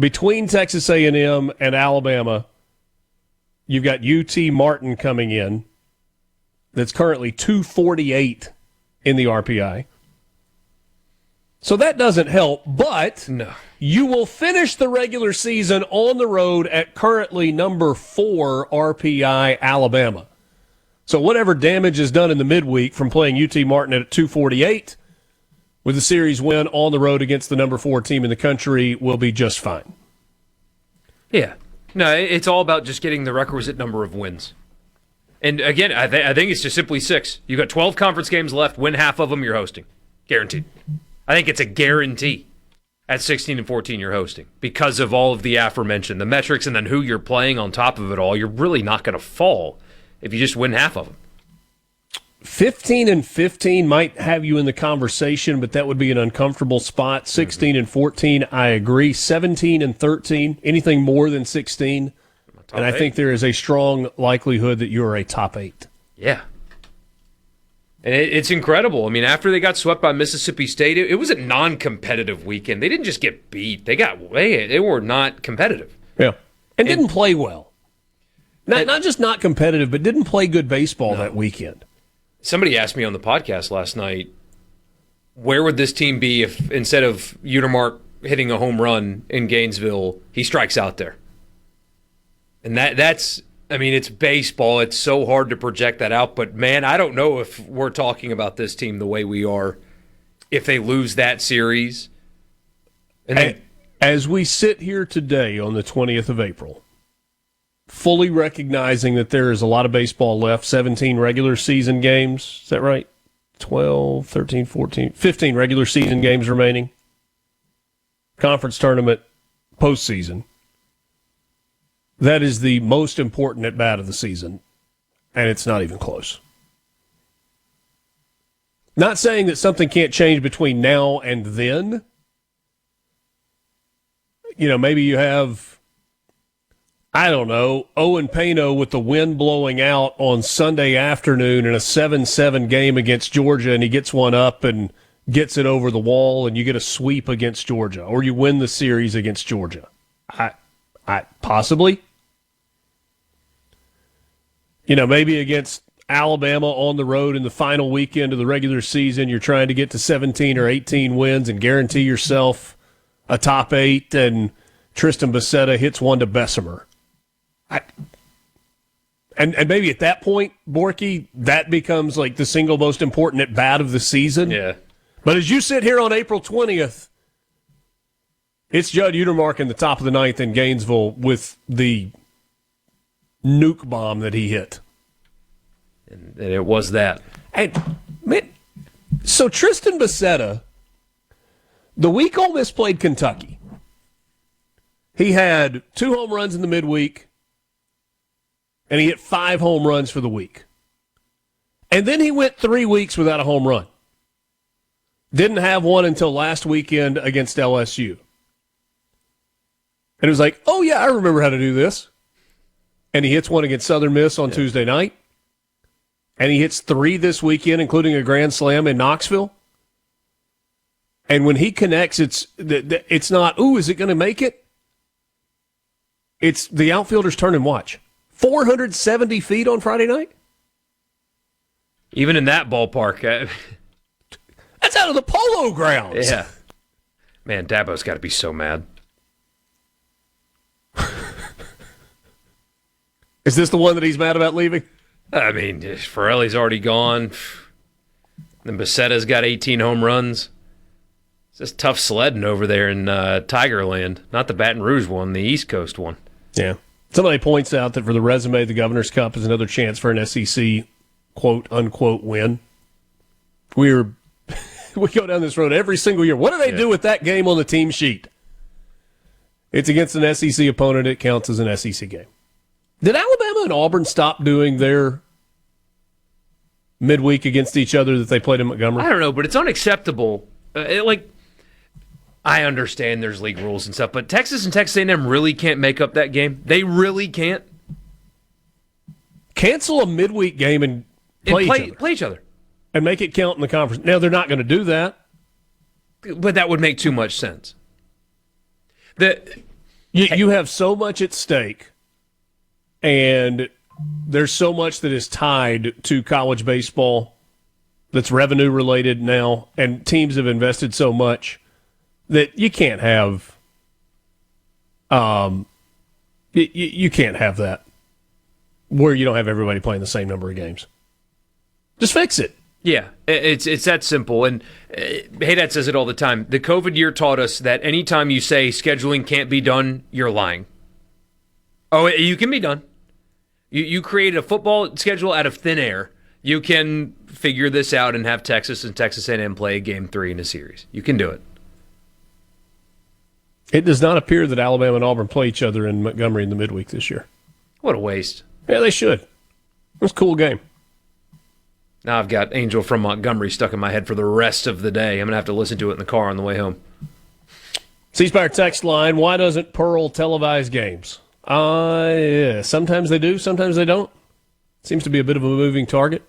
between Texas A&M and Alabama, you've got UT Martin coming in, that's currently 248 in the RPI. So that doesn't help, but no. You will finish the regular season on the road at currently number 4 RPI Alabama. So whatever damage is done in the midweek from playing UT Martin at 248 with a series win on the road against the number 4 team in the country will be just fine. Yeah. No, it's all about just getting the requisite number of wins. And again, I think it's just simply 6. You've got 12 conference games left. Win half of them, you're hosting. Guaranteed. I think it's a guarantee at 16-14 you're hosting because of all of the aforementioned, the metrics, and then who you're playing on top of it all. You're really not going to fall if you just win half of them. 15-15 might have you in the conversation, but that would be an uncomfortable spot. 16-14, I agree. 17-13, anything more than 16, and I think there is a strong likelihood that you're a top 8. Yeah. And it's incredible. I mean, after they got swept by Mississippi State, it was a non-competitive weekend. They didn't just get beat. They were not competitive. Yeah. And didn't play well. Not just not competitive, but didn't play good baseball that weekend. Somebody asked me on the podcast last night, where would this team be if instead of Utermark hitting a home run in Gainesville, he strikes out there? And that's, I mean, it's baseball. It's so hard to project that out. But, man, I don't know if we're talking about this team the way we are if they lose that series. And then, as we sit here today on the 20th of April, fully recognizing that there is a lot of baseball left, 17 regular season games. Is that right? 12, 13, 14, 15 regular season games remaining. Conference tournament, postseason. That is the most important at-bat of the season, and it's not even close. Not saying that something can't change between now and then. Maybe you have, I don't know, Owen Pano with the wind blowing out on Sunday afternoon in a 7-7 game against Georgia, and he gets one up and gets it over the wall, and you get a sweep against Georgia, or you win the series against Georgia. I possibly. Maybe against Alabama on the road in the final weekend of the regular season, you're trying to get to 17 or 18 wins and guarantee yourself a top 8, and Tristan Becerra hits one to Bessemer. And maybe at that point, Borky, that becomes like the single most important at-bat of the season. Yeah. But as you sit here on April 20th, it's Judd Utermark in the top of the ninth in Gainesville with the nuke bomb that he hit. And it was that. And, man, so Tristan Becerra, the week Ole Miss played Kentucky, he had 2 home runs in the midweek, and he hit 5 home runs for the week. And then he went 3 weeks without a home run. Didn't have one until last weekend against LSU. And it was like, oh, yeah, I remember how to do this. And he hits one against Southern Miss on Tuesday night. And he hits 3 this weekend, including a grand slam in Knoxville. And when he connects, it's not, ooh, is it going to make it? It's the outfielder's turn and watch. 470 feet on Friday night? Even in that ballpark. That's out of the Polo Grounds. Yeah. Man, Dabo's got to be so mad. Is this the one that he's mad about leaving? I mean, Ferrelli's already gone. Then Becerra's got 18 home runs. It's just tough sledding over there in Tigerland. Not the Baton Rouge one, the East Coast one. Yeah. Somebody points out that for the resume, the Governor's Cup is another chance for an SEC quote-unquote win. We go down this road every single year. What do they do with that game on the team sheet? It's against an SEC opponent. It counts as an SEC game. Did Alabama and Auburn stop doing their midweek against each other that they played in Montgomery? I don't know, but it's unacceptable. I understand there's league rules and stuff, but Texas and Texas A&M really can't make up that game. They really can't. Cancel a midweek game and play each other. And make it count in the conference. Now, they're not going to do that. But that would make too much sense. You have so much at stake, and there's so much that is tied to college baseball that's revenue related now, and teams have invested so much that you can't have you can't have that where you don't have everybody playing the same number of games. Just fix it. Yeah, it's that simple. And Haydad says it all the time. The COVID year taught us that anytime you say scheduling can't be done, you're lying. Oh, you can be done. You created a football schedule out of thin air. You can figure this out and have Texas and Texas A&M play Game 3 in a series. You can do it. It does not appear that Alabama and Auburn play each other in Montgomery in the midweek this year. What a waste. Yeah, they should. It was a cool game. Now I've got Angel from Montgomery stuck in my head for the rest of the day. I'm going to have to listen to it in the car on the way home. C-Spire text line, why doesn't Pearl televise games? Yeah, sometimes they do, sometimes they don't. Seems to be a bit of a moving target.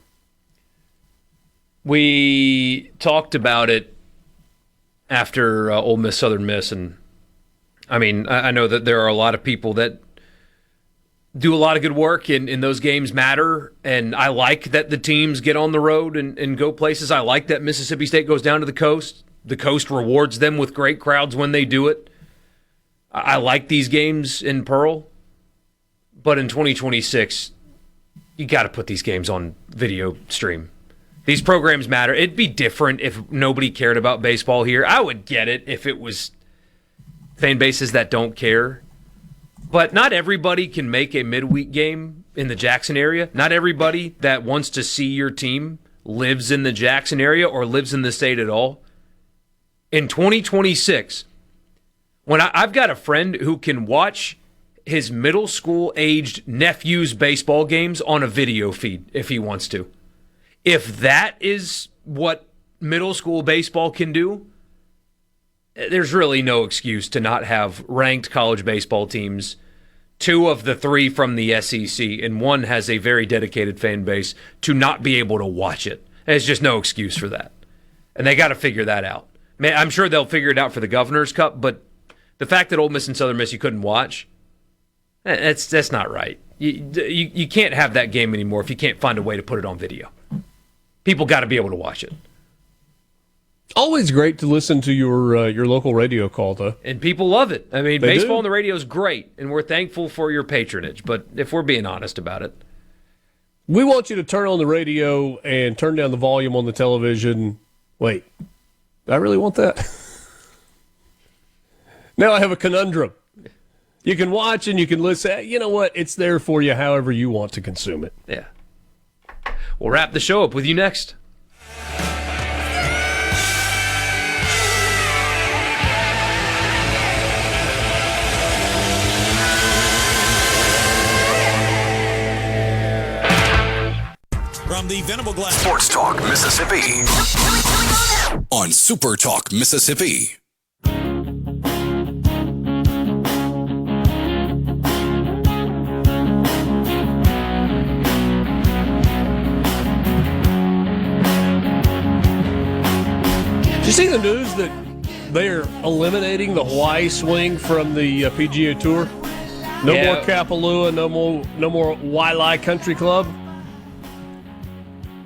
We talked about it after Ole Miss Southern Miss, and I mean, I know that there are a lot of people that do a lot of good work, and those games matter, and I like that the teams get on the road and go places. I like that Mississippi State goes down to the coast. The coast rewards them with great crowds when they do it. I like these games in Pearl, but in 2026, you got to put these games on video stream. These programs matter. It'd be different if nobody cared about baseball here. I would get it if it was fan bases that don't care. But not everybody can make a midweek game in the Jackson area. Not everybody that wants to see your team lives in the Jackson area or lives in the state at all. In 2026, when I've got a friend who can watch his middle school aged nephew's baseball games on a video feed if he wants to. If that is what middle school baseball can do, there's really no excuse to not have ranked college baseball teams, 2 of the 3 from the SEC, and 1 has a very dedicated fan base, to not be able to watch it. There's just no excuse for that. And they got to figure that out. Man, I'm sure they'll figure it out for the Governor's Cup, but the fact that Ole Miss and Southern Miss you couldn't watch, that's not right. You can't have that game anymore if you can't find a way to put it on video. People got to be able to watch it. Always great to listen to your local radio call, though. And people love it. I mean, They baseball do. on the radio is great, and we're thankful for your patronage. But if we're being honest about it, We want you to turn on the radio and turn down the volume on the television. Wait, do I really want that? Now I have a conundrum. You can watch and you can listen. You know what? It's there for you however you want to consume it. yeah. We'll wrap the show up with you next. From the Venable Glass Sports Talk Mississippi on Super Talk Mississippi. Did you see the news that they're eliminating the Hawaii swing from the PGA Tour? No Yeah. more Kapalua, no more Wailai Country Club.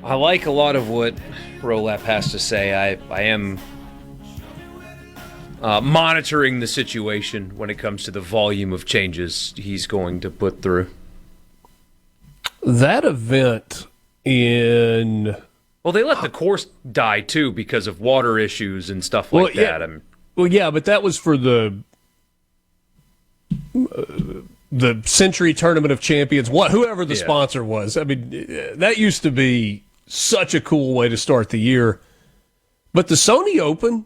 I like a lot of what Rolap has to say. I am monitoring the situation when it comes to the volume of changes he's going to put through. That event in... Well, they let the course die, too, because of water issues and stuff like that. Well, yeah, but that was for the Century Tournament of Champions, whoever the sponsor was. I mean, that used to be such a cool way to start the year. But the Sony Open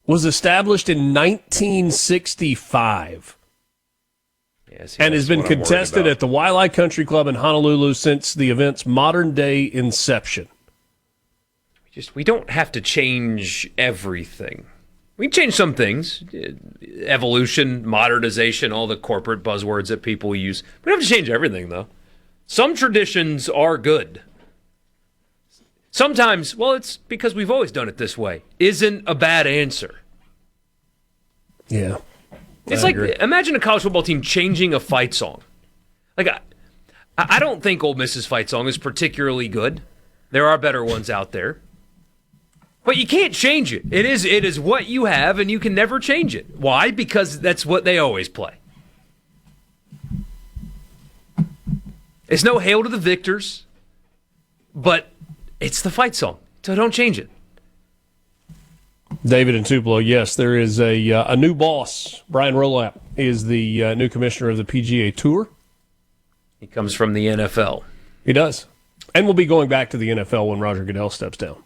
was established in 1965 and has been contested at the Wailai Country Club in Honolulu since the event's modern-day inception. We don't have to change everything. We can change some things. Evolution, modernization, all the corporate buzzwords that people use. We don't have to change everything, though. Some traditions are good. Sometimes, well, it's because we've always done it this way. Isn't a bad answer. Yeah. It's like, imagine a college football team changing a fight song. Like, I don't think Ole Miss's fight song is particularly good. There are better ones out there. But you can't change it. It is what you have, and you can never change it. Why? Because that's what they always play. It's no hail to the victors, but it's the fight song, so don't change it. David and Tupelo, yes, there is a new boss. Brian Rolap is the new commissioner of the PGA Tour. He comes from the NFL. He does. And we'll be going back to the NFL when Roger Goodell steps down.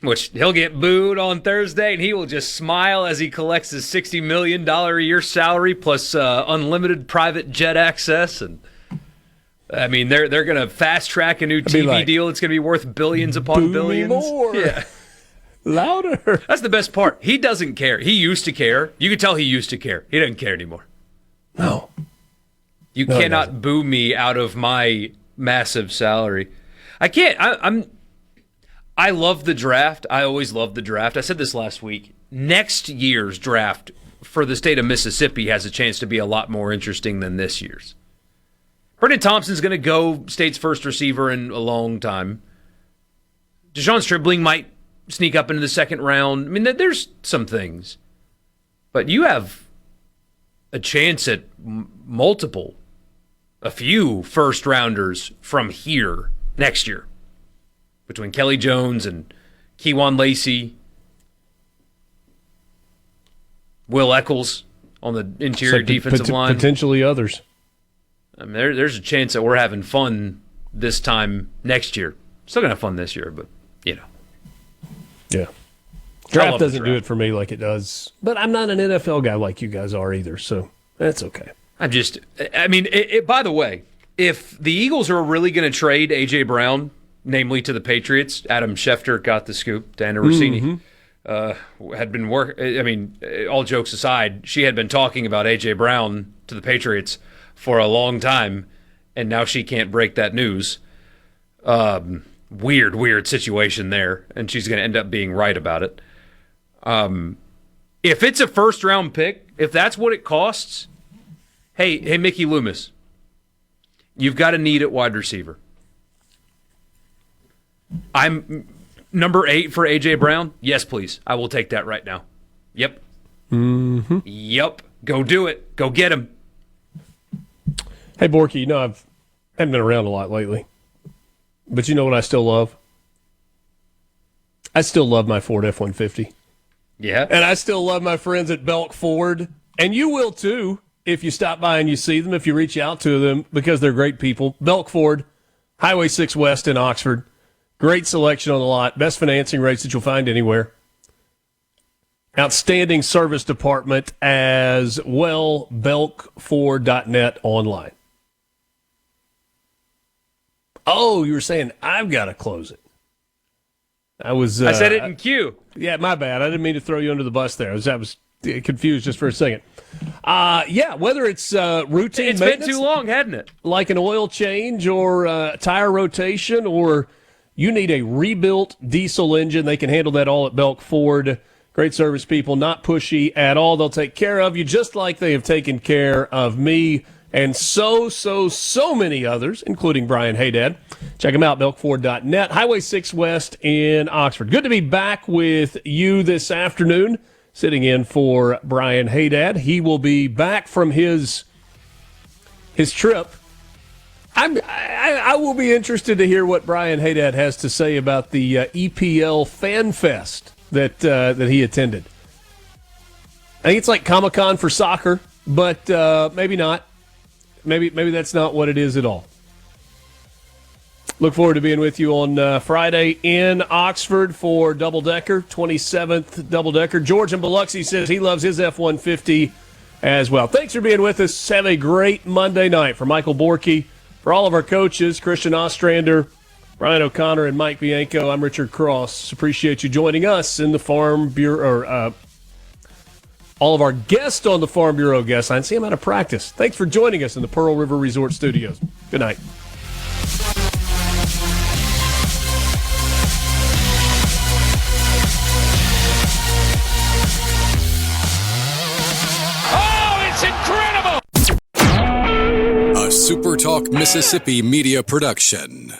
Which he'll get booed on Thursday, and he will just smile as he collects his $60 million a year salary plus unlimited private jet access. And I mean, they're going to fast track a new TV deal. It's going to be worth billions upon billions. More. Yeah. Louder. That's the best part. He doesn't care. He used to care. You could tell he used to care. He doesn't care anymore. No. You cannot boo me out of my massive salary. I can't. I love the draft. I always love the draft. I said this last week. Next year's draft for the state of Mississippi has a chance to be a lot more interesting than this year's. Brendan Thompson's going to go state's first receiver in a long time. Deshaun Stribling might sneak up into the second round. I mean, there's some things. But you have a chance at a few first-rounders from here next year. Between Kelly Jones and Keywan Lacey, Will Eccles. on the interior defensive line. Potentially others. I mean, there's a chance that we're having fun this time next year. Still going to have fun this year, but, you know. Yeah. Draft doesn't do it for me like it does. But I'm not an NFL guy like you guys are either, so that's okay. By the way, if the Eagles are really going to trade A.J. Brown, namely to the Patriots, Adam Schefter got the scoop, Dana Rossini had been all jokes aside, she had been talking about A.J. Brown to the Patriots for a long time, and now she can't break that news. Weird situation there, and she's going to end up being right about it. If it's a first-round pick, if that's what it costs, hey, Mickey Loomis, you've got a need at wide receiver. I'm number 8 for A.J. Brown. Yes, please. I will take that right now. Yep. Mm-hmm. Yep. Go do it. Go get him. Hey, Borky, you know I haven't been around a lot lately. But you know what I still love? I still love my Ford F-150. Yeah. And I still love my friends at Belk Ford. And you will too if you stop by and you see them, if you reach out to them, because they're great people. Belk Ford, Highway 6 West in Oxford. Great selection on the lot. Best financing rates that you'll find anywhere. Outstanding service department as well. BelkFord.net online. Oh, you were saying I've got to close it. I said it in queue. Yeah, my bad. I didn't mean to throw you under the bus there. I was confused just for a second. Whether it's routine it's maintenance. Been too long, hadn't it? Like an oil change or tire rotation, or you need a rebuilt diesel engine, they can handle that all at Belk Ford. Great service people, not pushy at all. They'll take care of you just like they have taken care of me and so many others, including Brian Haydad. Check them out, belkford.net, Highway 6 West in Oxford. Good to be back with you this afternoon, sitting in for Brian Haydad. He will be back from his trip. I will be interested to hear what Brian Haydad has to say about the EPL Fan Fest that he attended. I think it's like Comic-Con for soccer, but maybe not. Maybe that's not what it is at all. Look forward to being with you on Friday in Oxford for Double Decker, 27th Double Decker. George in Biloxi says he loves his F-150 as well. Thanks for being with us. Have a great Monday night. For Michael Borky, for all of our coaches, Christian Ostrander, Brian O'Connor, and Mike Bianco, I'm Richard Cross. Appreciate you joining us in the Farm Bureau, all of our guests on the Farm Bureau guest line. See them out of practice. Thanks for joining us in the Pearl River Resort Studios. Good night. Oh, it's incredible! A SuperTalk Mississippi media production.